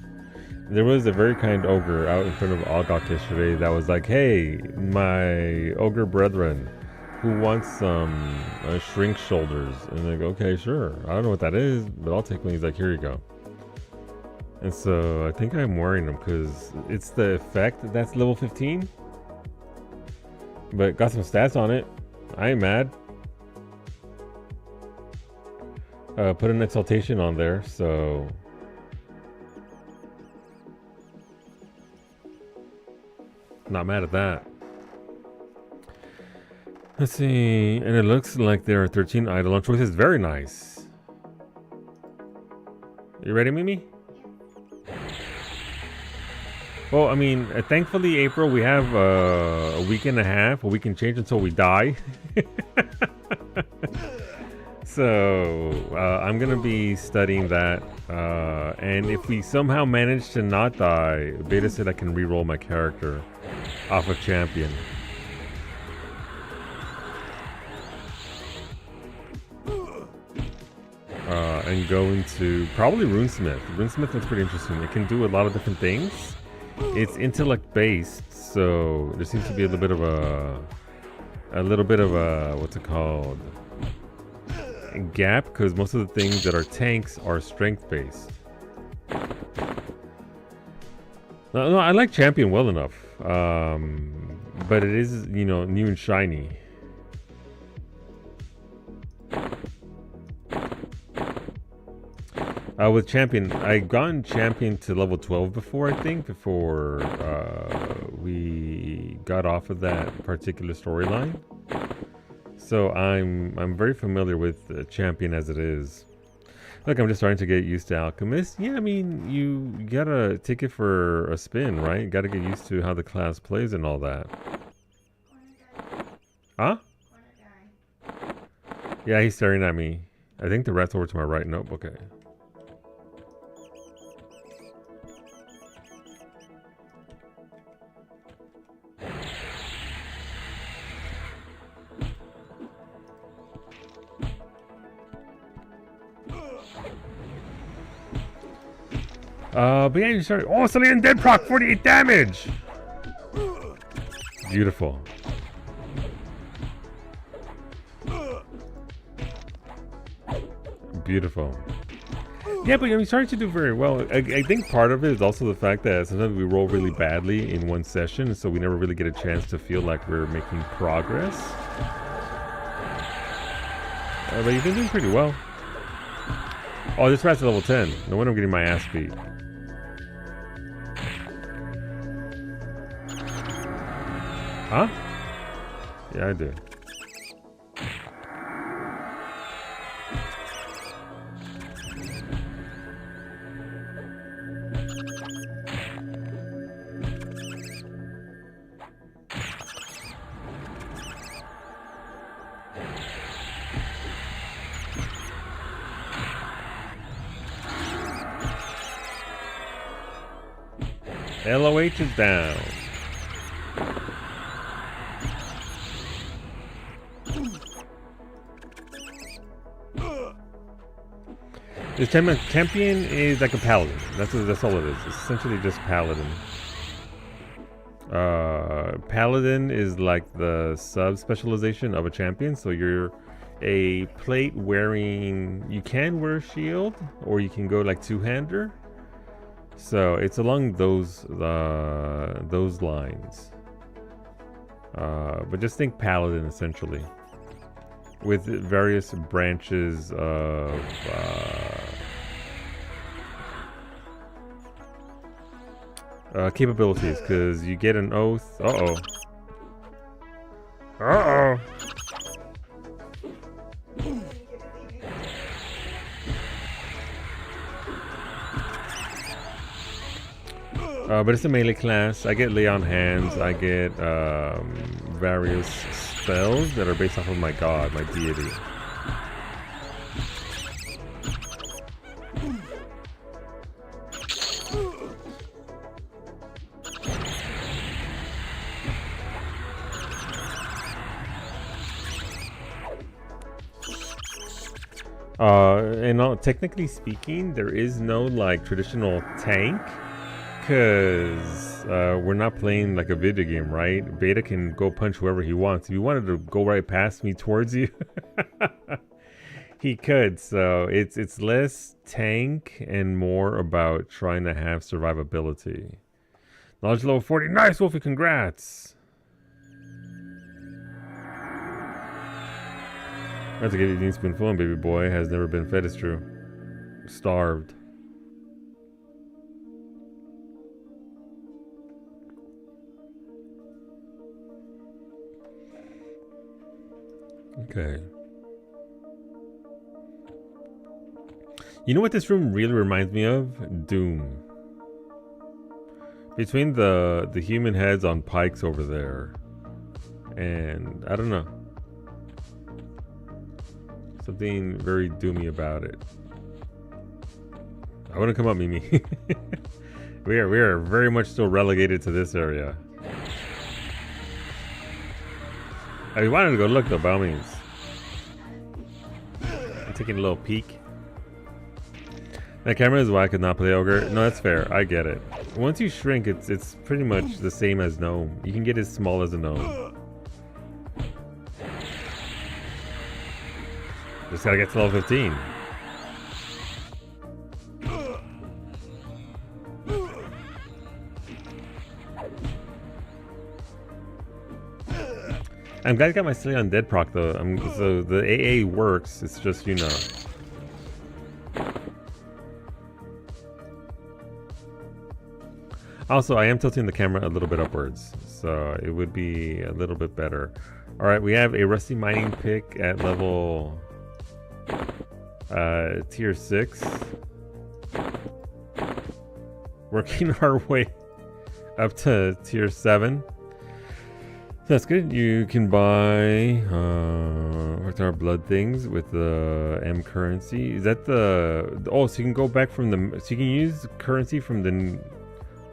There was a very kind ogre out in front of Algok yesterday that was like, hey, my ogre brethren, who wants some shrink shoulders? And they go, okay, sure. I don't know what that is, but I'll take one. He's like, here you go. And so I think I'm wearing them because it's the effect that's level 15. But got some stats on it. I ain't mad. Put an exaltation on there, so... Not mad at that. Let's see, and it looks like there are 13 Eidolon choices. Very nice. You ready, Mimi? Well, I mean, thankfully, April, we have a week and a half, where we can change until we die. So I'm gonna be studying that, and if we somehow manage to not die, Beta said I can re-roll my character off of champion. And go into probably Runesmith. Runesmith looks pretty interesting. It can do a lot of different things. It's intellect based, so there seems to be a little bit of a what's it called? Gap, because most of the things that are tanks are strength based. No, I like champion well enough, but it is, you know, new and shiny. With champion, I gotten champion to level 12 before, I think, before we got off of that particular storyline. So I'm very familiar with champion as it is. Look, I'm just starting to get used to alchemist. Yeah, I mean, you gotta take it for a spin, right? You gotta get used to how the class plays and all that. Huh? Yeah, he's staring at me. I think the rat's over to my right. Nope, okay. But yeah, you start. Oh, Celine dead proc, 48 damage! Beautiful. Beautiful. Yeah, but we started to do very well. I think part of it is also the fact that sometimes we roll really badly in one session, so we never really get a chance to feel like we're making progress. But you've been doing pretty well. Oh, this rat's at level 10. No wonder I'm getting my ass beat. Huh? Yeah, I do. LOH is down. This champion is like a paladin. That's all it is. It's essentially just paladin. Paladin is like the sub-specialization of a champion. So you're a plate wearing... You can wear a shield, or you can go like two-hander. So it's along those lines. But just think paladin essentially, with various branches of capabilities, because you get an oath. Uh-oh. Uh-oh. But it's a melee class. I get lay on hands. I get various spells that are based off of my god, my deity. And technically speaking, there is no like traditional tank. Because we're not playing like a video game, right? Beta can go punch whoever he wants. If he wanted to go right past me towards you, he could. So it's less tank and more about trying to have survivability. Knowledge level 40. Nice, Wolfie. Congrats. That's to give you a spoonful, and baby boy has never been fed. It's true. Starved. Okay. You know what this room really reminds me of? Doom. Between the human heads on pikes over there, and I don't know, something very doomy about it. I want to come up, Mimi. we are very much still relegated to this area. I wanted to go look though, by all means. I'm taking a little peek. That camera is why I could not play Ogre. No, that's fair. I get it. Once you shrink, it's pretty much the same as Gnome. You can get as small as a Gnome. Just gotta get to level 15. I'm glad I got my Silly Undead proc though. So the AA works. It's just, you know. Also, I am tilting the camera a little bit upwards, so it would be a little bit better. All right, we have a rusty mining pick at level tier 6. Working our way up to tier 7. That's good. You can buy what's our blood things with the M currency. Is that the oh? So you can go back from the so you can use currency from the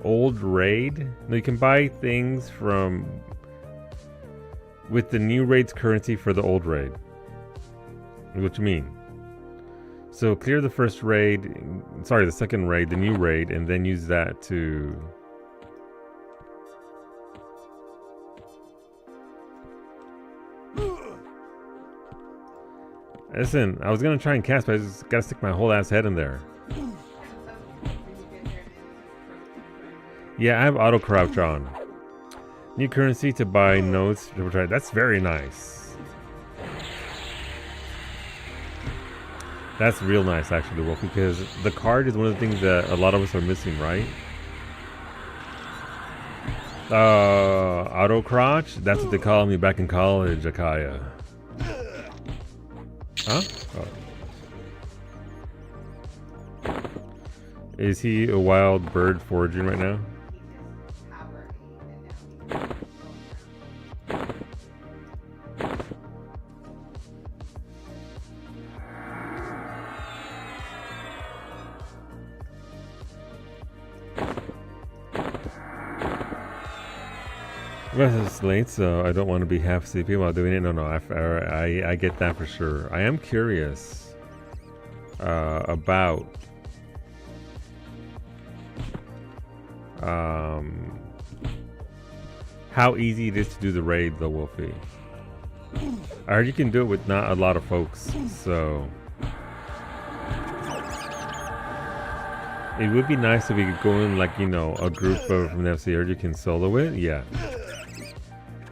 old raid. No, you can buy things from with the new raid's currency for the old raid. What you mean? So clear the first raid, sorry, the second raid, the new raid, and then use that to. Listen, I was gonna try and cast, but I just gotta stick my whole ass head in there. Yeah, I have auto crouch on. New currency to buy notes. That's very nice. That's real nice, actually, Wolf, because the card is one of the things that a lot of us are missing, right? Auto crouch. That's what they called me back in college, Akaya. Huh? Oh. Is he a wild bird foraging right now? It's late, so I don't want to be half sleepy while doing it. No, I get that for sure. I am curious about how easy it is to do the raid, though, Wolfie. I heard you can do it with not a lot of folks, so it would be nice if we could go in like, you know, a group of from the FC. I heard you can solo it, yeah.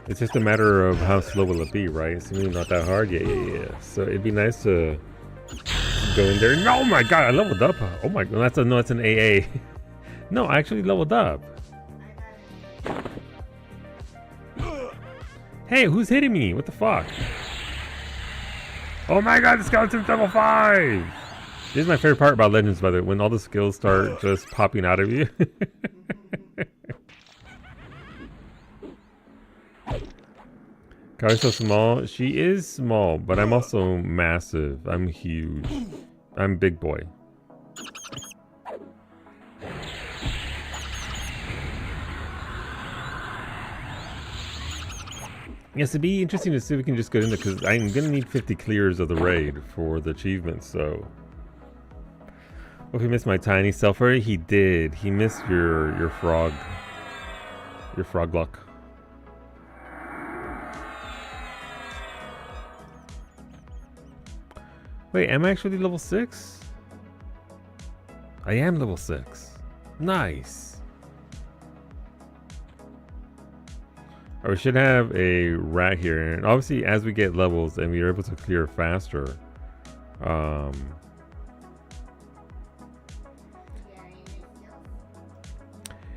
It's just a matter of how slow will it be, right? It's really not that hard. Yeah. So it'd be nice to go in there. No, my God, I leveled up. Oh my God, that's an AA. No, I actually leveled up. Hey, who's hitting me? What the fuck? Oh my God, the skeleton's level 5. This is my favorite part about Legends, by the way, when all the skills start just popping out of you. Kai's so small. She is small, but I'm also massive. I'm huge. I'm big boy. Yes, it'd be interesting to see if we can just get in there, because I'm gonna need 50 clears of the raid for the achievement, so. If he missed my tiny self, he did. He missed your frog. Your frog luck. Wait, am I actually level 6? I am level 6. Nice. We should have a rat here, and obviously as we get levels and we are able to clear faster,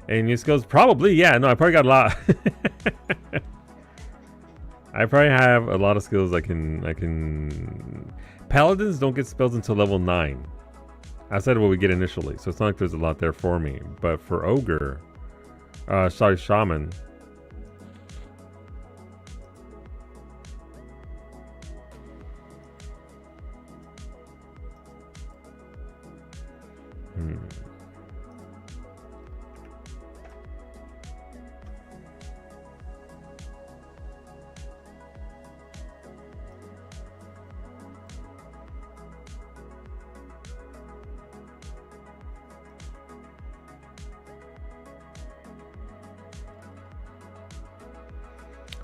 any new skills? Probably, yeah. No, I probably got a lot. I probably have a lot of skills I can. Paladins don't get spells until level 9. Outside of what we get initially, so it's not like there's a lot there for me. But for Ogre, Sorry, Shaman.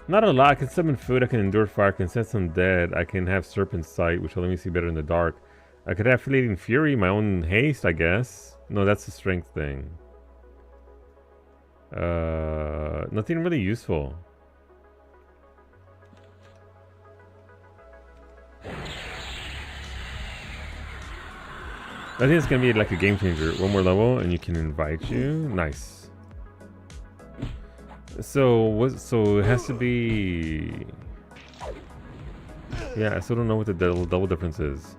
Not a lot. I can summon food. I can endure fire. I can sense undead. I can have serpent sight, which will let me see better in the dark. I could have fleeting fury, my own haste, I guess. No, that's the strength thing. Nothing really useful. I think it's gonna be like a game changer. One more level, and you can invite you. Nice. So what? So it has to be. Yeah, I still don't know what the double difference is.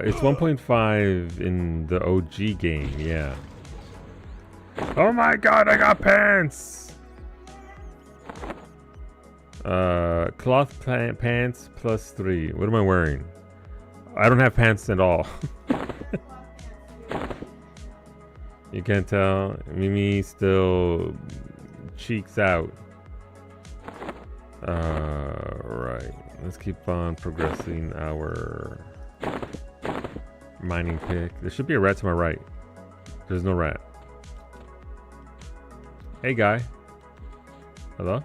It's 1.5 in the OG game. Yeah. Oh my God! I got pants. Cloth pants +3. What am I wearing? I don't have pants at all. You can't tell. Mimi still cheeks out. Right. Let's keep on progressing our mining pick. There should be a rat to my right. There's no rat. Hey, guy. Hello?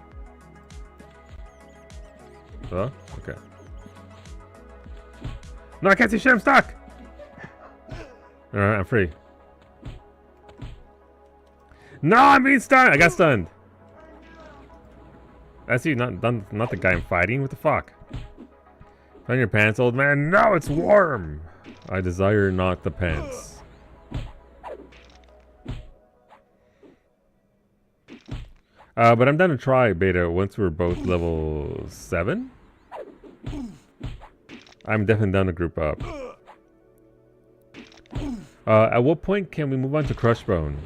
Hello? Okay. No, I can't see shit. I'm stuck. Alright, I'm free. No, I'm being stunned. I got stunned. I see, not the guy I'm fighting. What the fuck? On your pants, old man. No, it's warm. I desire not the pants. But I'm down to try beta once we're both level 7. I'm definitely down to group up. At what point can we move on to Crushbone?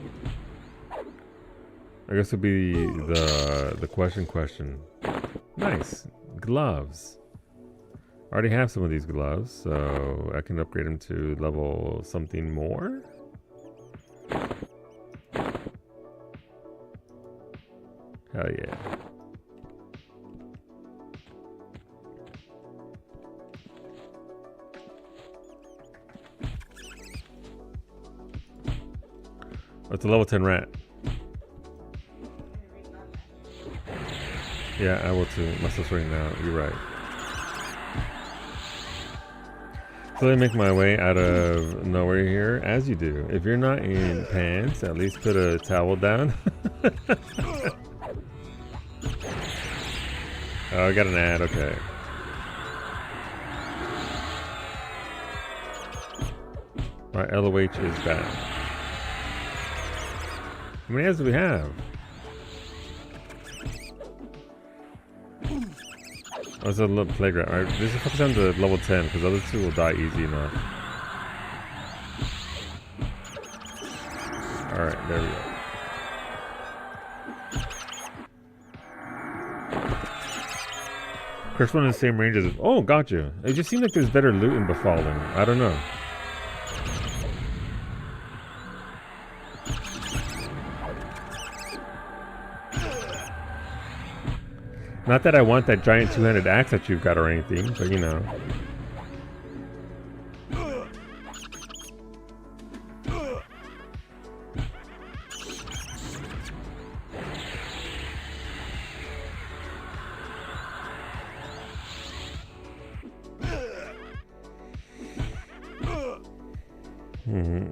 I guess it'll be the question. Nice. Gloves. I already have some of these gloves, so I can upgrade them to level something more. Hell yeah. Oh, it's a level 10 rat. Yeah, I will too. My stuff's right now. You're right. So let me make my way out of nowhere here, as you do. If you're not in pants, at least put a towel down. Oh, I got an ad, okay. My LOH is back. How many ads do we have? Oh, it's a little playground. Alright, just focus on the level 10, because the other two will die easy enough. Alright, there we go. First one in the same range as... Oh, gotcha. It just seems like there's better loot in Befallen. I don't know. Not that I want that giant two-handed axe that you've got or anything, but you know.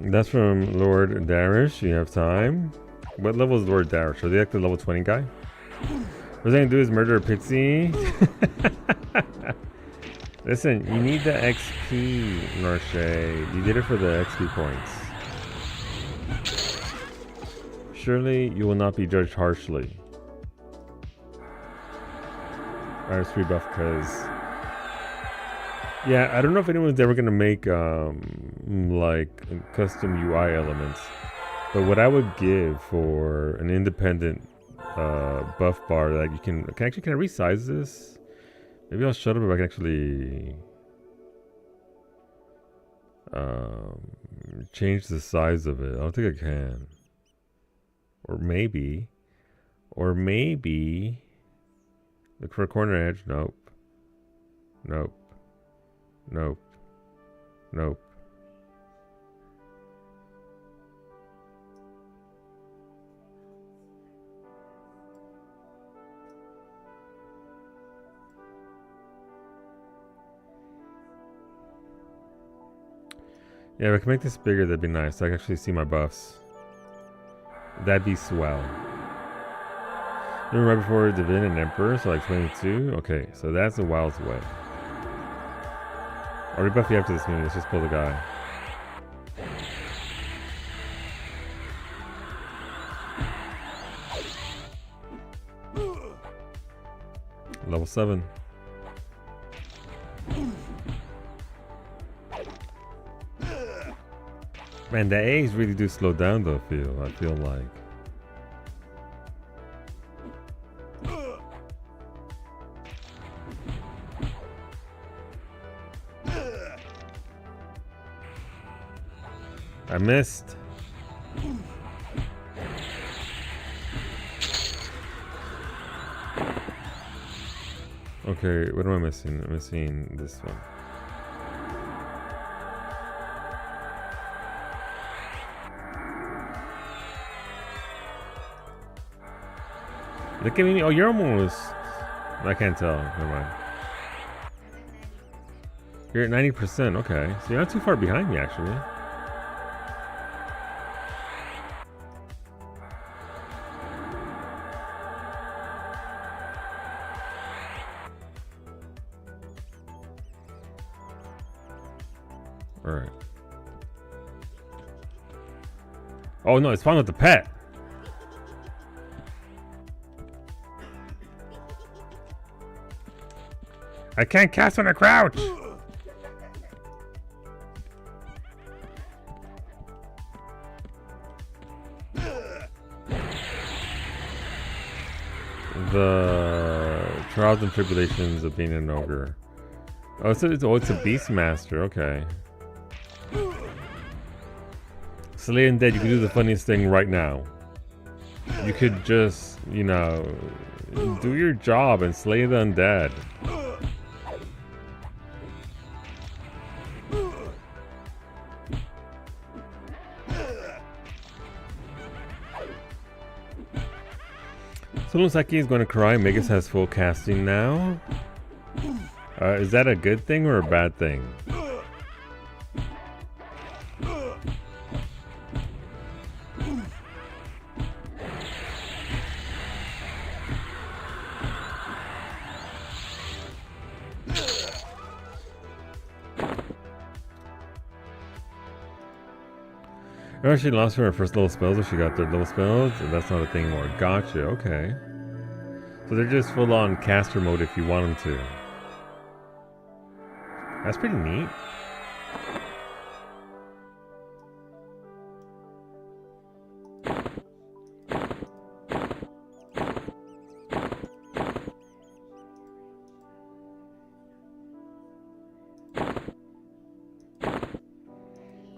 That's from Lord Darish. You have time. What level is Lord Darish? Are they like the level 20 guy? What they're gonna do is murder a pixie. Listen, you need the XP, Norche. You did it for the XP points. surely you will not be judged harshly. Iris rebuff because... Yeah, I don't know if anyone's ever going to make like custom UI elements. But what I would give for an independent buff bar that you can I resize this? Maybe I'll shut up if I can actually change the size of it. I don't think I can. Or maybe look for a corner edge. Nope. Nope. Nope. Nope. Yeah, if I can make this bigger, that'd be nice. I can actually see my buffs. That'd be swell. Remember right before Divine and Emperor, so like 22? Okay, so that's the Wild's Way. I'll rebuff you after this move. Let's just pull the guy. Level 7. Man, the A's really do slow down though, I feel like. I missed. Okay, what am I missing? I'm missing this one. Look at me. Oh, you're almost... I can't tell. Never mind. You're at 90%. Okay. So you're not too far behind me, actually. Alright. Oh, no. It's fine with the pet. I can't cast on a crouch! The trials and tribulations of being an ogre. Oh, it's a Beastmaster, okay. Slay Undead, you could do the funniest thing right now. You could just, you know, do your job and slay the undead. Sonosaki is going to cry. Megas has full casting now. Is that a good thing or a bad thing? Oh, she lost her first level spells, or she got third level spells? That's not a thing anymore. Gotcha, okay. So they're just full on caster mode if you want them to. That's pretty neat.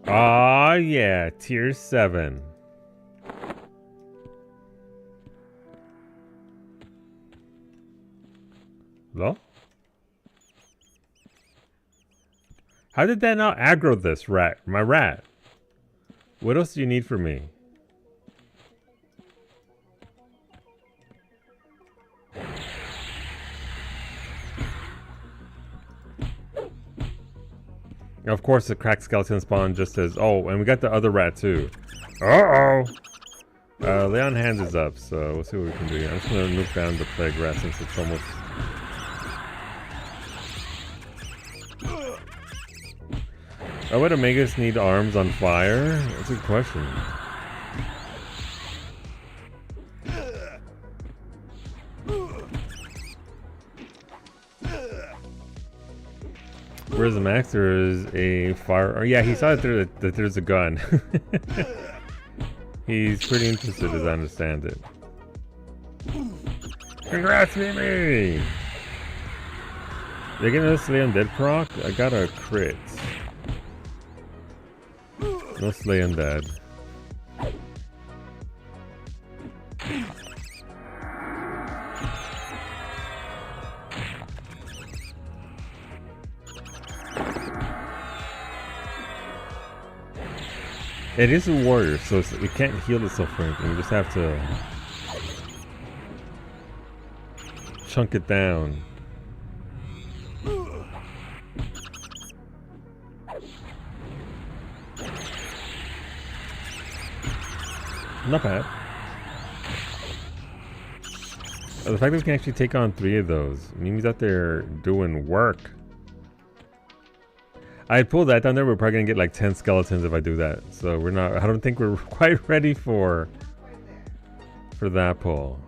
Ah, yeah, tier 7. Hello? How did that not aggro this rat? My rat. What else do you need from me? Of course, the cracked skeleton spawn just says, oh, and we got the other rat too. Uh-oh! Lay on Hands is up, so we'll see what we can do here. I'm just gonna nuke down the plague rat since it's almost... Oh, would Omegas need arms on fire? That's a good question. Where's the Max? There is a fire. Oh, yeah, he saw that there's a gun. He's pretty interested, as I understand it. Congrats, Mimi! They get another Slay Undead proc? I got a crit. No Slay Undead. It is a warrior, so it can't heal itself or anything. You just have to chunk it down. Not bad. The fact that we can actually take on 3 of those means out there doing work. I'd pull that down there. We're probably gonna get like 10 skeletons if I do that. So we're not. I don't think we're quite ready for that pull.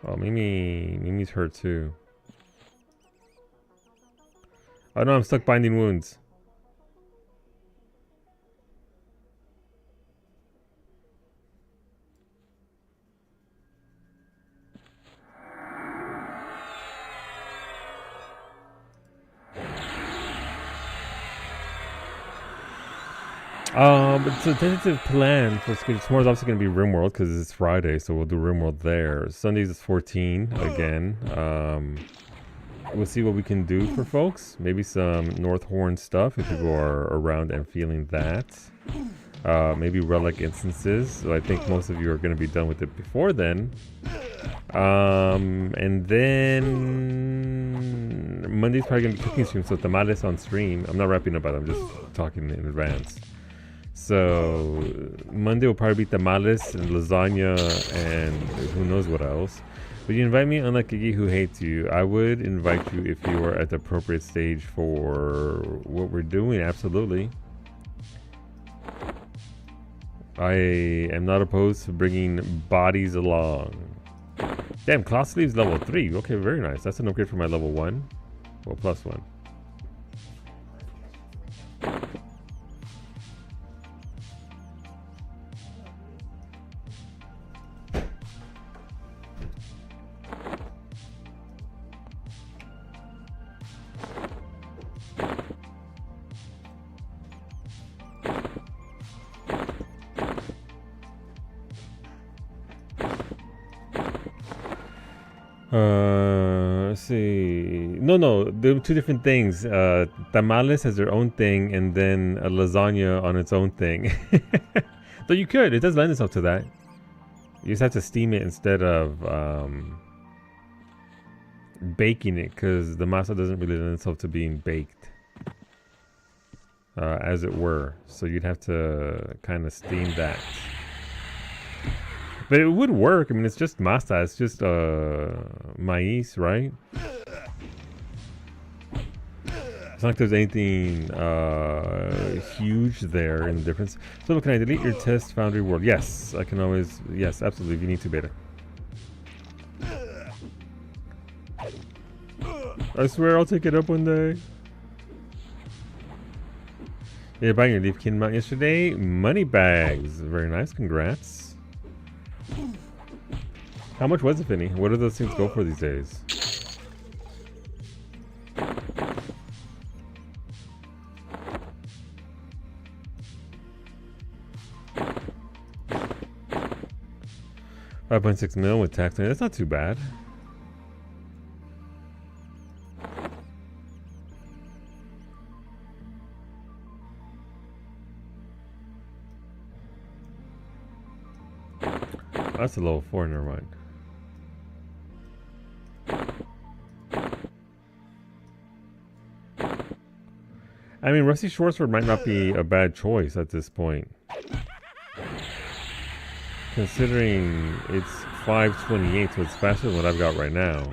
Oh, Mimi's hurt too. Oh no, I'm stuck binding wounds. But it's a tentative plan for tomorrow's obviously going to be RimWorld because it's Friday, so we'll do RimWorld there. Sundays is 14 again. We'll see what we can do for folks. Maybe some North Horn stuff if people are around and feeling that. Maybe relic instances. So I think most of you are going to be done with it before then. And then Monday's probably going to be cooking stream, so tamales on stream. I'm not wrapping up, but I'm just talking in advance. So Monday will probably be tamales and lasagna and who knows what else. But you invite me, unlike Iggy who hates you, I would invite you if you are at the appropriate stage for what we're doing, absolutely. I am not opposed to bringing bodies along. Damn, Claw Sleeve's level 3. Okay, very nice. That's an upgrade for my level 1. Well, plus 1. Let's see. No, they're two different things. Tamales has their own thing, and then a lasagna on its own thing. Though you could, it does lend itself to that. You just have to steam it instead of baking it, because the masa doesn't really lend itself to being baked, as it were. So you'd have to kind of steam that. But it would work. I mean, it's just masa. It's just maíz, right? It's not like there's anything huge there in the difference. So can I delete your test foundry world? Yes, I can always. Yes, absolutely. If you need to, beta. I swear I'll take it up one day. Yeah, buying your Leaf Kin mount yesterday. Money bags. Very nice. Congrats. How much was it, Finny? What do those things go for these days? $5.6 million with tax. That's not too bad. That's a level 4, never mind. I mean, Rusty Schwarzsword might not be a bad choice at this point. Considering it's 528, so it's faster than what I've got right now.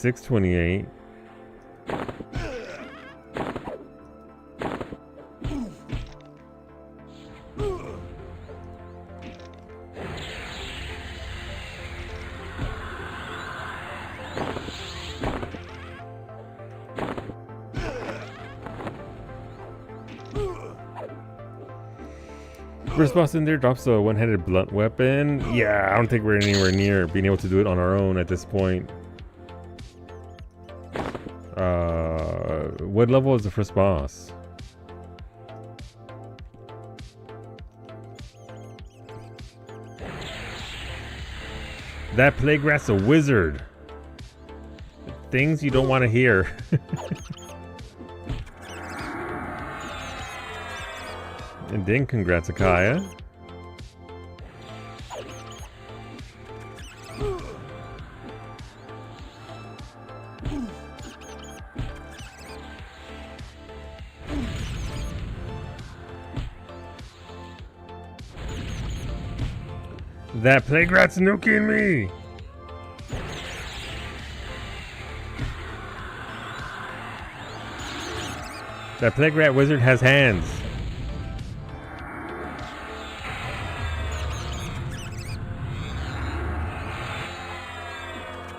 628. First boss in there drops a one-handed blunt weapon. Yeah, I don't think we're anywhere near being able to do it on our own at this point. What level is the first boss? That plague rat's a wizard. Things you don't want to hear. And then congrats, Akaya. That plague rat's nuking me. That plague rat wizard has hands.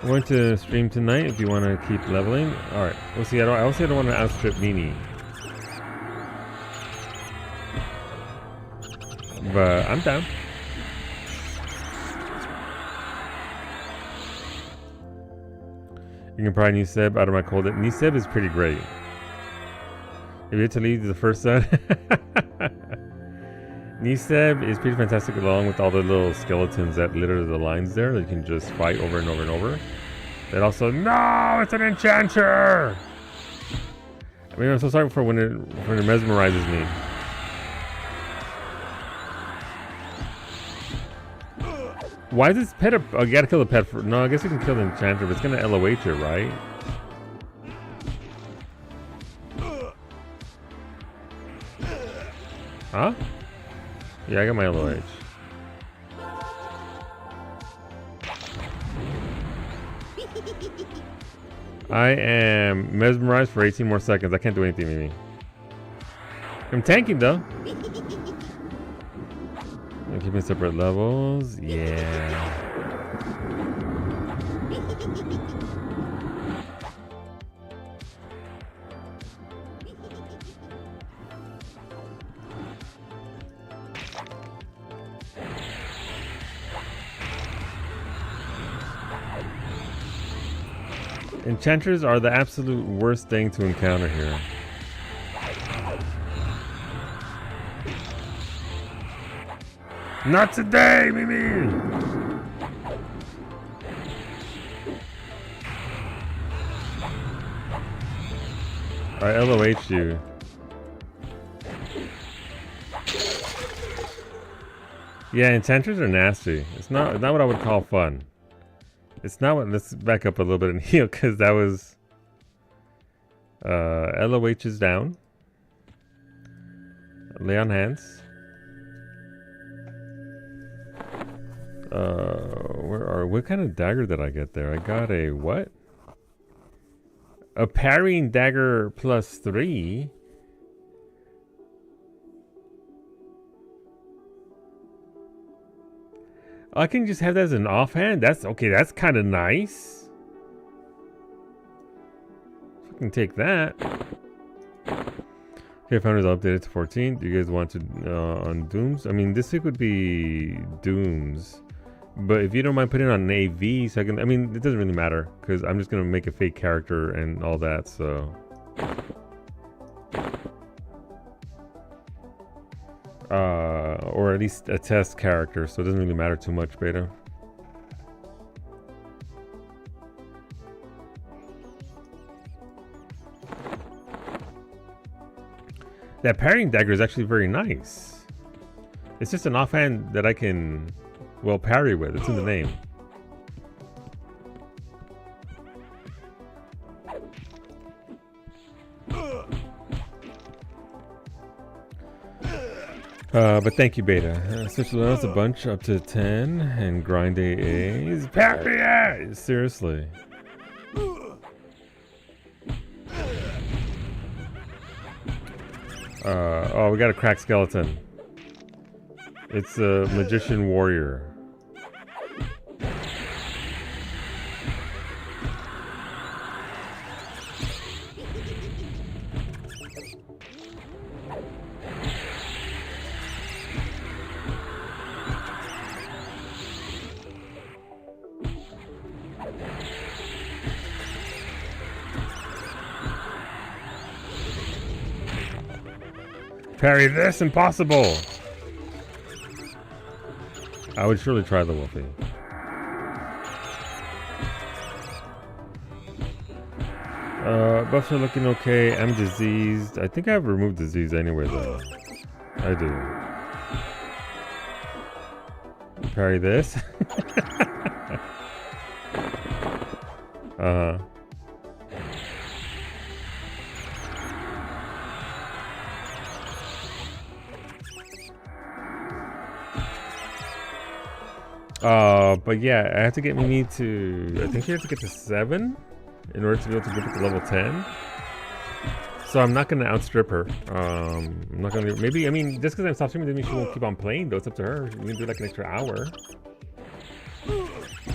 I'm going to stream tonight if you want to keep leveling. Alright, we'll see. I also don't want to outstrip Nini. But I'm down. You can probably Niseb out of my cold. Niseb is pretty great. If you had to lead the first son. Niseb is pretty fantastic along with all the little skeletons that litter the lines there that you can just fight over and over and over. And also, no, it's an enchanter! I mean, I'm so sorry for when it mesmerizes me. Why is this pet oh, you gotta kill the pet for, no, I guess you can kill the enchanter, but it's gonna LOH it, right? Huh? Yeah, I got my LOH. I am mesmerized for 18 more seconds. I can't do anything, Mimi. I'm tanking though. I'm keeping separate levels. Yeah. Enchanters are the absolute worst thing to encounter here. Not today, Mimi! I LOH you. Yeah, enchanters are nasty. It's not what I would call fun. It's not what. Let's back up a little bit and heal, because that was LOH is down. Lay on hands. What kind of dagger did I get there? I got a what? A parrying dagger +3. I can just have that as an offhand. That's okay. That's kind of nice. I can take that. Okay, founders updated to 14. Do you guys want to on Dooms? I mean, this week would be Dooms, but if you don't mind putting it on an AV, so I can. I mean, it doesn't really matter because I'm just gonna make a fake character and all that. So. Or at least a test character, so it doesn't really matter too much, Beta. That parrying dagger is actually very nice. It's just an offhand that I can, well, parry with. It's in the name. But thank you, Beta. Switch levels a bunch up to 10 and grind AAs. Parry it! Seriously. Oh, we got a cracked skeleton. It's a magician warrior. Parry this, impossible! I would surely try the Wolfie. Buffs are looking okay. I'm diseased. I think I've removed disease anyway, though. I do. Parry this. Uh-huh. But yeah, I have to get me to, I think you have to get to 7 in order to be able to get to level 10. So I'm not gonna outstrip her. I'm not gonna, maybe, I mean, just because I'm stop streaming doesn't mean she won't keep on playing though. It's up to her. We can do like an extra hour.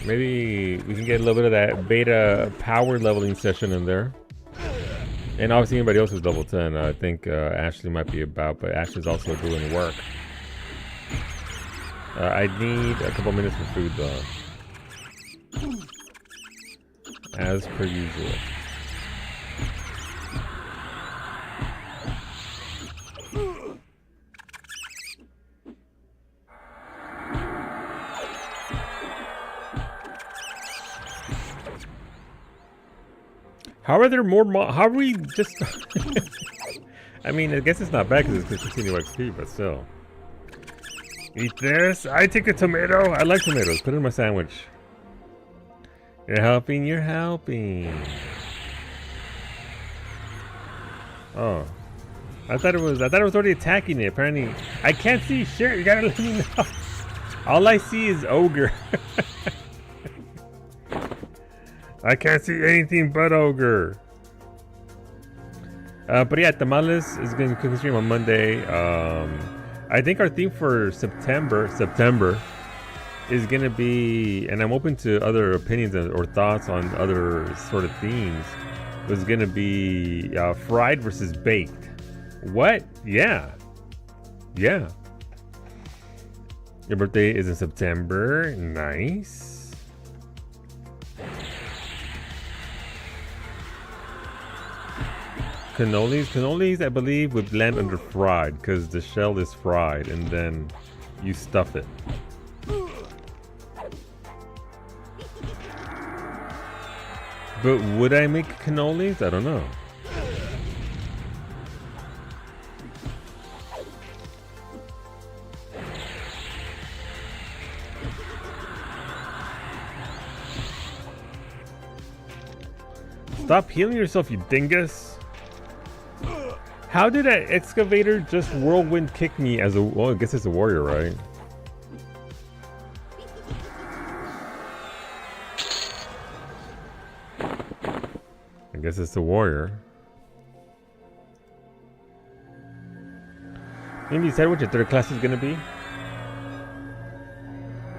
Maybe we can get a little bit of that beta power leveling session in there. And obviously anybody else who's level 10, I think Ashley might be about, but Ashley's also doing work. I need a couple minutes for food though. As per usual. How are there more how are we just... I mean, I guess it's not bad because it's continue XP, but still. Eat this. I take a tomato. I like tomatoes. Put it in my sandwich. You're helping. You're helping. Oh, I thought it was already attacking it. Apparently, I can't see shit. You gotta let me know. All I see is ogre. I can't see anything but ogre. But yeah, Tamales is going to cook stream on Monday. I think our theme for September is going to be, and I'm open to other opinions or thoughts on other sort of themes, was going to be fried versus baked. What? Yeah. Yeah. Your birthday is in September. Nice. Cannolis, I believe, would land under fried because the shell is fried and then you stuff it. But would I make cannolis? I don't know. Stop healing yourself, you dingus. How did that excavator just whirlwind kick me as a... Well, I guess it's a warrior, right? I guess it's a warrior. Maybe you said what your third class is going to be?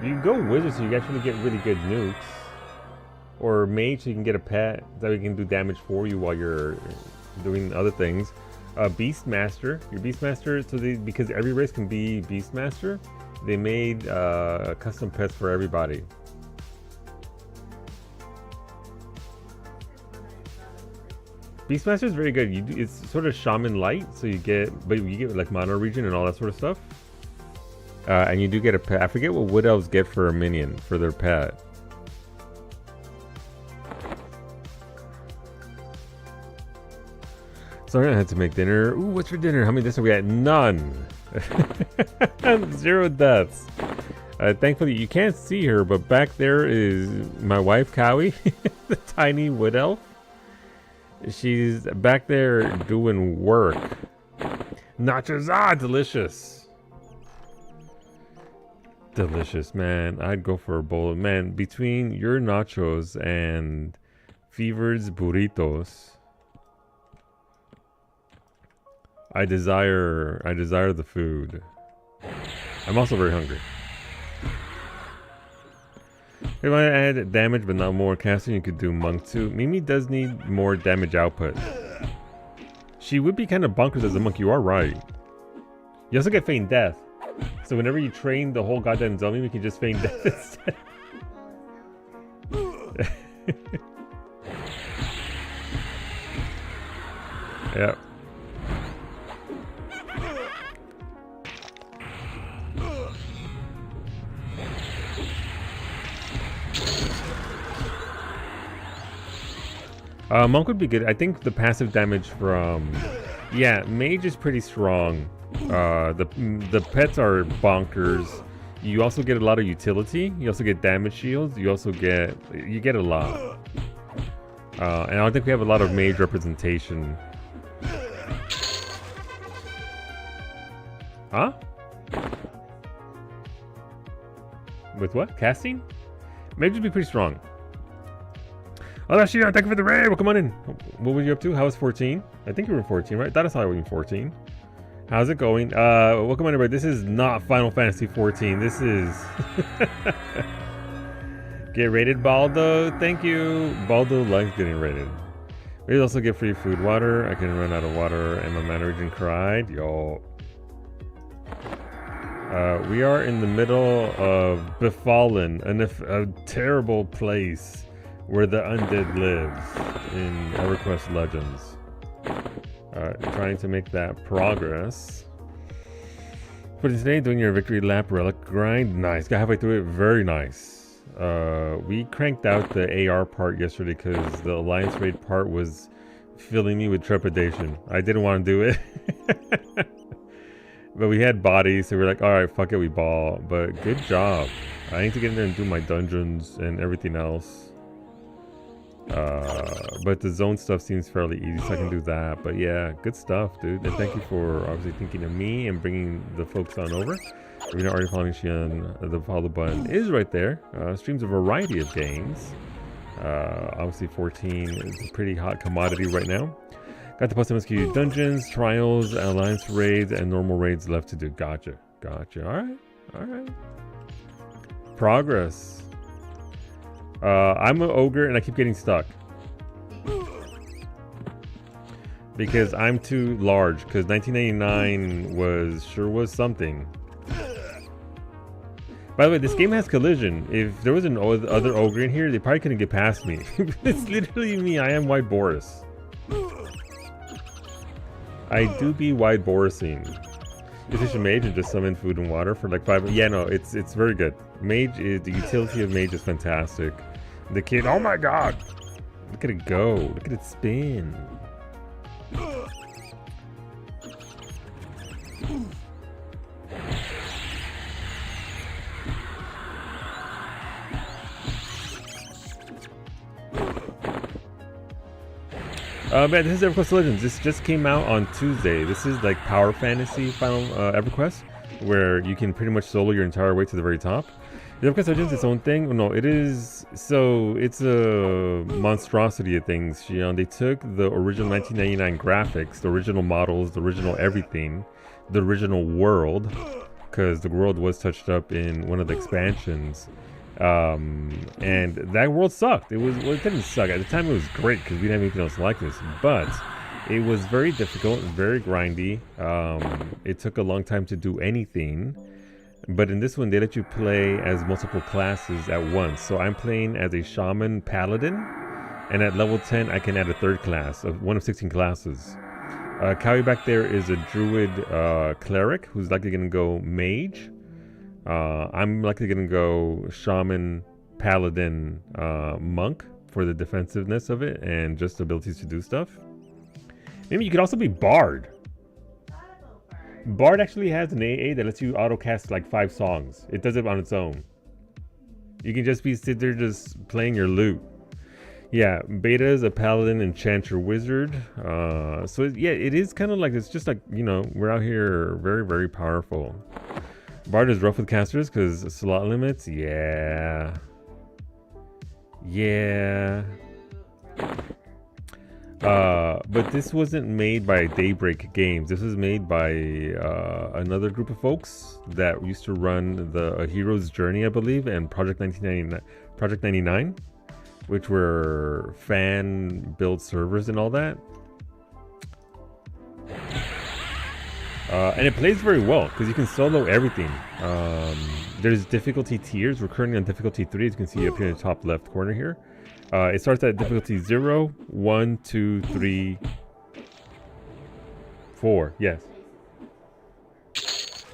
You go wizard so you actually get really good nukes. Or mage so you can get a pet that we can do damage for you while you're doing other things. Beastmaster, your Beastmaster, so because every race can be Beastmaster, they made custom pets for everybody. Beastmaster is very good. It's sort of Shaman light, so you get like mono region and all that sort of stuff. And you do get a pet. I forget what wood elves get for a minion for their pet. So I'm gonna have to make dinner. Ooh, what's for dinner? How many deaths are we at? None. 0 deaths. Thankfully, you can't see her, but back there is my wife, Cowie, the tiny wood elf. She's back there doing work. Nachos, delicious. Delicious, man. I'd go for a bowl of, man, between your nachos and Fever's burritos. I desire the food. I'm also very hungry. If I add damage but not more casting, you could do Monk too. Mimi does need more damage output. She would be kind of bonkers as a monk, you are right. You also get feign death. So whenever you train the whole goddamn zombie, we can just feign death instead. Yep. Monk would be good. I think the passive damage from... Yeah, Mage is pretty strong. The pets are bonkers. You also get a lot of utility. You also get damage shields. You also get... You get a lot. And I don't think we have a lot of Mage representation. Huh? With what? Casting? Mage would be pretty strong. Oh, that's you. Thank you for the raid. Well, come on in. What were you up to? How was 14? I think you were in 14, right? That is how I was in 14. How's it going? Welcome on, everybody. This is not Final Fantasy 14. This is... Get rated, Baldo. Thank you. Baldo likes getting rated. We also get free food, water. I can run out of water, and my mana regen cried. Yo. We are in the middle of Befallen, a terrible place where the undead lives in Everquest Legends. Trying to make that progress. But today, doing your victory lap relic grind. Nice. Got halfway through it. Very nice. We cranked out the AR part yesterday because the Alliance raid part was filling me with trepidation. I didn't want to do it. But we had bodies, so we're like, alright, fuck it, we ball. But good job. I need to get in there and do my dungeons and everything else. But the zone stuff seems fairly easy, so I can do that. But yeah, good stuff, dude. And thank you for obviously thinking of me and bringing the folks on over. If you're not already following Xian, the follow button is right there. Streams a variety of games. Obviously 14 is a pretty hot commodity right now. Got the plus MSQ dungeons, trials, alliance raids, and normal raids left to do. Gotcha. Gotcha. Alright. Progress. I'm an ogre and I keep getting stuck. Because I'm too large. Because 1999 was something. By the way, this game has collision. If there was an other ogre in here, they probably couldn't get past me. It's literally me. I am White Boris. I do be White Borising. Is this a mage and just summon food and water for like 5? Yeah, no, it's very good. Mage is the utility of mage is fantastic. The kid, oh my god! Look at it go! Look at it spin! Man, this is Everquest Legends. This just came out on Tuesday. This is like Power Fantasy Final Everquest, where you can pretty much solo your entire way to the very top. The Everquest Legends is its own thing. No, it is. So it's a monstrosity of things. They took the original 1999 graphics, the original models, the original everything, the original world, because the world was touched up in one of the expansions. And that world sucked. Well, it didn't suck. At the time it was great because we didn't have anything else like this, but it was very difficult and very grindy. It took a long time to do anything, but in this one they let you play as multiple classes at once. So I'm playing as a Shaman Paladin, and at level 10 I can add a third class of one of 16 classes. Cowie back there is a druid cleric who's likely going to go mage. I'm likely going to go Shaman, Paladin, Monk for the defensiveness of it and just abilities to do stuff. Maybe you could also be Bard. Bard actually has an AA that lets you auto-cast like 5 songs. It does it on its own. You can just sit there just playing your lute. Yeah, Beta is a Paladin, Enchanter, Wizard. So yeah, it is kind of like, it's just like, we're out here very, very powerful. Bard is rough with casters because slot limits. Yeah. But this wasn't made by Daybreak Games. This was made by another group of folks that used to run the Hero's Journey, I believe, and Project 99, which were fan-built servers and all that. And it plays very well because you can solo everything. There's difficulty tiers. We're currently on difficulty 3, as you can see up here in the top left corner here. It starts at difficulty 0, 1, 2, 3, 4. Yes.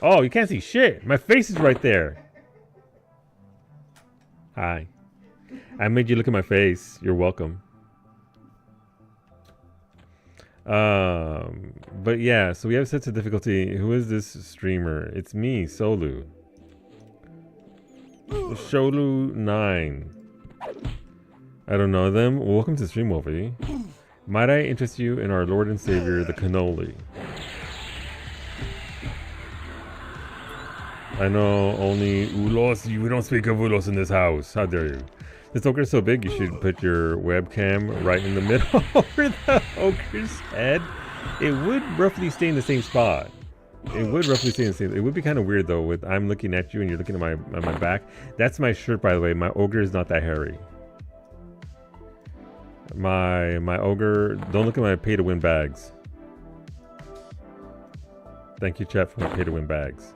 Oh, you can't see shit. My face is right there. Hi. I made you look at my face. You're welcome. But yeah, so we have set to difficulty. Who is this streamer? It's me, Solu. Sholu 9. I don't know them. Welcome to Stream Wolfie. Might I interest you in our Lord and Savior, the cannoli? I know only Ulos. We don't speak of Ulos in this house. How dare you? This ogre is so big, you should put your webcam right in the middle over the ogre's head. It would roughly stay in the same spot. It would roughly stay in the same. It would be kind of weird though, with I'm looking at you and you're looking at my back. That's my shirt, by the way. My ogre is not that hairy. My ogre. Don't look at my pay to win bags. Thank you, chat, for my pay to win bags.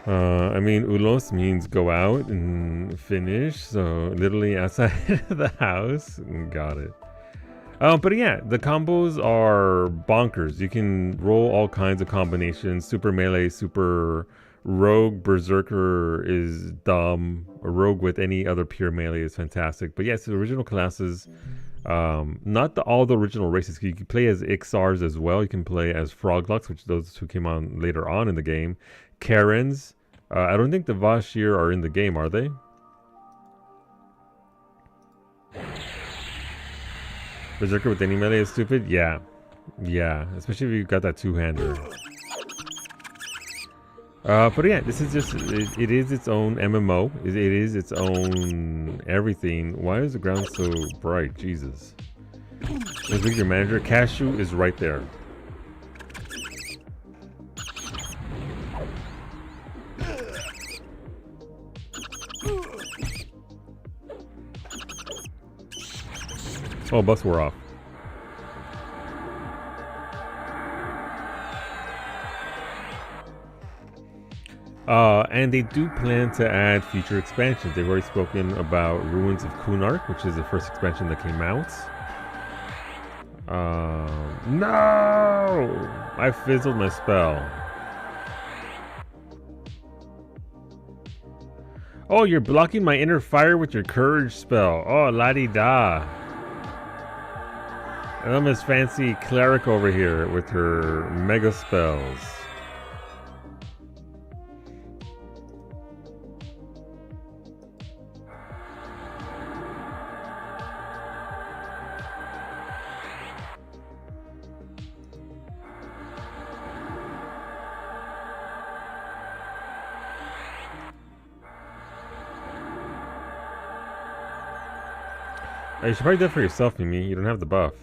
I mean, ulos means go out and finish, so literally outside of the house. Got it. But yeah, the combos are bonkers. You can roll all kinds of combinations. Super melee, super rogue, berserker is dumb. A rogue with any other pure melee is fantastic. But yes, the original classes, not all the original races. You can play as Ixars as well. You can play as Froglocks, which those two came on later on in the game. Karens. I don't think the Vashir are in the game, are they? Berserker with any melee is stupid? Yeah. Yeah, especially if you got that two-hander. But yeah, this is just, it is its own MMO. It is its own everything. Why is the ground so bright? Jesus. Let's read your manager. Cashew is right there. Oh, buffs were off. And they do plan to add future expansions. They've already spoken about Ruins of Kunark, which is the first expansion that came out. No! I fizzled my spell. Oh, you're blocking my inner fire with your courage spell. Oh, la-di-da. And I'm this fancy cleric over here with her mega spells. You should probably do it for yourself, Mimi. You don't have the buff.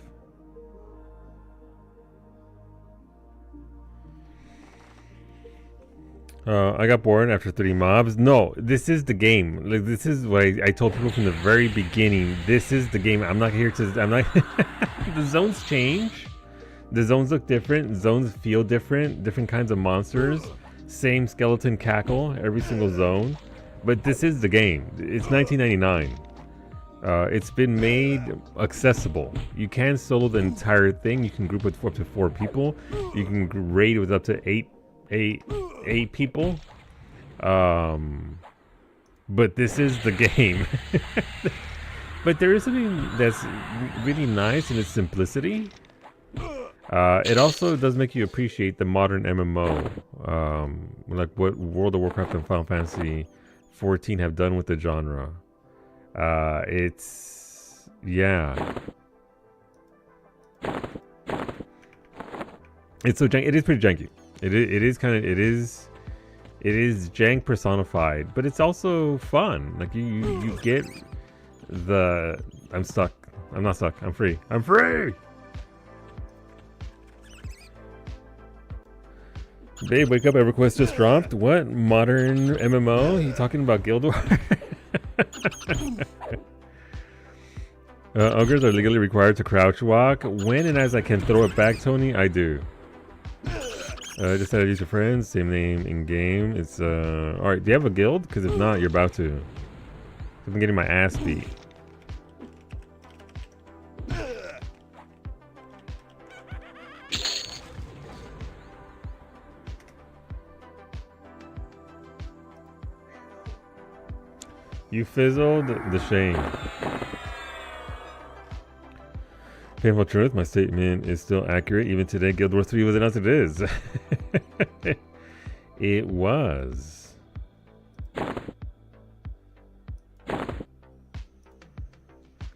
I got bored after 3 mobs. No, this is the game. Like, this is what I told people from the very beginning. This is the game. I'm not here to... I'm not... The zones change. The zones look different. Zones feel different. Different kinds of monsters. Same skeleton cackle every single zone. But this is the game. It's 1999. It's been made accessible. You can solo the entire thing. You can group with up to 4 people. You can raid with up to 8 people. But this is the game. But there is something that's really nice in its simplicity. It also does make you appreciate the modern MMO, like what World of Warcraft and Final Fantasy 14 have done with the genre. It's, yeah. It's so janky. It is pretty janky. It is jank personified, but it's also fun. Like you get I'm stuck. I'm not stuck. I'm free. I'm free! Babe, wake up. Everquest just dropped. What? Modern MMO? You talking about Guild Wars? Ogres are legally required to crouch walk. When and as I can throw it back, Tony, I do. Just how to use your friends. Same name in game. It's alright, do you have a guild? Because if not, you're about to. I've been getting my ass beat. You fizzled? The shame. Painful truth, my statement is still accurate. Even today, Guild Wars 3 was announced. It is. It was.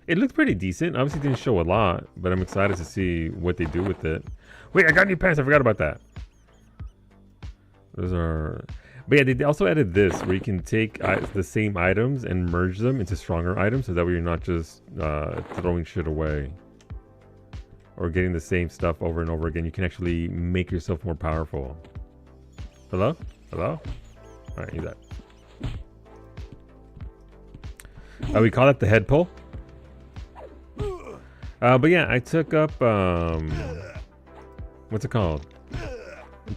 It looked pretty decent. Obviously didn't show a lot, but I'm excited to see what they do with it. Wait, I got new pants. I forgot about that. Those are... But yeah, they also added this, where you can take the same items and merge them into stronger items, so that way you're not just throwing shit away. Or getting the same stuff over and over again. You can actually make yourself more powerful. Hello? Hello? Alright, use that. We call it the head pull. But yeah, I took up, what's it called?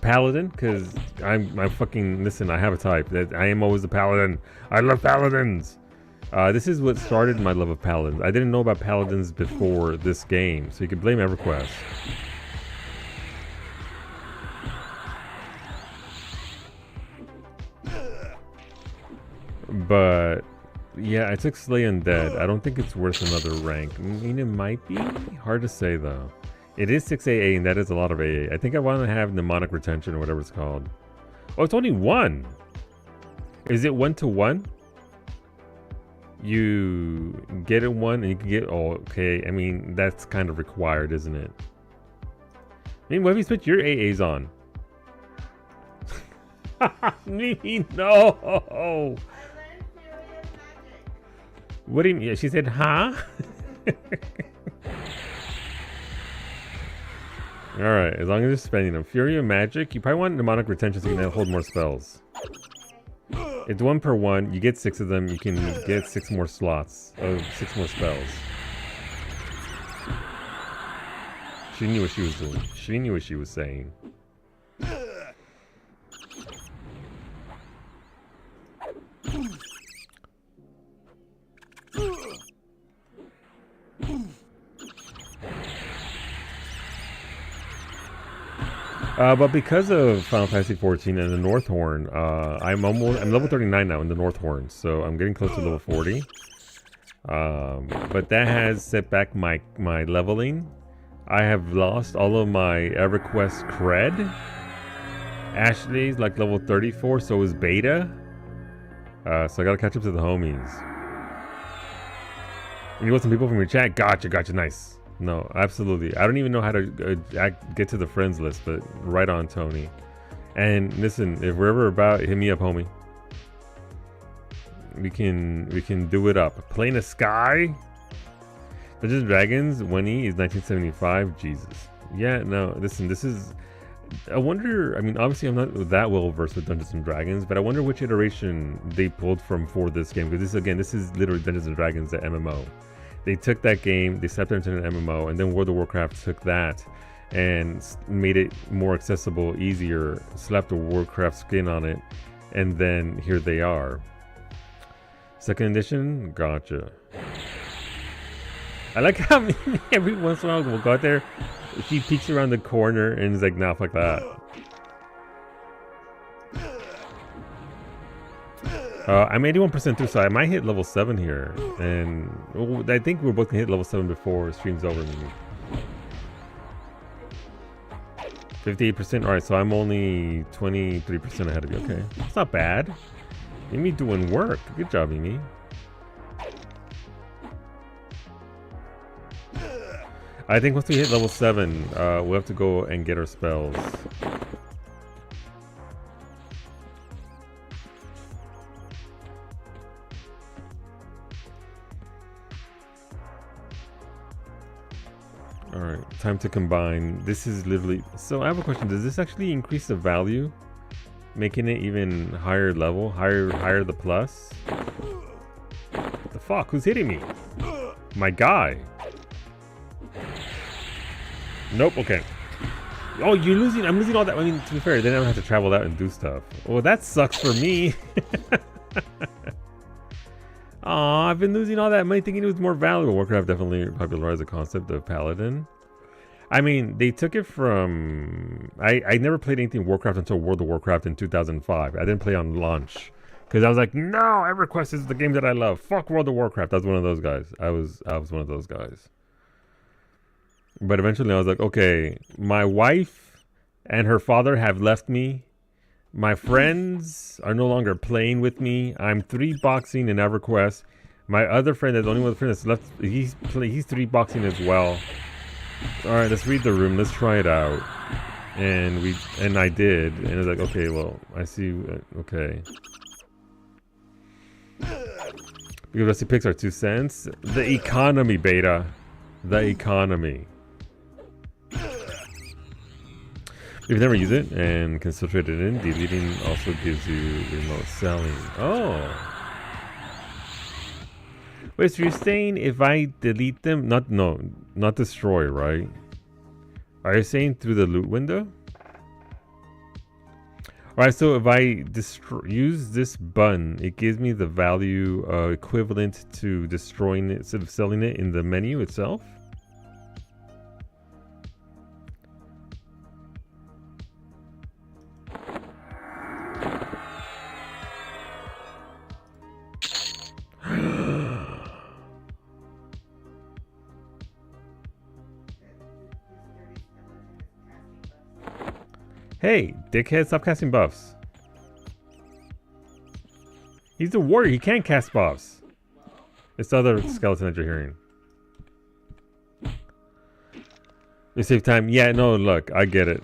Paladin, because I'm fucking, listen, I have a type. That I am always a paladin. I love paladins. This is what started my love of paladins. I didn't know about paladins before this game, so you can blame Everquest. But yeah, I took Slay Undead. I don't think it's worth another rank. I mean, it might be. Hard to say though. It is 6 AA, and that is a lot of AA. I think I want to have mnemonic retention or whatever it's called. Oh, it's only 1. Is it 1-to-1? You get it 1 and you can get... Oh, okay. I mean, that's kind of required, isn't it? I mean, what if you switch your AAs on? Me, no! What do you mean? She said, huh? Alright, as long as you're spending them. Fury of Magic, you probably want mnemonic retention so you can hold more spells. It's 1 per 1, you get 6 of them, you can get 6 more slots of 6 more spells. She knew what she was doing. She knew what she was saying. But because of Final Fantasy 14 and the Northhorn, I'm level 39 now in the Northhorn, so I'm getting close to level 40. But that has set back my leveling. I have lost all of my Everquest cred. Ashley's like level 34, so is Beta. So I gotta catch up to the homies. You want some people from your chat? Gotcha, nice. No, absolutely. I don't even know how to get to the friends list, but right on, Tony. And listen, if we're ever about, hit me up, homie. We can do it up. Plane of Sky? Dungeons & Dragons, Winnie is 1975. Jesus. Yeah, no, listen, this is... I wonder, I mean, obviously I'm not that well versed with Dungeons & Dragons, but I wonder which iteration they pulled from for this game. Because this is literally Dungeons & Dragons, the MMO. They took that game, they stepped into an MMO, and then World of Warcraft took that and made it more accessible, easier, slapped a Warcraft skin on it, and then here they are. Second edition? Gotcha. I like how every once in a while we'll go out there, she peeks around the corner and is like, nah, fuck that. I'm 81% through, so I might hit level 7 here. And I think we're both gonna hit level 7 before stream's over. 58%, alright, so I'm only 23% ahead of you. Okay, that's not bad. Mimi doing work. Good job, Mimi. I think once we hit level 7, we'll have to go and get our spells. Alright, time to combine. This is literally... So I have a question. Does this actually increase the value? Making it even higher level? Higher the plus? What the fuck? Who's hitting me? My guy. Nope, okay. Oh, you're losing... I'm losing all that... I mean, to be fair, then I don't have to travel out and do stuff. Well, that sucks for me. Aw, I've been losing all that money thinking it was more valuable. Warcraft definitely popularized the concept of Paladin. I mean, they took it from... I never played anything Warcraft until World of Warcraft in 2005. I didn't play on launch. Because I was like, no, EverQuest is the game that I love. Fuck World of Warcraft. I was one of those guys. I was one of those guys. But eventually I was like, okay, my wife and her father have left me. My friends are no longer playing with me. I'm 3-boxing in EverQuest. My other friend, the only one friend that's left, he's 3-boxing as well. All right, let's read the room. Let's try it out. And I did. And it was like, okay, well, I see. Okay. Because Rusty picks are 2 cents. The economy, beta. The economy. If you never use it and can still trade it in, deleting also gives you remote selling. Oh. Wait, so you're saying if I delete them, not destroy, right? Are you saying through the loot window? Alright, so if I use this button, it gives me the value equivalent to destroying it instead of selling it in the menu itself? Hey, dickhead, stop casting buffs. He's a warrior, he can't cast buffs. It's the other skeleton that you're hearing. You save time. Yeah, no, look, I get it.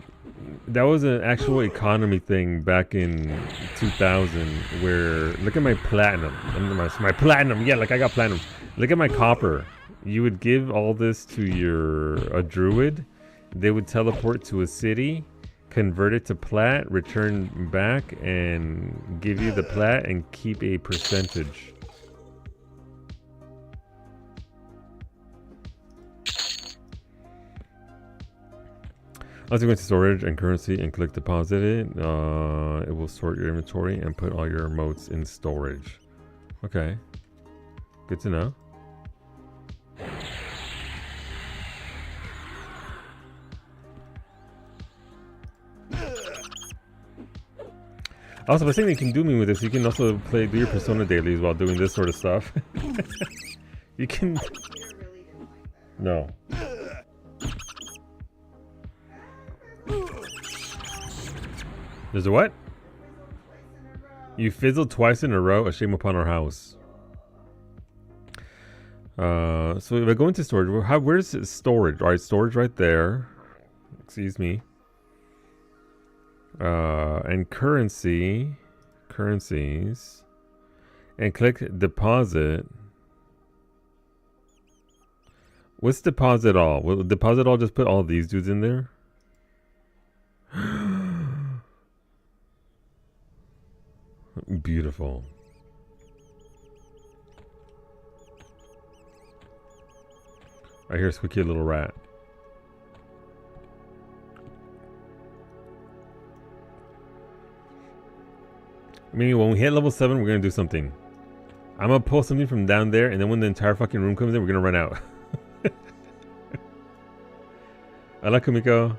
That was an actual economy thing back in 2000 where, look at my platinum. My platinum, yeah, like I got platinum. Look at my copper. You would give all this to a druid. They would teleport to a city, convert it to plat, return back, and give you the plat and keep a percentage. Once you go into storage and currency and click deposit it, it will sort your inventory and put all your emotes in storage. Okay, good to know. Also, the thing that you can do me with this, you can also do your Persona dailies while doing this sort of stuff. You can... No. There's a what? You fizzled twice in a row, a shame upon our house. So if I go into storage, where's storage? Alright, storage right there. Excuse me. And currencies, and click deposit. What's deposit all? Will deposit all just put all these dudes in there? Beautiful. I hear a squeaky little rat. Meaning when we hit level 7, we're gonna do something. I'm gonna pull something from down there, and then when the entire fucking room comes in, we're gonna run out. I like Kumiko.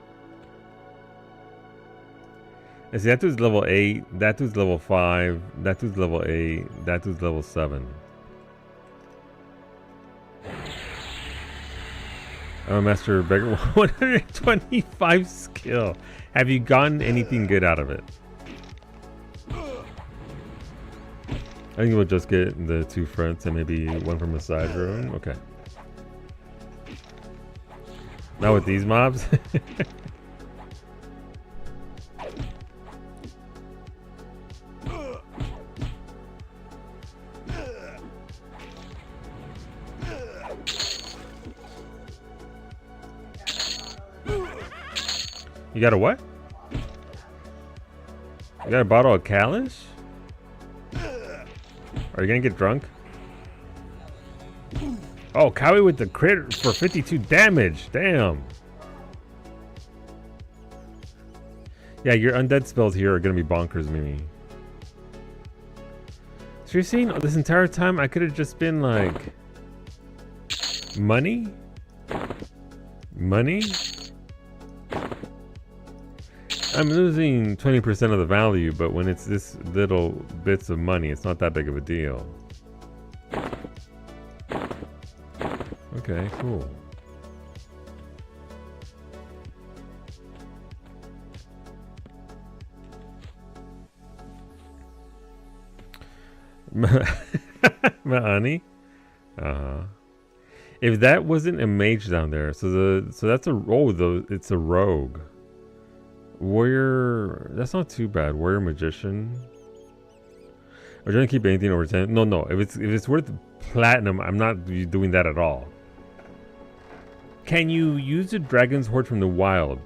And see, that dude's level 8, that dude's level 5, that dude's level 8, that dude's level 7. I'm a master beggar. 125 skill. Have you gotten anything good out of it? I think we'll just get the 2 fronts and maybe one from a side room. Okay. Not with these mobs. You got a what? You got a bottle of Kalish? Are you gonna get drunk? Oh, Kawi with the crit for 52 damage. Damn. Yeah, your undead spells here are gonna be bonkers, Mimi. So you're saying this entire time I could have just been like... Money? Money? I'm losing 20% of the value, but when it's this little bits of money, it's not that big of a deal. Okay, cool. Maani? If that wasn't a mage down there, so that's a though it's a rogue. Warrior, that's not too bad. Warrior magician. Are you gonna keep anything over 10? No. If it's worth platinum, I'm not doing that at all. Can you use the dragon's horde from the wild?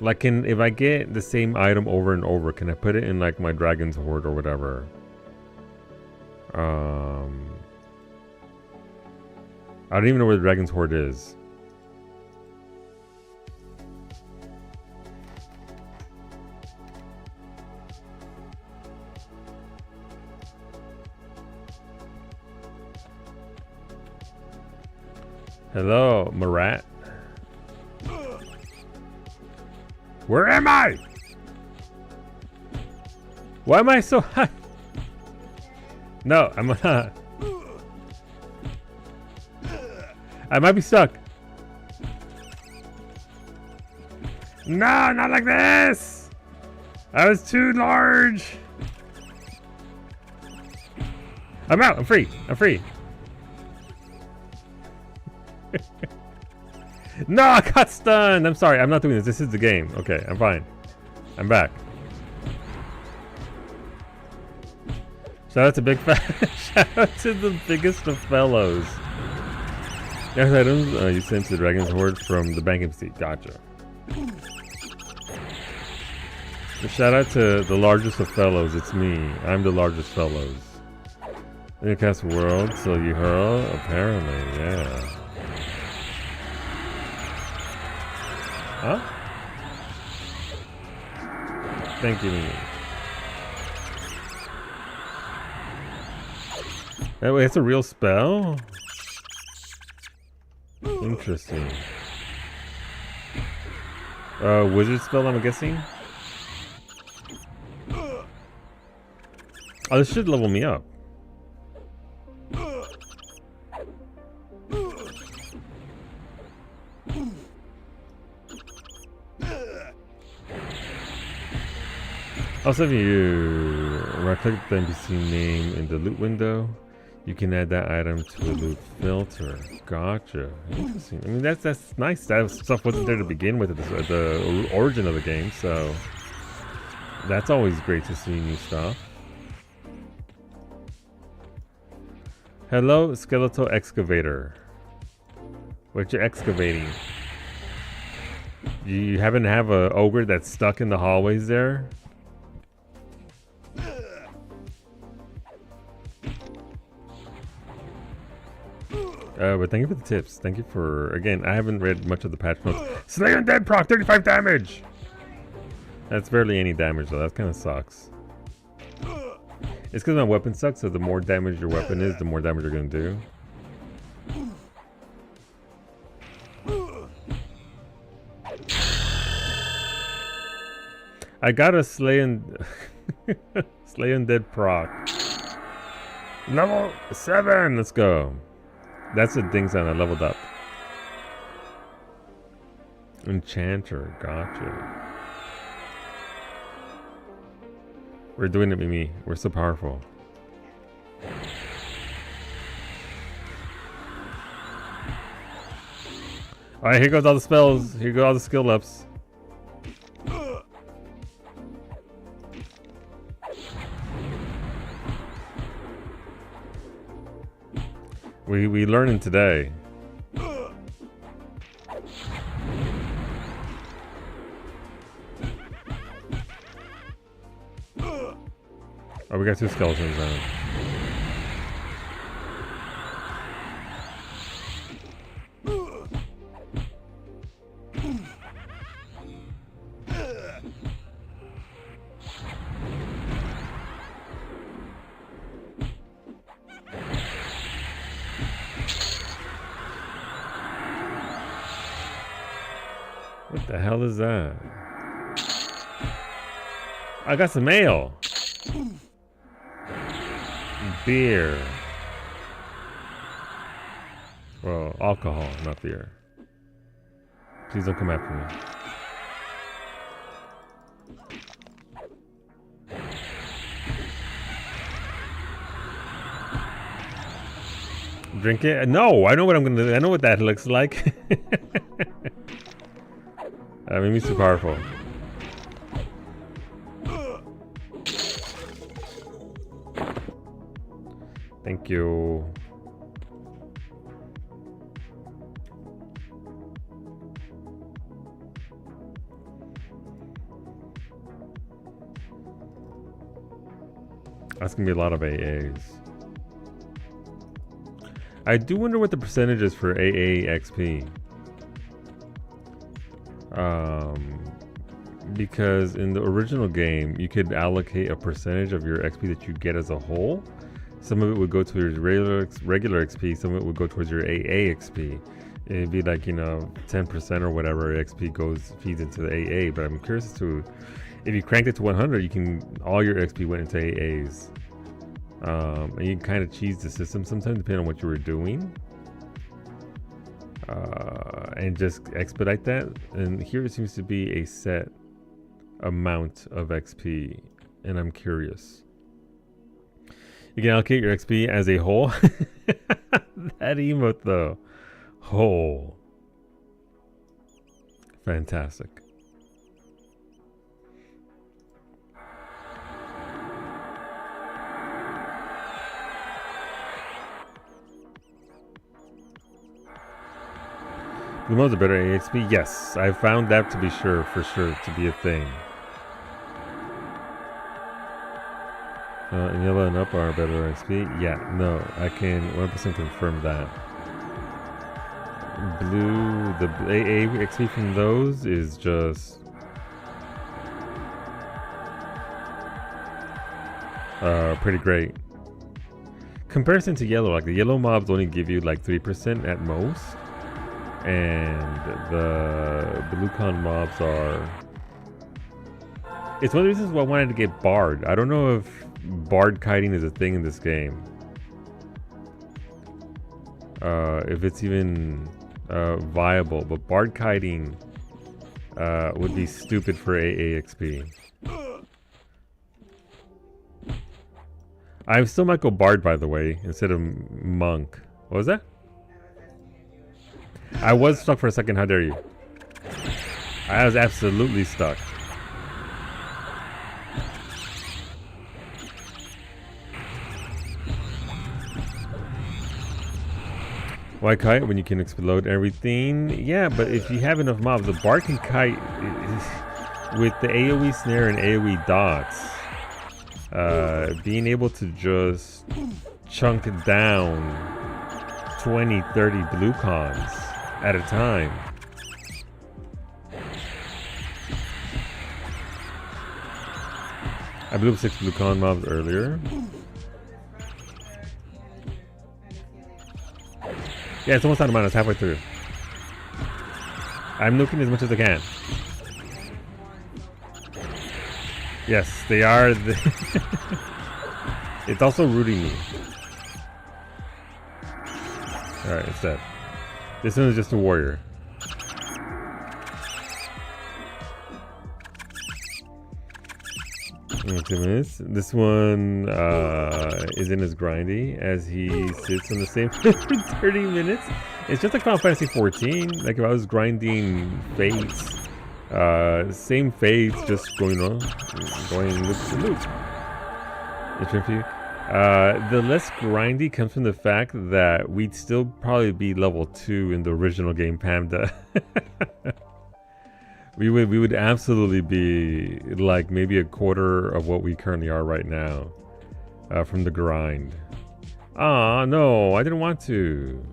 Like, if I get the same item over and over, can I put it in like my dragon's horde or whatever? I don't even know where the dragon's horde is. Hello, Marat. Where am I? Why am I so high? No, I'm not. I might be stuck. No, not like this. I was too large. I'm out. I'm free. I'm free. No, I got stunned. I'm sorry. I'm not doing this. This is the game. Okay, I'm fine. I'm back. Shout out to Big Fat. Shout out to the biggest of fellows. Yes, items you sent to the Dragon's Horde from the banking seat. Gotcha. Shout out to the largest of fellows. It's me. I'm the largest fellows. You cast world, so you hurl? Apparently, yeah. Huh? Thank you, Mimi. That way, it's a real spell? Interesting. Wizard spell, I'm guessing? Oh, this should level me up. Also, if you right-click the NPC name in the loot window, you can add that item to a loot filter. Gotcha. Interesting. I mean, that's nice. That stuff wasn't there to begin with at the origin of the game, so that's always great to see new stuff. Hello, skeletal excavator. What you excavating? You happen to have a ogre that's stuck in the hallways there? But thank you for the tips. Thank you for, again, I haven't read much of the patch notes. Slay Undead proc, 35 damage! That's barely any damage though, that kind of sucks. It's because my weapon sucks, so the more damage your weapon is, the more damage you're going to do. I got a Slay Undead proc. Level 7, let's go. That's a ding sound. I leveled up. Enchanter, gotcha. We're doing it, Mimi. We're so powerful. Alright, here goes all the spells. Here go all the skill ups. We learning today. Oh, we got 2 skeletons now. What the hell is that? I got some ale. Beer. Well, alcohol, not beer. Please don't come after me. Drink it? No, I know what I'm gonna do. I know what that looks like. Made me too powerful. Thank you. That's gonna be a lot of AAs. I do wonder what the percentage is for AA XP. Because in the original game, you could allocate a percentage of your XP that you get as a whole. Some of it would go towards regular XP, some of it would go towards your AA XP. It'd be like, you know, 10% or whatever XP feeds into the AA. But I'm curious as to if you cranked it to 100, all your XP went into AAs. And you can kind of cheese the system sometimes depending on what you were doing. And just expedite that. And here it seems to be a set amount of XP, and I'm curious. You can allocate your XP as a whole. That emote though. Whole. Fantastic. Blue modes are better AXP? Yes, I found that to be for sure to be a thing. And yellow and up are better XP? Yeah, no, I can 100% confirm that. Blue, the AA XP from those is just pretty great. Comparison to yellow, like the yellow mobs only give you like 3% at most. And the blue con mobs are... It's one of the reasons why I wanted to get Bard. I don't know if Bard kiting is a thing in this game. If it's even viable. But Bard kiting would be stupid for AA XP. I still might go Bard, by the way, instead of Monk. What was that? I was stuck for a second. How dare you? I was absolutely stuck. Why kite when you can explode everything? Yeah, but if you have enough mobs, the Bard can kite with the AoE snare and AoE dots. Being able to just chunk down 20, 30 blue cons at a time. I blew up 6 blue con mobs earlier. Yeah, it's almost out of mana. It's halfway through. I'm nuking as much as I can. Yes, they are. It's also rooting me. Alright, it's dead. This one is just a warrior. In 2 minutes. This one is in his grindy as he sits on the same for 30 minutes. It's just like Final Fantasy 14. Like if I was grinding fates, same fates, just going with the loop. It's for you. The less grindy comes from the fact that we'd still probably be level 2 in the original game, Panda. We would absolutely be like maybe a quarter of what we currently are right now. from the grind. Ah, no, I didn't want to.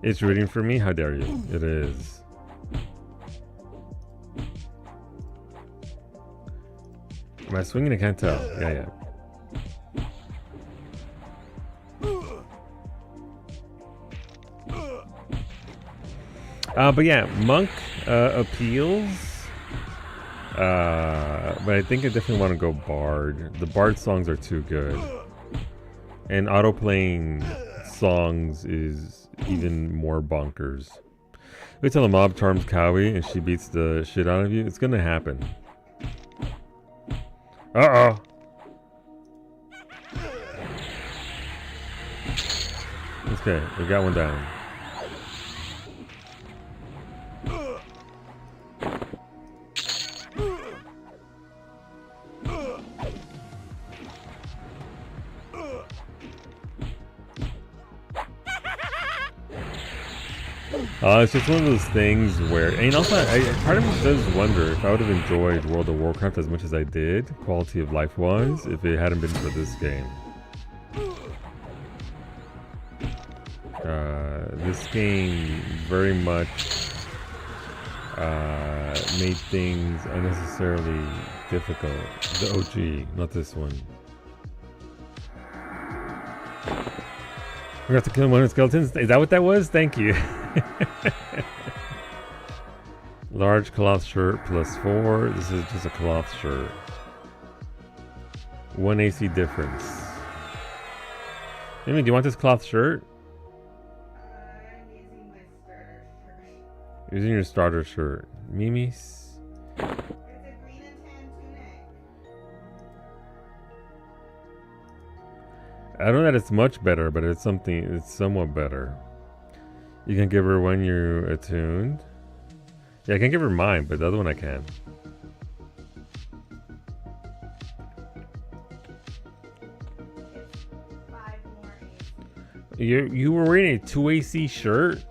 It's rooting for me? How dare you? It is. Am I swinging? I can't tell. Yeah. But yeah, Monk appeals. But I think I definitely want to go Bard. The Bard songs are too good. And auto-playing songs is even more bonkers. Wait till the mob charms Cowie and she beats the shit out of you. It's gonna happen. Uh-oh. Okay, we got one down. It's just one of those things where, and also, part of me does wonder if I would have enjoyed World of Warcraft as much as I did, quality of life wise, if it hadn't been for this game. This game very much made things unnecessarily difficult. The OG, not this one. We have to kill 100 skeletons? Is that what that was? Thank you. Large cloth shirt plus 4. This is just a cloth shirt. 1 AC difference. Amy, do you want this cloth shirt? I'm using my starter shirt. Using your starter shirt. Mimi's? It's a green and tan tunic. I don't know that it's much better, but it's something, it's somewhat better. You can give her when you're attuned. Yeah, I can give her mine, but the other one I can. It's 5 more AC. You were wearing a 2 AC shirt?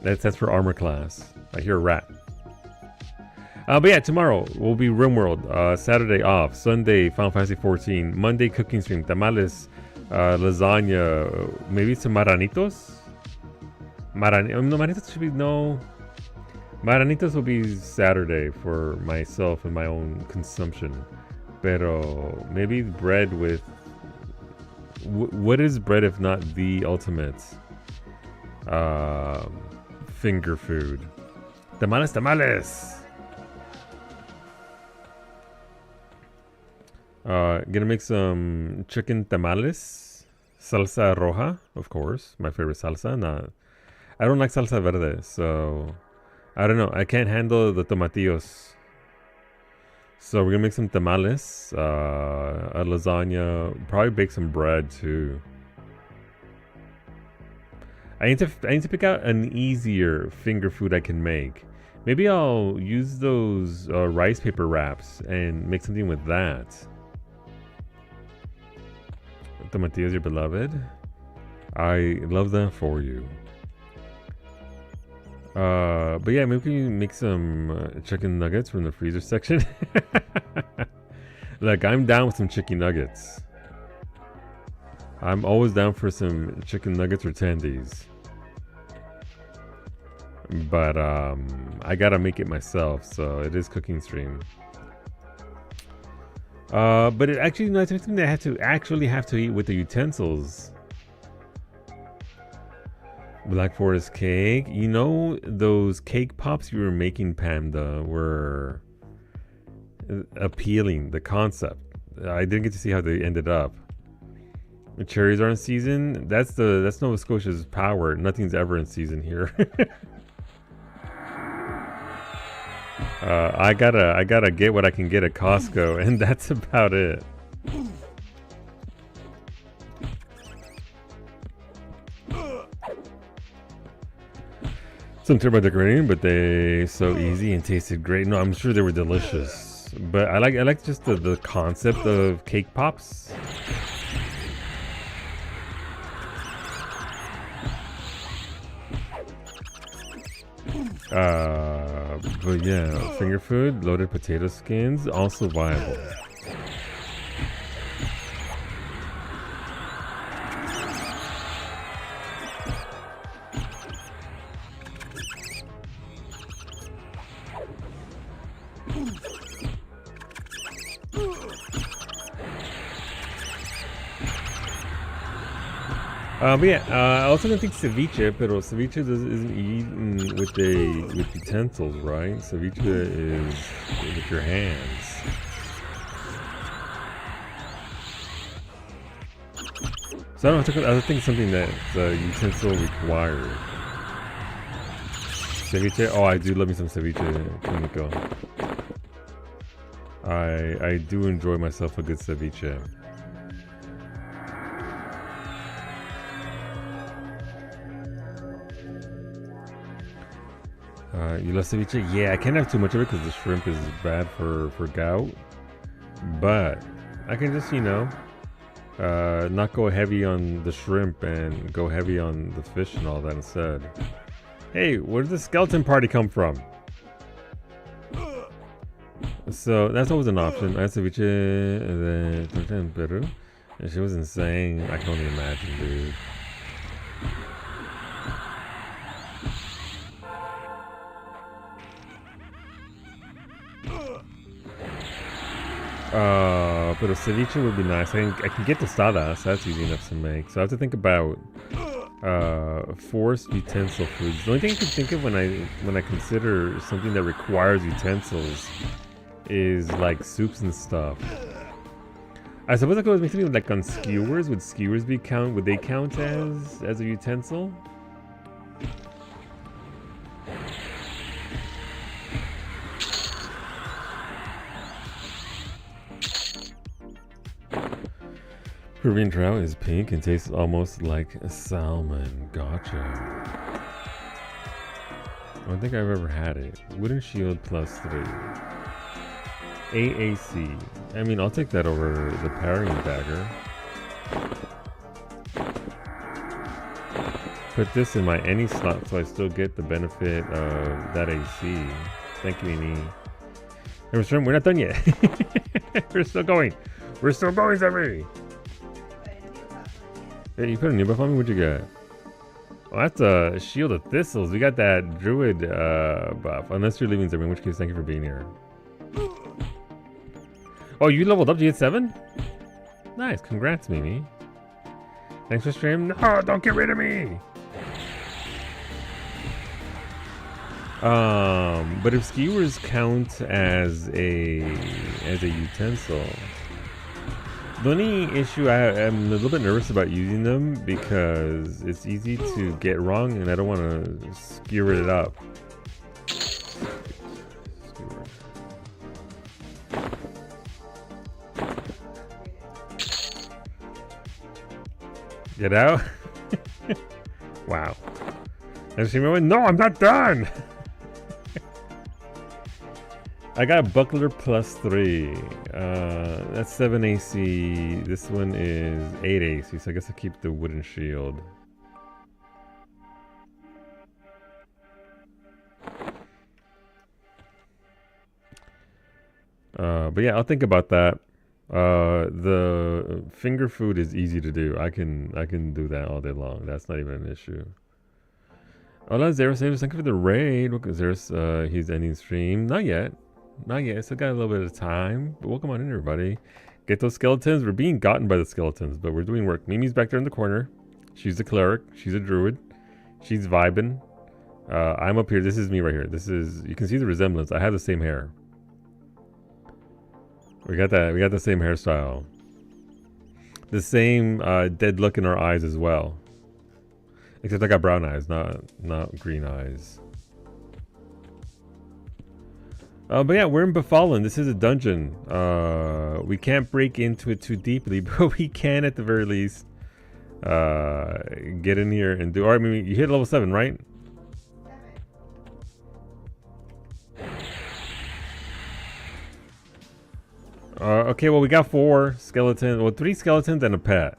That's for armor class. I hear a rat. But yeah, tomorrow will be RimWorld. Saturday off. Sunday, Final Fantasy 14. Monday, cooking stream. Tamales, lasagna. Maybe some maranitos? No, maranitos should be... No. Maranitos will be Saturday for myself and my own consumption. Pero maybe bread with... what is bread if not the ultimate finger food? Tamales! Gonna make some chicken tamales. Salsa roja, of course. My favorite salsa. I don't like salsa verde, so... I don't know. I can't handle the tomatillos. So we're gonna make some tamales, a lasagna, probably bake some bread too. I need to pick out an easier finger food I can make. Maybe I'll use those rice paper wraps and make something with that. Tomatillos, your beloved. I love them for you. But yeah, maybe we can make some chicken nuggets from the freezer section. Like, I'm down with some chicken nuggets. I'm always down for some chicken nuggets or tendies. But I gotta make it myself, so it is cooking stream. But it actually, no, it's something that I have to eat with the utensils. Black Forest cake. You know, those cake pops you were making, Panda, were appealing. The concept. I didn't get to see how they ended up. The cherries are in season. That's Nova Scotia's power. Nothing's ever in season here. I gotta get what I can get at Costco, and that's about it. Some turbo decorating, but they so easy and tasted great. No, I'm sure they were delicious. But I like just the concept of cake pops. But yeah, finger food, loaded potato skins, also viable. But yeah, I also don't think ceviche, pero ceviche isn't eaten with utensils, right? Ceviche is with your hands. So I don't think something that's utensil required. Ceviche? Oh, I do love me some ceviche, Kimiko. I do enjoy myself a good ceviche. You love ceviche? Yeah, I can't have too much of it because the shrimp is bad for gout. But I can just, you know, not go heavy on the shrimp and go heavy on the fish and all that instead. Hey, where did the skeleton party come from? So that's always an option. I had ceviche and then Peru. And she was insane. I can only imagine, dude. But a ceviche would be nice. I can get tostadas. That's easy enough to make. So I have to think about forced utensil foods. The only thing I can think of when I consider something that requires utensils is like soups and stuff. I suppose I could make something like on skewers. Would skewers would they count as a utensil? Peruvian trout is pink and tastes almost like salmon. Gotcha. I don't think I've ever had it. Wooden shield +3. AAC. I mean, I'll take that over the parrying dagger. Put this in my any slot so I still get the benefit of that AC. Thank you, Nini. We're not done yet. We're still going. We're still going, Zebby. Hey, you put a new buff on me? What'd you get? Oh, that's a shield of thistles. We got that druid buff. Unless you're leaving, Zebby, in which case, thank you for being here. Oh, you leveled up to get 7? Nice, congrats, Mimi. Thanks for stream. No, don't get rid of me. But if skewers count as a utensil, the only issue I'm a little bit nervous about using them because it's easy to get wrong, and I don't want to skewer it up. Get out? Wow. No, I'm not done! I got buckler +3. That's 7 AC. This one is 8 AC, so I guess I'll keep the wooden shield. But yeah, I'll think about that. The finger food is easy to do. I can do that all day long. That's not even an issue. Hola, Zeros. Thank you for the raid. Look, Zeros, he's ending stream. Not yet. Not yet. Still got a little bit of time. But welcome on in, everybody. Get those skeletons. We're being gotten by the skeletons, but we're doing work. Mimi's back there in the corner. She's a cleric. She's a druid. She's vibing. I'm up here. This is me right here. This is. You can see the resemblance. I have the same hair. We got that. We got the same hairstyle. The same dead look in our eyes as well. Except I got brown eyes, not green eyes. But yeah, we're in Befallen. This is a dungeon. We can't break into it too deeply, but we can at the very least get in here and do. Alright, I mean, you hit level 7, right? Okay, well, we got 4 skeletons. Well, 3 skeletons and a pet.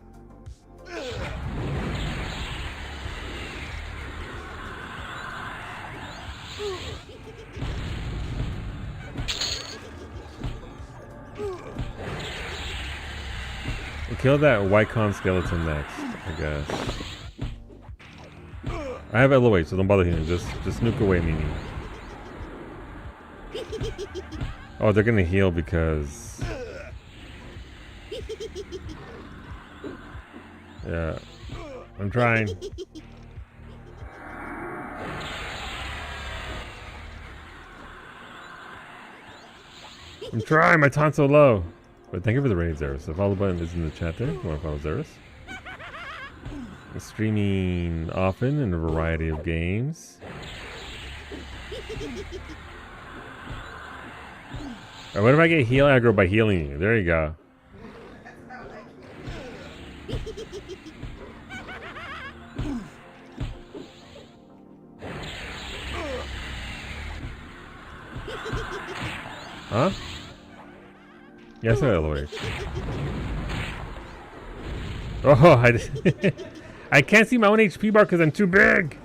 We'll kill that Wycon skeleton next, I guess. I have LOH, so don't bother him. Just nuke away, Mimi. Oh, they're gonna heal because... Yeah. I'm trying. I'm trying, my taunt's so low. But thank you for the raid, Zeros. The follow button is in the chat there if you want to follow Zeros. I'm streaming often in a variety of games. Alright, what if I get heal aggro by healing you? There you go. Huh? Yes, I will. Oh, I can't see my own HP bar because I'm too big.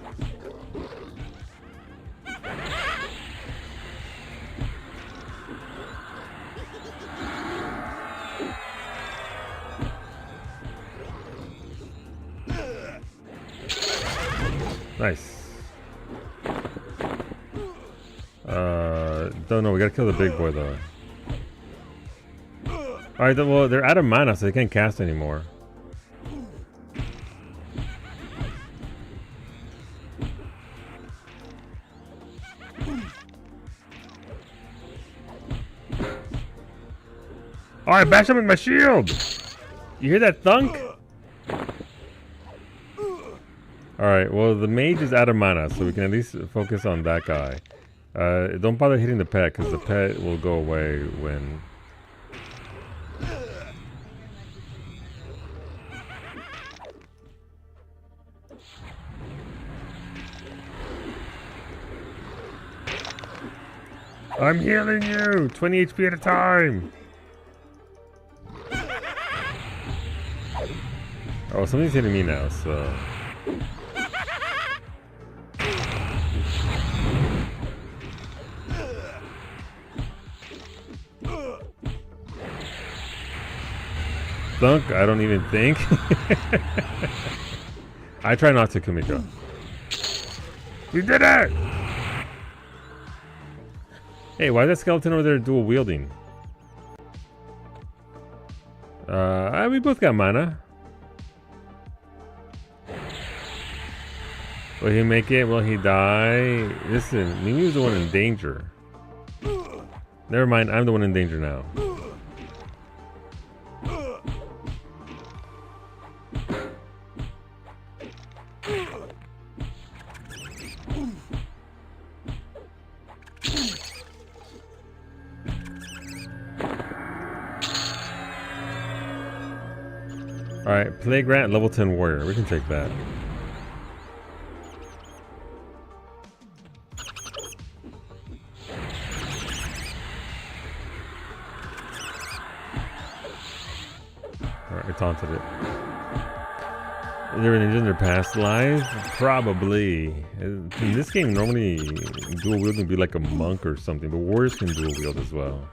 Nice. Don't know. We gotta kill the big boy though. Alright, well, they're out of mana, so they can't cast anymore. Oh, I bashed him with my shield! You hear that thunk? Alright, well, the mage is out of mana, so we can at least focus on that guy. Don't bother hitting the pet, because the pet will go away when... I'm healing you! 20 HP at a time! Oh, something's hitting me now, so... Thunk, I don't even think. I try not to, Kumiko. We did it! Hey, why is that skeleton over there dual wielding? We both got mana. Will he make it? Will he die? Listen, Mimi was the one in danger. Never mind, I'm the one in danger now. Alright, Plague Rat, level 10 warrior. We can take that. Alright, I taunted it. Is there an ninja in their past life? Probably. In this game, normally dual wielding would be like a monk or something, but warriors can dual wield as well.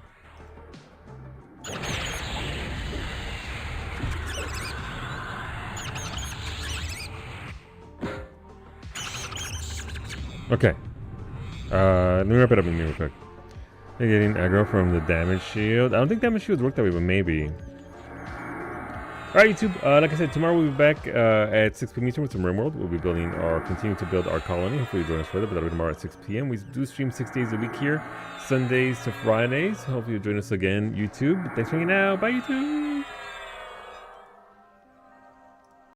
Okay. Let me wrap it up in real quick. They're getting aggro from the damage shield. I don't think damage shields work that way, but maybe. Alright, YouTube. Like I said, tomorrow we'll be back at 6 p.m. Eastern with some RimWorld. We'll be building or continuing to build our colony. Hopefully you join us further, but that'll be tomorrow at 6 p.m. We do stream 6 days a week here, Sundays to Fridays. Hopefully you join us again, YouTube. Thanks for hanging out. Bye, YouTube.